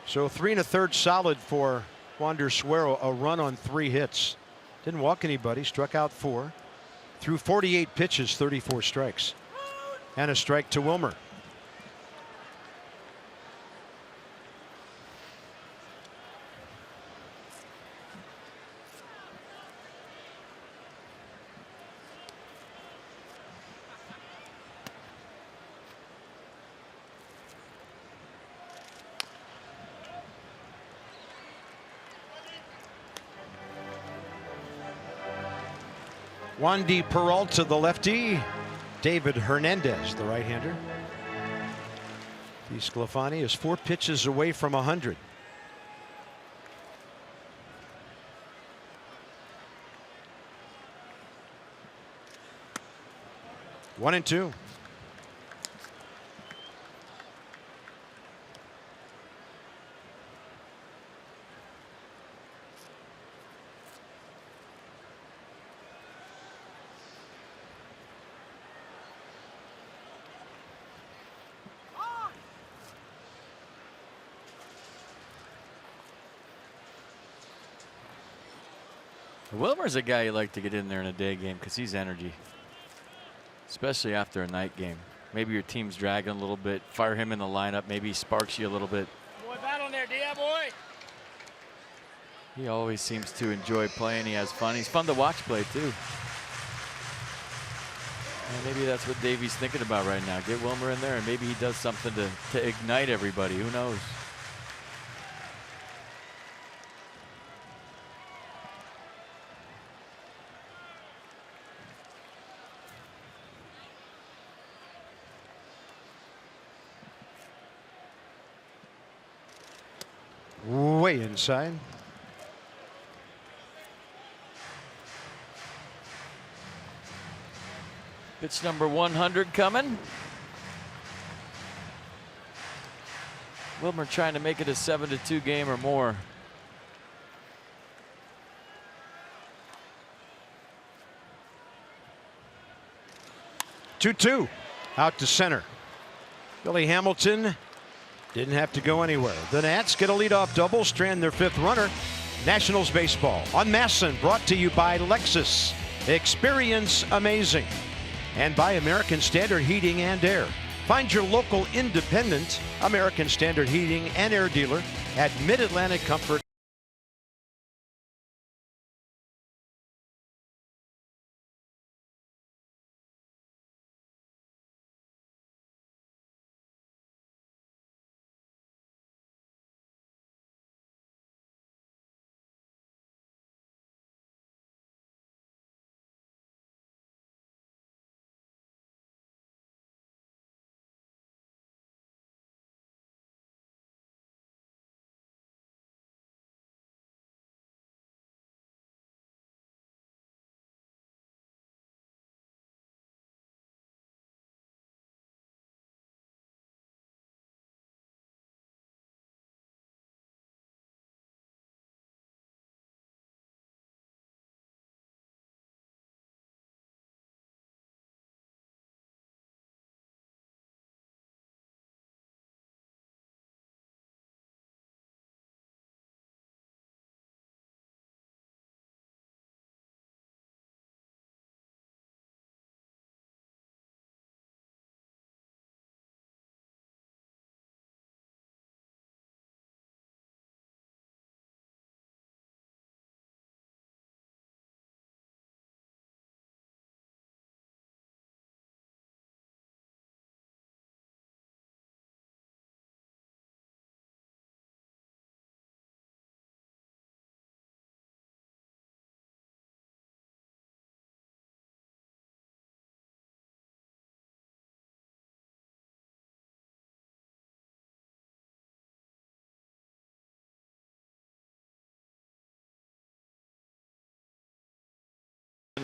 So 3 1/3 solid for Wander Suero, a run on 3 hits. Didn't walk anybody, struck out 4. Threw 48 pitches, 34 strikes. And a strike to Wilmer. Wandy Peralta, the lefty. David Hernandez, the right-hander. DeSclafani is 4 pitches away from 100. One and 2. Wilmer's a guy you like to get in there in a day game because he's energy, especially after a night game. Maybe your team's dragging a little bit, fire him in the lineup, maybe he sparks you a little bit. Boy, battle in there, D, boy. He always seems to enjoy playing. He has fun. He's fun to watch play too. And maybe that's what Davey's thinking about right now. Get Wilmer in there, and maybe he does something to ignite everybody. Who knows? Way inside. Pitch number 100 coming. Wilmer trying to make it a 7-2 game or more. Two out to center. Billy Hamilton didn't have to go anywhere. The Nats get a leadoff double, strand their 5th runner. Nationals baseball on Masson, brought to you by Lexus. Experience amazing. And by American Standard Heating and Air. Find your local independent American Standard Heating and Air dealer at Mid-Atlantic Comfort.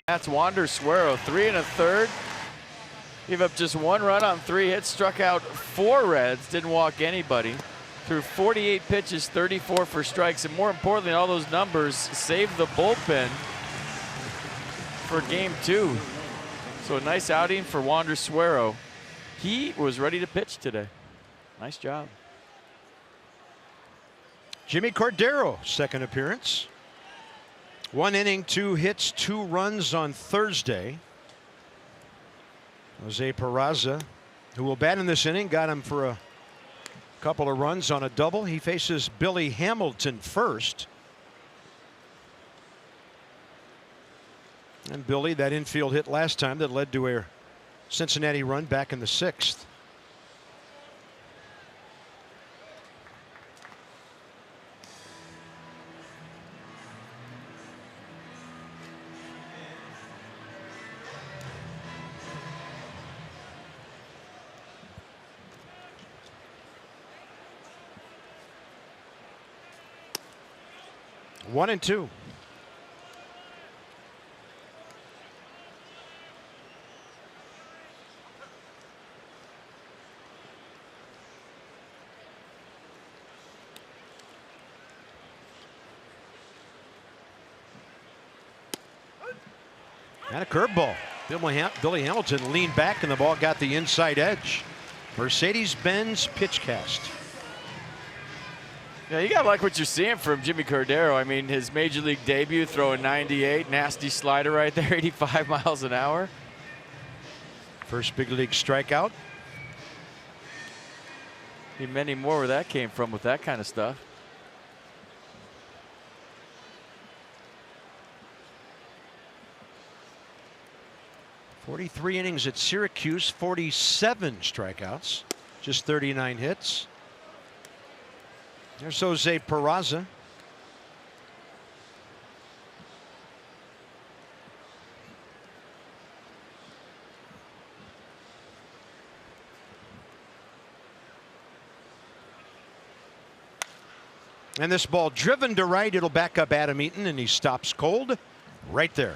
That's Wander Suero, 3 1/3. Gave up just 1 run on 3 hits, struck out 4 Reds, didn't walk anybody. Threw 48 pitches, 34 for strikes, and more importantly, all those numbers saved the bullpen for game 2. So a nice outing for Wander Suero. He was ready to pitch today. Nice job. Jimmy Cordero, 2nd appearance. 1 inning, 2 hits, 2 runs on Thursday. Jose Peraza, who will bat in this inning, got him for a couple of runs on a double. He faces Billy Hamilton first. And Billy, that infield hit last time that led to a Cincinnati run back in the 6th. One and 2. And a curveball. Billy Hamilton leaned back and the ball got the inside edge. Mercedes-Benz pitch cast. Yeah, you gotta like what you're seeing from Jimmy Cordero. I mean, his major league debut, throwing 98, nasty slider right there, 85 miles an hour. First big league strikeout. Many more where that came from with that kind of stuff. 43 innings at Syracuse, 47 strikeouts, just 39 hits. There's Jose Peraza. And this ball driven to right. It'll back up Adam Eaton, and he stops cold right there.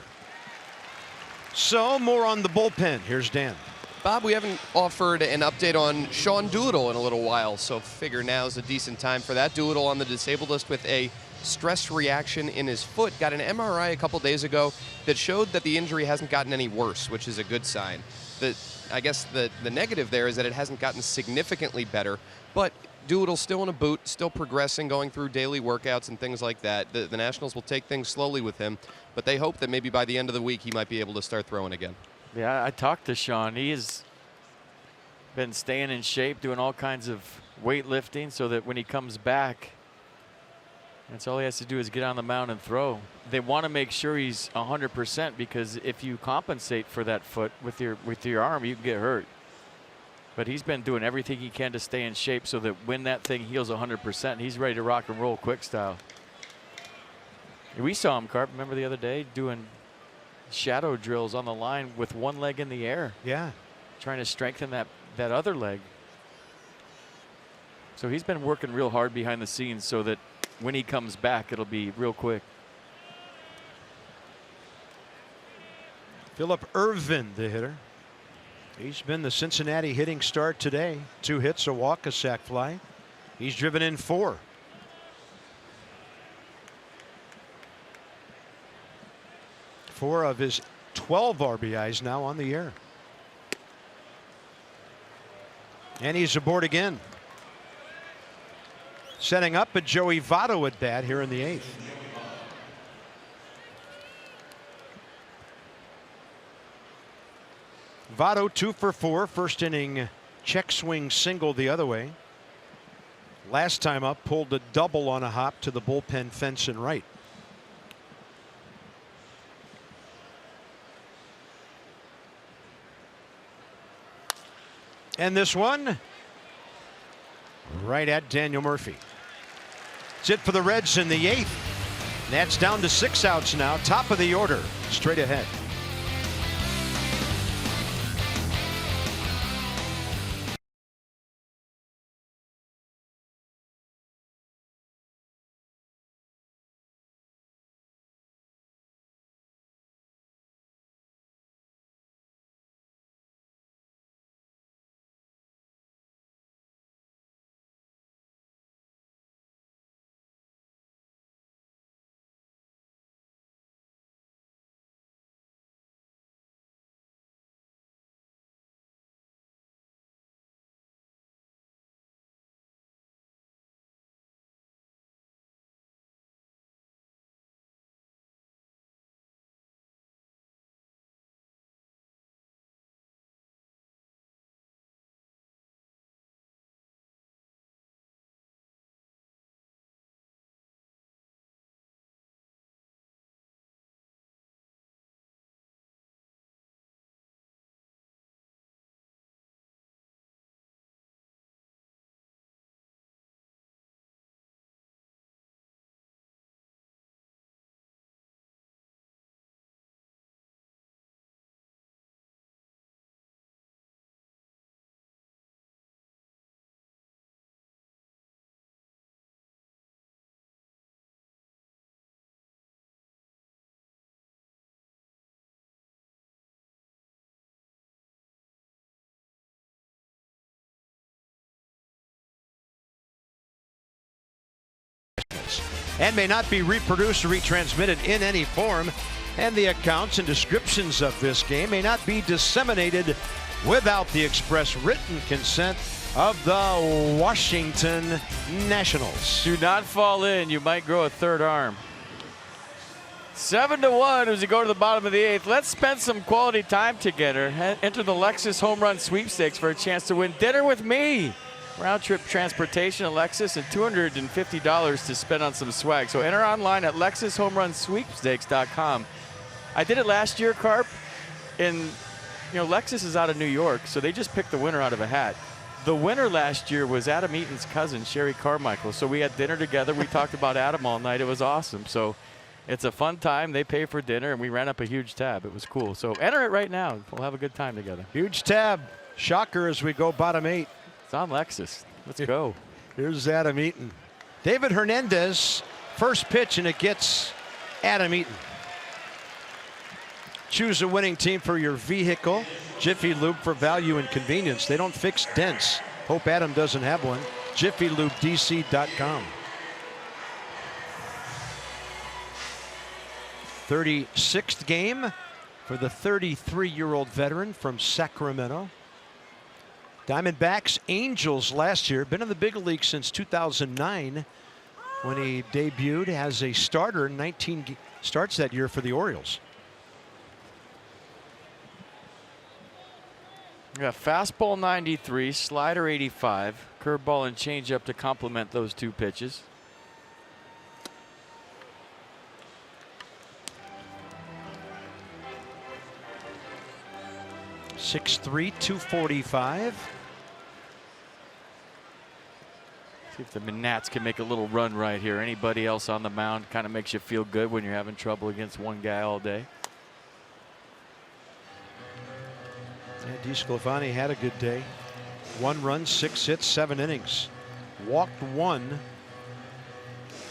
So more on the bullpen. Here's Dan. Bob, we haven't offered an update on Sean Doolittle in a little while, so figure now's a decent time for that. Doolittle on the disabled list with a stress reaction in his foot. Got an MRI a couple days ago that showed that the injury hasn't gotten any worse, which is a good sign. I guess the negative there is that it hasn't gotten significantly better, but Doolittle's still in a boot, still progressing, going through daily workouts and things like that. The Nationals will take things slowly with him, but they hope that maybe by the end of the week he might be able to start throwing again. Yeah, I talked to Sean. He has been staying in shape, doing all kinds of weightlifting so that when he comes back, that's all he has to do is get on the mound and throw. They want to make sure he's 100% because if you compensate for that foot with your arm, you can get hurt. But he's been doing everything he can to stay in shape so that when that thing heals 100%, he's ready to rock and roll quick style. We saw him, Carp, remember the other day, doing shadow drills on the line with one leg in the air. Yeah. Trying to strengthen that other leg. So he's been working real hard behind the scenes so that when he comes back, it'll be real quick. Phillip Irvin, the hitter. He's been the Cincinnati hitting star today. 2 hits, a walk, a sac fly. He's driven in 4. Four of his 12 RBIs now on the year. And he's aboard again. Setting up a Joey Votto at bat here in the 8th. Votto 2 for 4. First inning check swing single the other way. Last time up pulled a double on a hop to the bullpen fence and right. And this one right at Daniel Murphy. That's it for the Reds in the 8th. That's down to 6 outs now. Top of the order straight ahead. And may not be reproduced or retransmitted in any form, and the accounts and descriptions of this game may not be disseminated without the express written consent of the Washington Nationals. Do not fall in. You might grow a third arm. 7-1 as we go to the bottom of the 8th. Let's spend some quality time together. Enter the Lexus Home Run Sweepstakes for a chance to win dinner with me. Round trip transportation at Lexus and $250 to spend on some swag. So enter online at LexusHomeRunSweepstakes.com. I did it last year, Carp, in you know, Lexus is out of New York, so they just picked the winner out of a hat. The winner last year was Adam Eaton's cousin, Sherry Carmichael. So we had dinner together. We talked about Adam all night. It was awesome. So it's a fun time. They pay for dinner, and we ran up a huge tab. It was cool. So enter it right now. We'll have a good time together. Huge tab. Shocker as we go bottom 8. It's on Lexus. Let's go. Here's Adam Eaton. David Hernandez, first pitch, and it gets Adam Eaton. Choose a winning team for your vehicle. Jiffy Lube for value and convenience. They don't fix dents. Hope Adam doesn't have one. JiffyLubeDC.com. 36th game for the 33-year-old veteran from Sacramento. Diamondbacks, Angels last year. Been in the big league since 2009 when he debuted as a starter. 19 starts that year for the Orioles. We got fastball 93, slider 85, curveball and changeup to complement those two pitches. .63, 245. See if the Nats can make a little run right here. Anybody else on the mound kind of makes you feel good when you're having trouble against one guy all day. Yeah, DeSclafani had a good day. 1 run, 6 hits, 7 innings. Walked 1.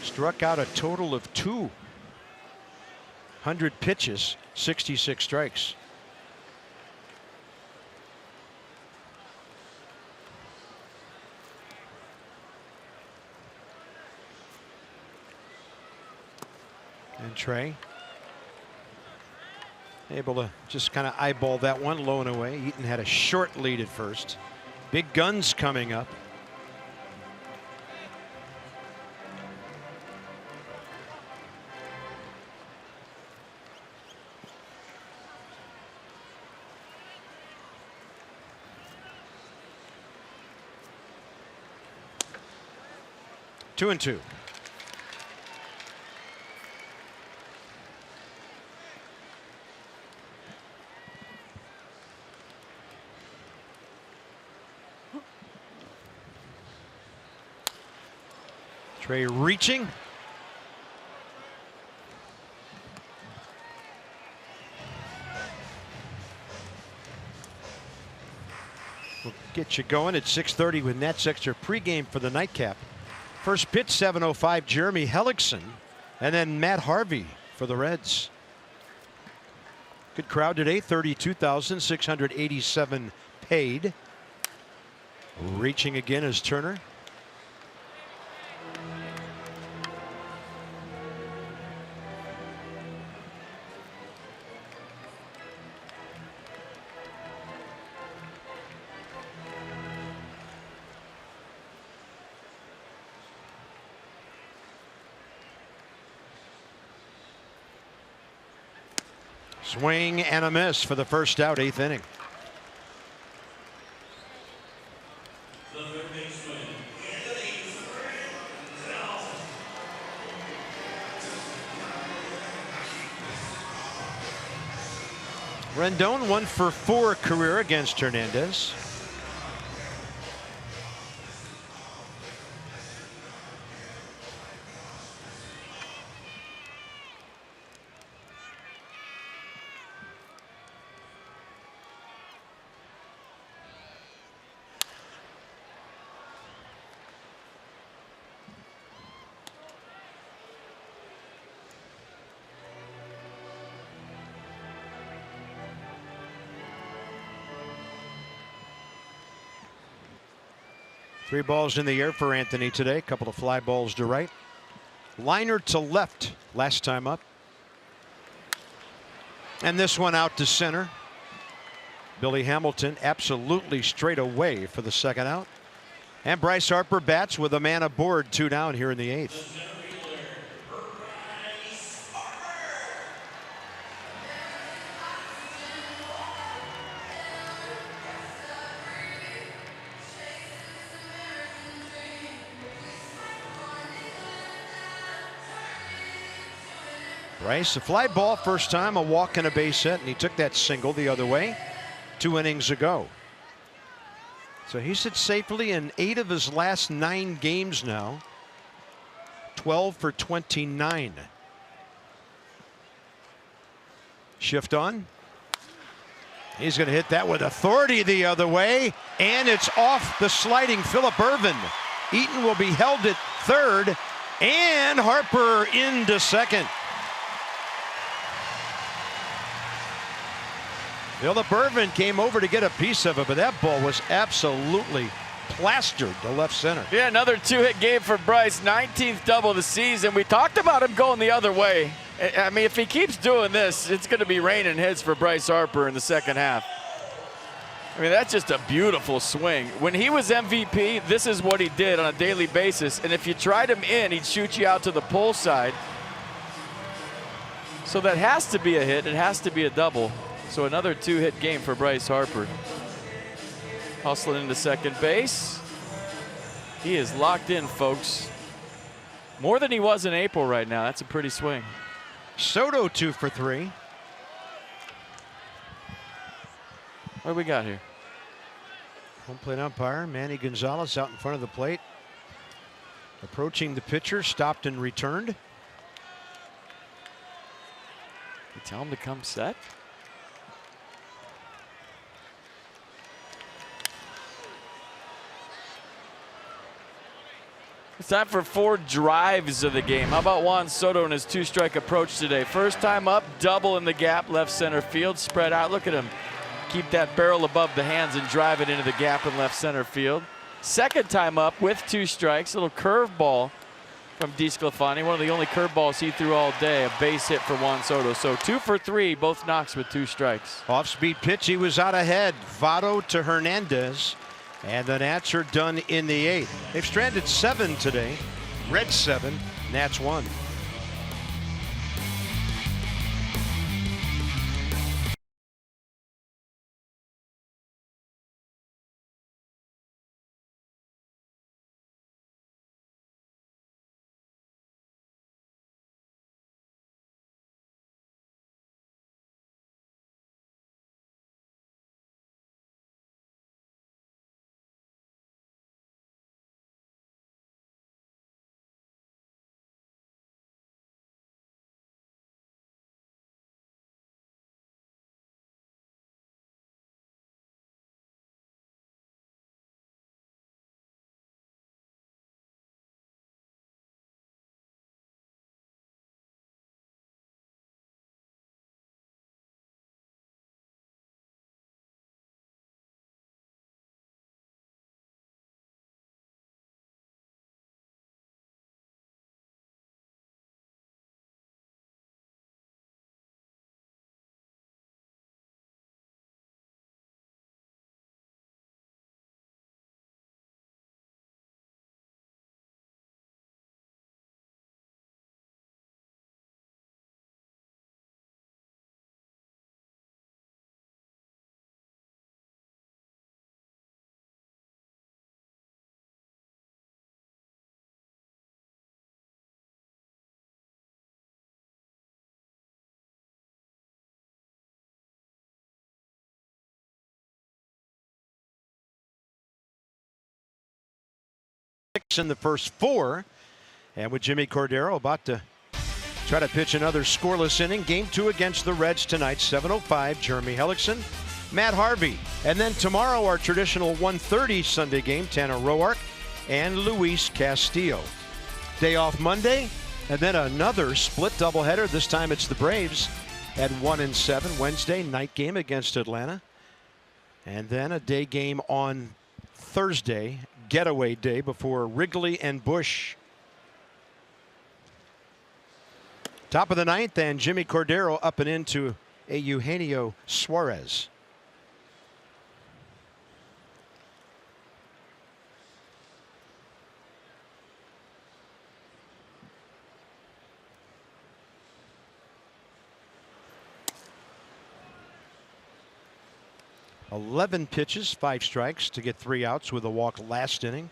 Struck out a total of 2. 100 pitches, 66 strikes. And Trey able to just kind of eyeball that one low and away. Eaton had a short lead at first. Big guns coming up. Two and two. Trey reaching. We'll get you going at 6:30 with Nats Extra pregame for the nightcap. First pitch 7:05, Jeremy Hellickson, and then Matt Harvey for the Reds. Good crowd today, 32,687 paid. Reaching again is Turner. Swing and a miss for the first out, 8th inning. Rendon 1 for 4 career against Hernandez. Three balls in the air for Anthony today. A couple of fly balls to right. Liner to left last time up. And this one out to center. Billy Hamilton absolutely straight away for the second out. And Bryce Harper bats with a man aboard, 2 down here in the 8th. Bryce, a fly ball first time, a walk and a base hit, and he took that single the other way. 2 innings ago. So he's hit safely in 8 of his last 9 games now. 12 for 29. Shift on. He's going to hit that with authority the other way, and it's off the sliding Phillip Irvin. Eaton will be held at third, and Harper into second. Phillip Irvin came over to get a piece of it, but that ball was absolutely plastered to left center. Yeah, another 2-hit game for Bryce, 19th double of the season. We talked about him going the other way. I mean, if he keeps doing this, it's going to be raining hits for Bryce Harper in the second half. I mean, that's just a beautiful swing. When he was MVP, this is what he did on a daily basis. And if you tried him in, he'd shoot you out to the pull side. So that has to be a hit. It has to be a double. So another 2-hit game for Bryce Harper. Hustling into second base. He is locked in, folks. More than he was in April right now. That's a pretty swing. Soto 2 for 3. What do we got here? Home plate umpire Manny Gonzalez out in front of the plate. Approaching the pitcher, stopped and returned. You tell him to come set? It's time for 4 drives of the game. How about Juan Soto and his 2-strike approach today? First time up, double in the gap, left center field, spread out. Look at him keep that barrel above the hands and drive it into the gap in left center field. Second time up with 2 strikes, a little curveball from DeSclafani, one of the only curveballs he threw all day, a base hit for Juan Soto. So 2 for 3, both knocks with 2 strikes. Off-speed pitch, he was out ahead. Votto to Hernandez. And the Nats are done in the 8th. They've stranded 7 today. Reds 7, Nats 1. In the first 4, and with Jimmy Cordero about to try to pitch another scoreless inning. Game 2 against the Reds tonight, 7:05. Jeremy Hellickson, Matt Harvey, and then tomorrow our traditional 1:30 Sunday game, Tanner Roark and Luis Castillo. Day off Monday, and then another split doubleheader. This time it's the Braves at 1 and 7. Wednesday night game against Atlanta, and then a day game on Thursday, getaway day before Wrigley and Busch. Top of the 9th, and Jimmy Cordero up and into a Eugenio Suarez. $11 pitches, 5 strikes to get 3 outs with a walk last inning.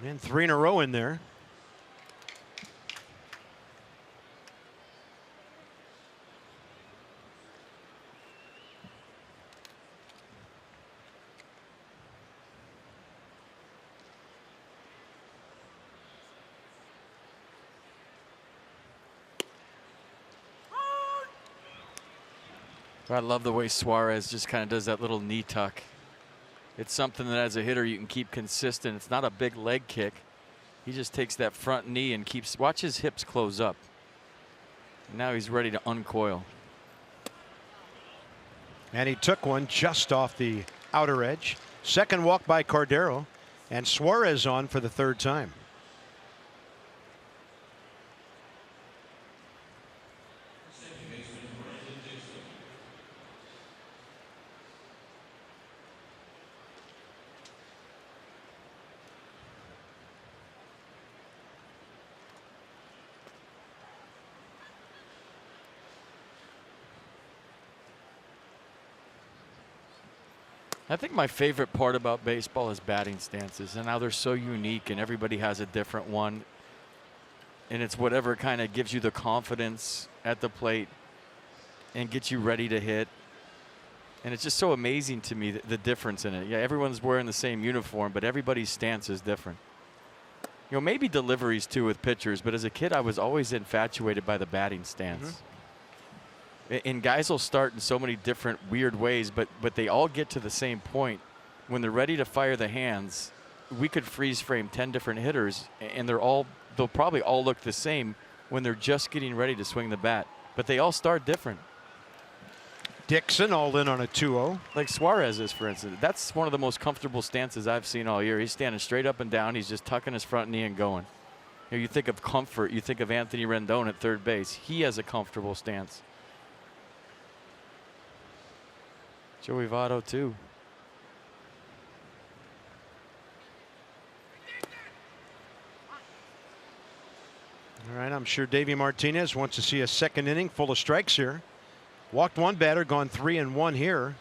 And 3 in a row in there. I love the way Suarez just kind of does that little knee tuck. It's something that as a hitter you can keep consistent. It's not a big leg kick. He just takes that front knee and keeps, watch his hips close up. Now he's ready to uncoil. And he took one just off the outer edge. Second walk by Cordero, and Suarez on for the 3rd time. I think my favorite part about baseball is batting stances, and now they're so unique and everybody has a different one. And it's whatever kind of gives you the confidence at the plate and gets you ready to hit. And it's just so amazing to me, the difference in it. Yeah, everyone's wearing the same uniform, but everybody's stance is different. You know, maybe deliveries too with pitchers, but as a kid I was always infatuated by the batting stance. And guys will start in so many different weird ways, but they all get to the same point. When they're ready to fire the hands, we could freeze frame 10 different hitters, and they'll probably all look the same when they're just getting ready to swing the bat. But they all start different. Dixon all in on a 2-0. Like Suarez is, for instance. That's one of the most comfortable stances I've seen all year. He's standing straight up and down. He's just tucking his front knee and going. You know, you think of comfort. You think of Anthony Rendon at third base. He has a comfortable stance. Joey Votto too. All right, I'm sure Davey Martinez wants to see a second inning full of strikes here. Walked one batter, gone 3-1 here.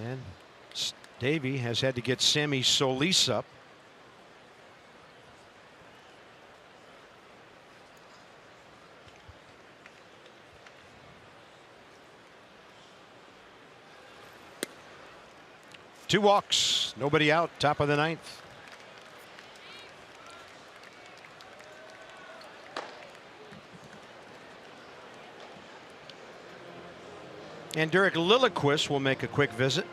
And Davey has had to get Sammy Solis up. Two walks, nobody out, top of the 9th. And Derek Lilliquist will make a quick visit.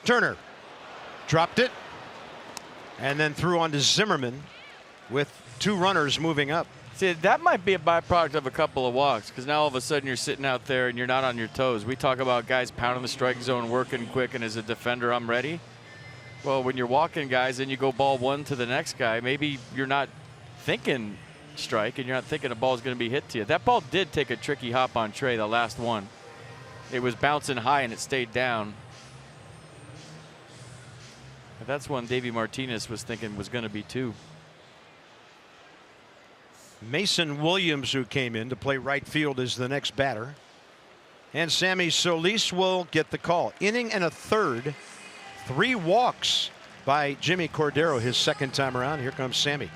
Turner dropped it and then threw on to Zimmerman with 2 runners moving up. See, that might be a byproduct of a couple of walks, because now all of a sudden you're sitting out there and you're not on your toes. We talk about guys pounding the strike zone, working quick, and as a defender, I'm ready. Well, when you're walking guys and you go ball 1 to the next guy, maybe you're not thinking strike and you're not thinking a ball's going to be hit to you. That ball did take a tricky hop on Trey, the last one. It was bouncing high and it stayed down. That's one Davey Martinez was thinking was going to be 2. Mason Williams, who came in to play right field, is the next batter. And Sammy Solis will get the call. Inning and a third. 3 walks by Jimmy Cordero, his second time around. Here comes Sammy.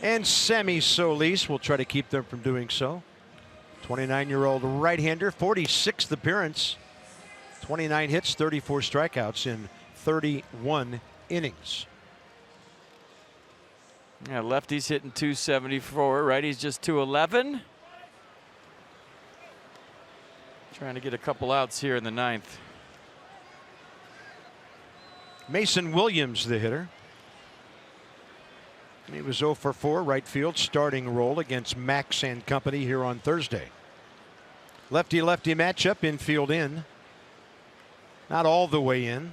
And Sammy Solis will try to keep them from doing so. 29-year-old right-hander, 46th appearance, 29 hits, 34 strikeouts in 31 innings. Yeah, lefty's hitting 274, righty's just 211. Trying to get a couple outs here in the ninth. Mason Williams, the hitter. He was 0 for 4 right field starting role against Max and company here on Thursday. Lefty-lefty matchup, infield in. Not all the way in.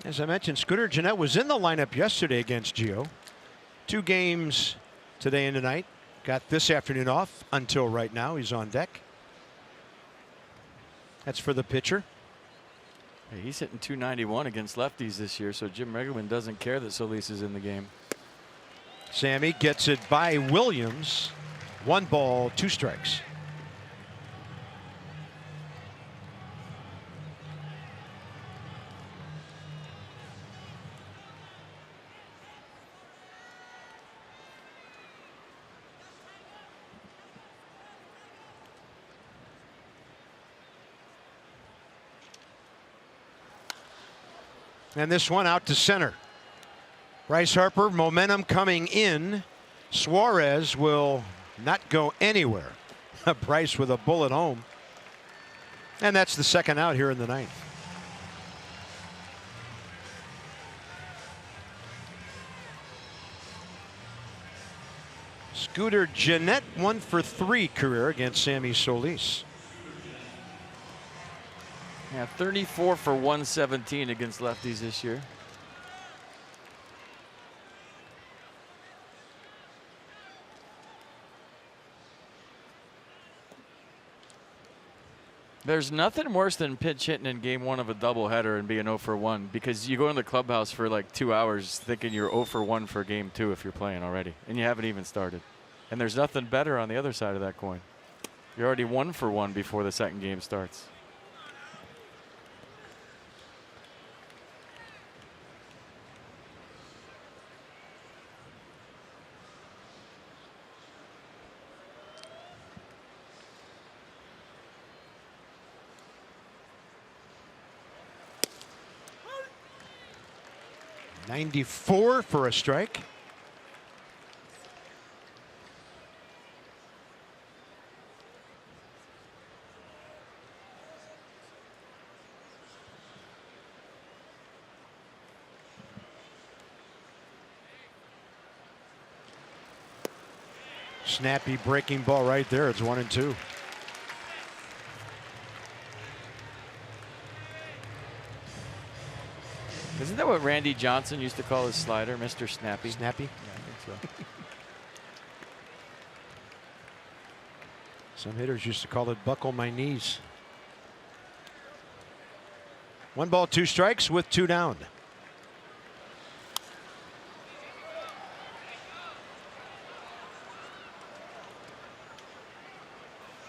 As I mentioned, Scooter Gennett was in the lineup yesterday against Gio. 2 games today and tonight. Got this afternoon off until right now. He's on deck. That's for the pitcher. Hey, he's hitting 291 against lefties this year, so Jim Riggleman doesn't care that Solis is in the game. Sammy gets it by Williams. 1 ball, 2 strikes. And this one out to center. Bryce Harper, momentum coming in. Suarez will not go anywhere. Bryce with a bullet home. And that's the second out here in the ninth. Scooter Gennett 1 for 3 career against Sammy Solis. Yeah, 34 for 117 against lefties this year. There's nothing worse than pitch hitting in game 1 of a doubleheader and being 0 for 1, because you go in the clubhouse for like 2 hours thinking you're 0 for 1 for game 2 if you're playing already, and you haven't even started. And there's nothing better on the other side of that coin. You're already 1 for 1 before the second game starts. .94 for a strike. Snappy breaking ball right there. It's 1-2. Isn't that what Randy Johnson used to call his slider, Mr. Snappy? Snappy? Yeah, I think so. Some hitters used to call it buckle my knees. 1 ball, 2 strikes with 2 down.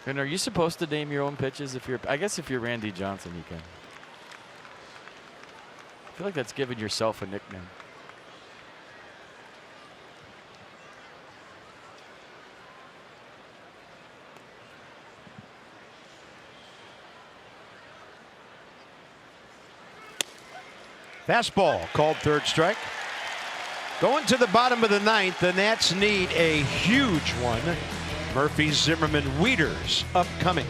And are you supposed to name your own pitches if you're, I guess if you're Randy Johnson, you can. I feel like that's giving yourself a nickname. Fastball called 3rd strike. Going to the bottom of the 9th, the Nats need a huge one. Murphy, Zimmerman, Wieters upcoming.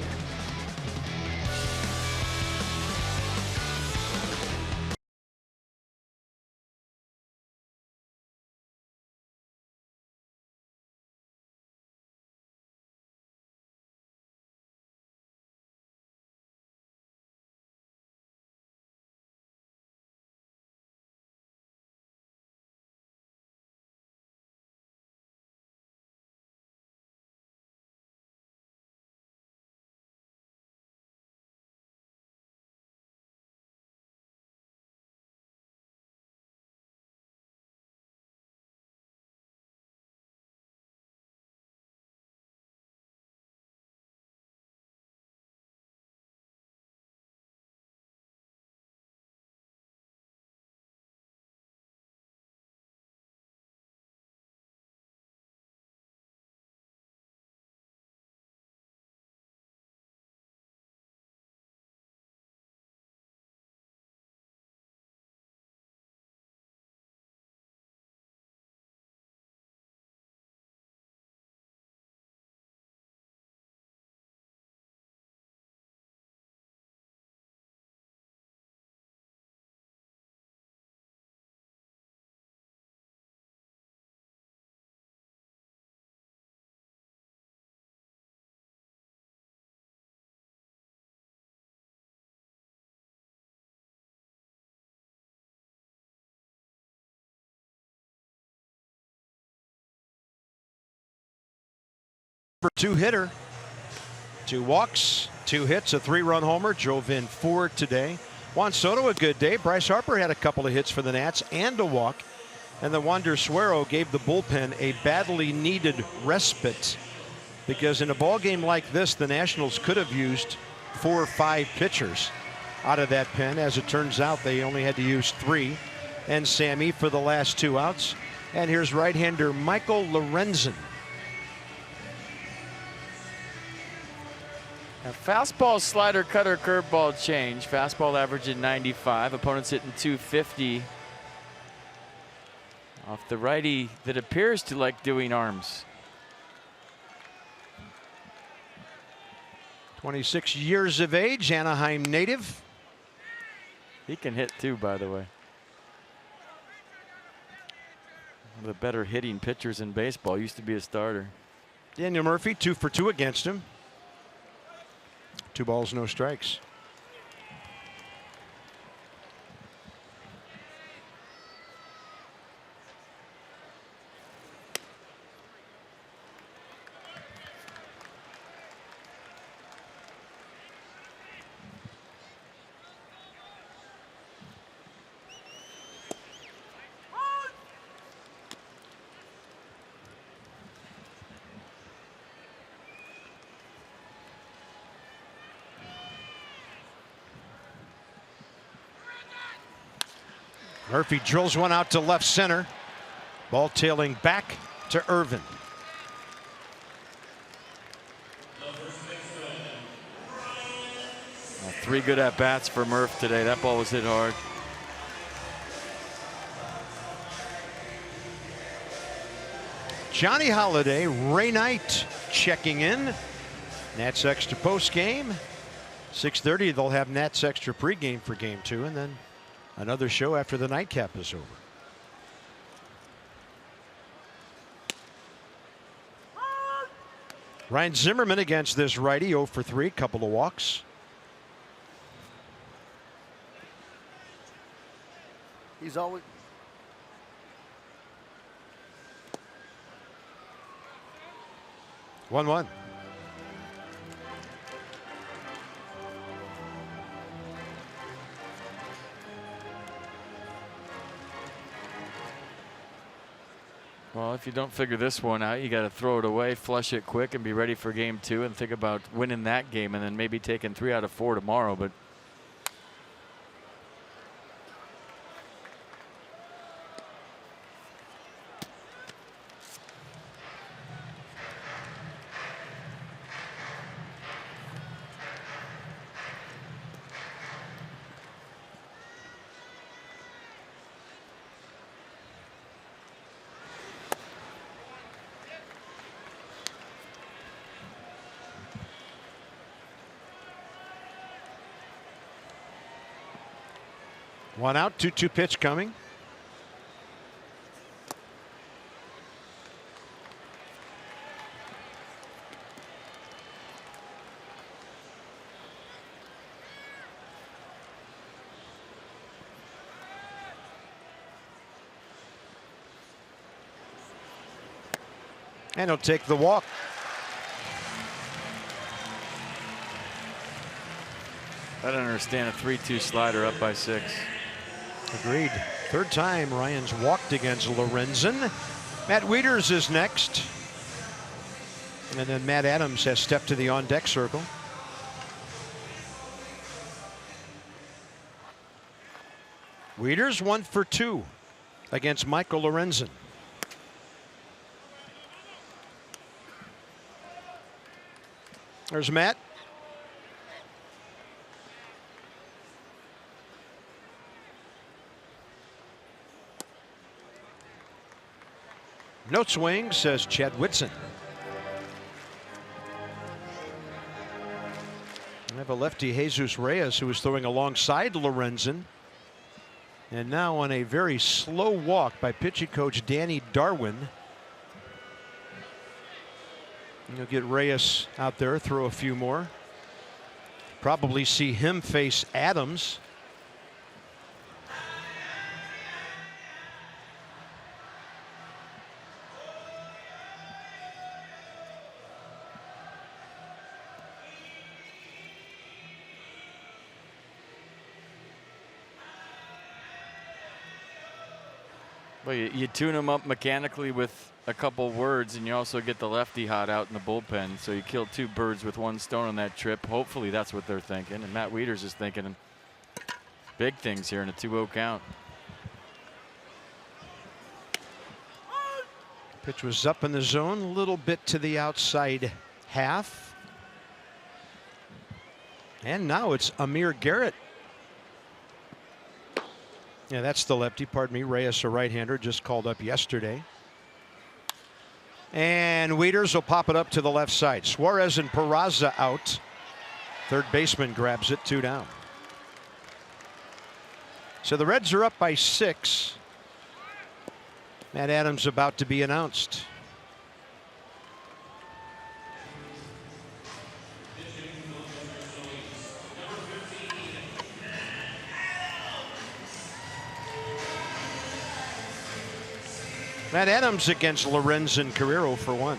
for 2 hitter. 2 walks, 2 hits, a 3-run homer. Drove in 4 today. Juan Soto, a good day. Bryce Harper had a couple of hits for the Nats and a walk. And the Wander Suero gave the bullpen a badly needed respite, because in a ball game like this, the Nationals could have used 4 or 5 pitchers out of that pen. As it turns out, they only had to use 3. And Sammy for the last 2 outs. And here's right-hander Michael Lorenzen. A fastball, slider, cutter, curveball change. Fastball averaging 95. Opponents hitting 250. Off the righty that appears to like doing arms. 26 years of age, Anaheim native. He can hit too, by the way. One of the better hitting pitchers in baseball. Used to be a starter. Daniel Murphy, 2 for 2 against him. 2 balls, no strikes. Murphy drills one out to left center. Ball tailing back to Irvin. Well, 3 good at-bats for Murph today. That ball was hit hard. Johnny Holiday, Ray Knight checking in. Nats Extra post game. 6:30 they'll have Nats Extra pregame for game 2, and then another show after the nightcap is over. Ryan Zimmerman against this righty, 0 for 3, couple of walks. He's always 1-1. Well, if you don't figure this one out, you got to throw it away, flush it quick, and be ready for game 2 and think about winning that game and then maybe taking 3 out of 4 tomorrow. But One out, 2-2 pitch coming. And he'll take the walk. I don't understand a 3-2 slider up by 6. Agreed. 3rd time Ryan's walked against Lorenzen. Matt Wieters is next. And then Matt Adams has stepped to the on-deck circle. Wieters 1 for 2 against Michael Lorenzen. There's Matt. No swing, says Chad Whitson. I have a lefty, Jesus Reyes, who was throwing alongside Lorenzen. And now on a very slow walk by pitching coach Danny Darwin. You'll get Reyes out there, throw a few more. Probably see him face Adams. Well, you tune them up mechanically with a couple words, and you also get the lefty hot out in the bullpen. So you kill 2 birds with 1 stone on that trip. Hopefully that's what they're thinking. And Matt Wieters is thinking big things here in a 2-0 count. Pitch was up in the zone, a little bit to the outside half. And now it's Amir Garrett. Yeah, that's the lefty, pardon me. Reyes, a right-hander, just called up yesterday. And Wieters will pop it up to the left side. Suarez and Peraza out. Third baseman grabs it, 2 down. So the Reds are up by 6. Matt Adams about to be announced. Matt Adams against Lorenzen Cordero for 1.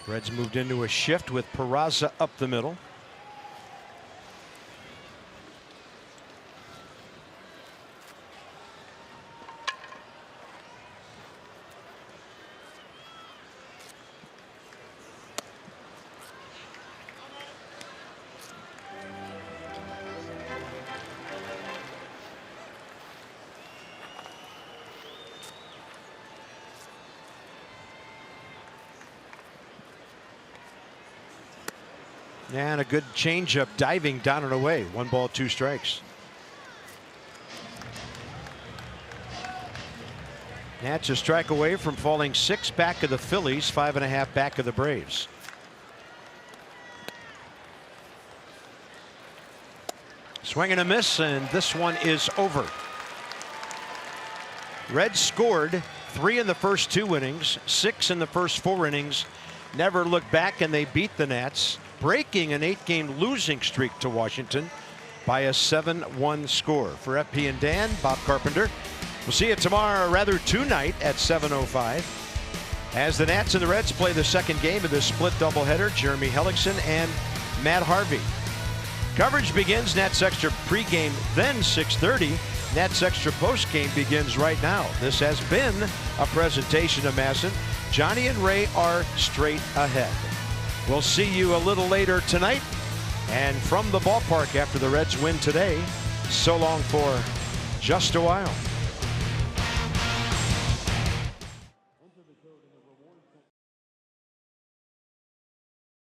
Reds moved into a shift with Peraza up the middle. And a good changeup diving down and away. 1 ball, 2 strikes. Nats a strike away from falling 6 back of the Phillies, 5.5 back of the Braves. Swing and a miss, and this one is over. Reds scored 3 in the first 2 innings, 6 in the first 4 innings. Never looked back, and they beat the Nats, breaking an 8-game losing streak to Washington by a 7-1 score. For FP and Dan, Bob Carpenter. We'll see you tomorrow, or rather tonight, at 7:05 as the Nats and the Reds play the second game of this split doubleheader. Jeremy Hellickson and Matt Harvey. Coverage begins Nats Extra pregame, then 6:30. Nats Extra postgame begins right now. This has been a presentation of Masson. Johnny and Ray are straight ahead. We'll see you a little later tonight. And from the ballpark after the Reds win today, so long for just a while.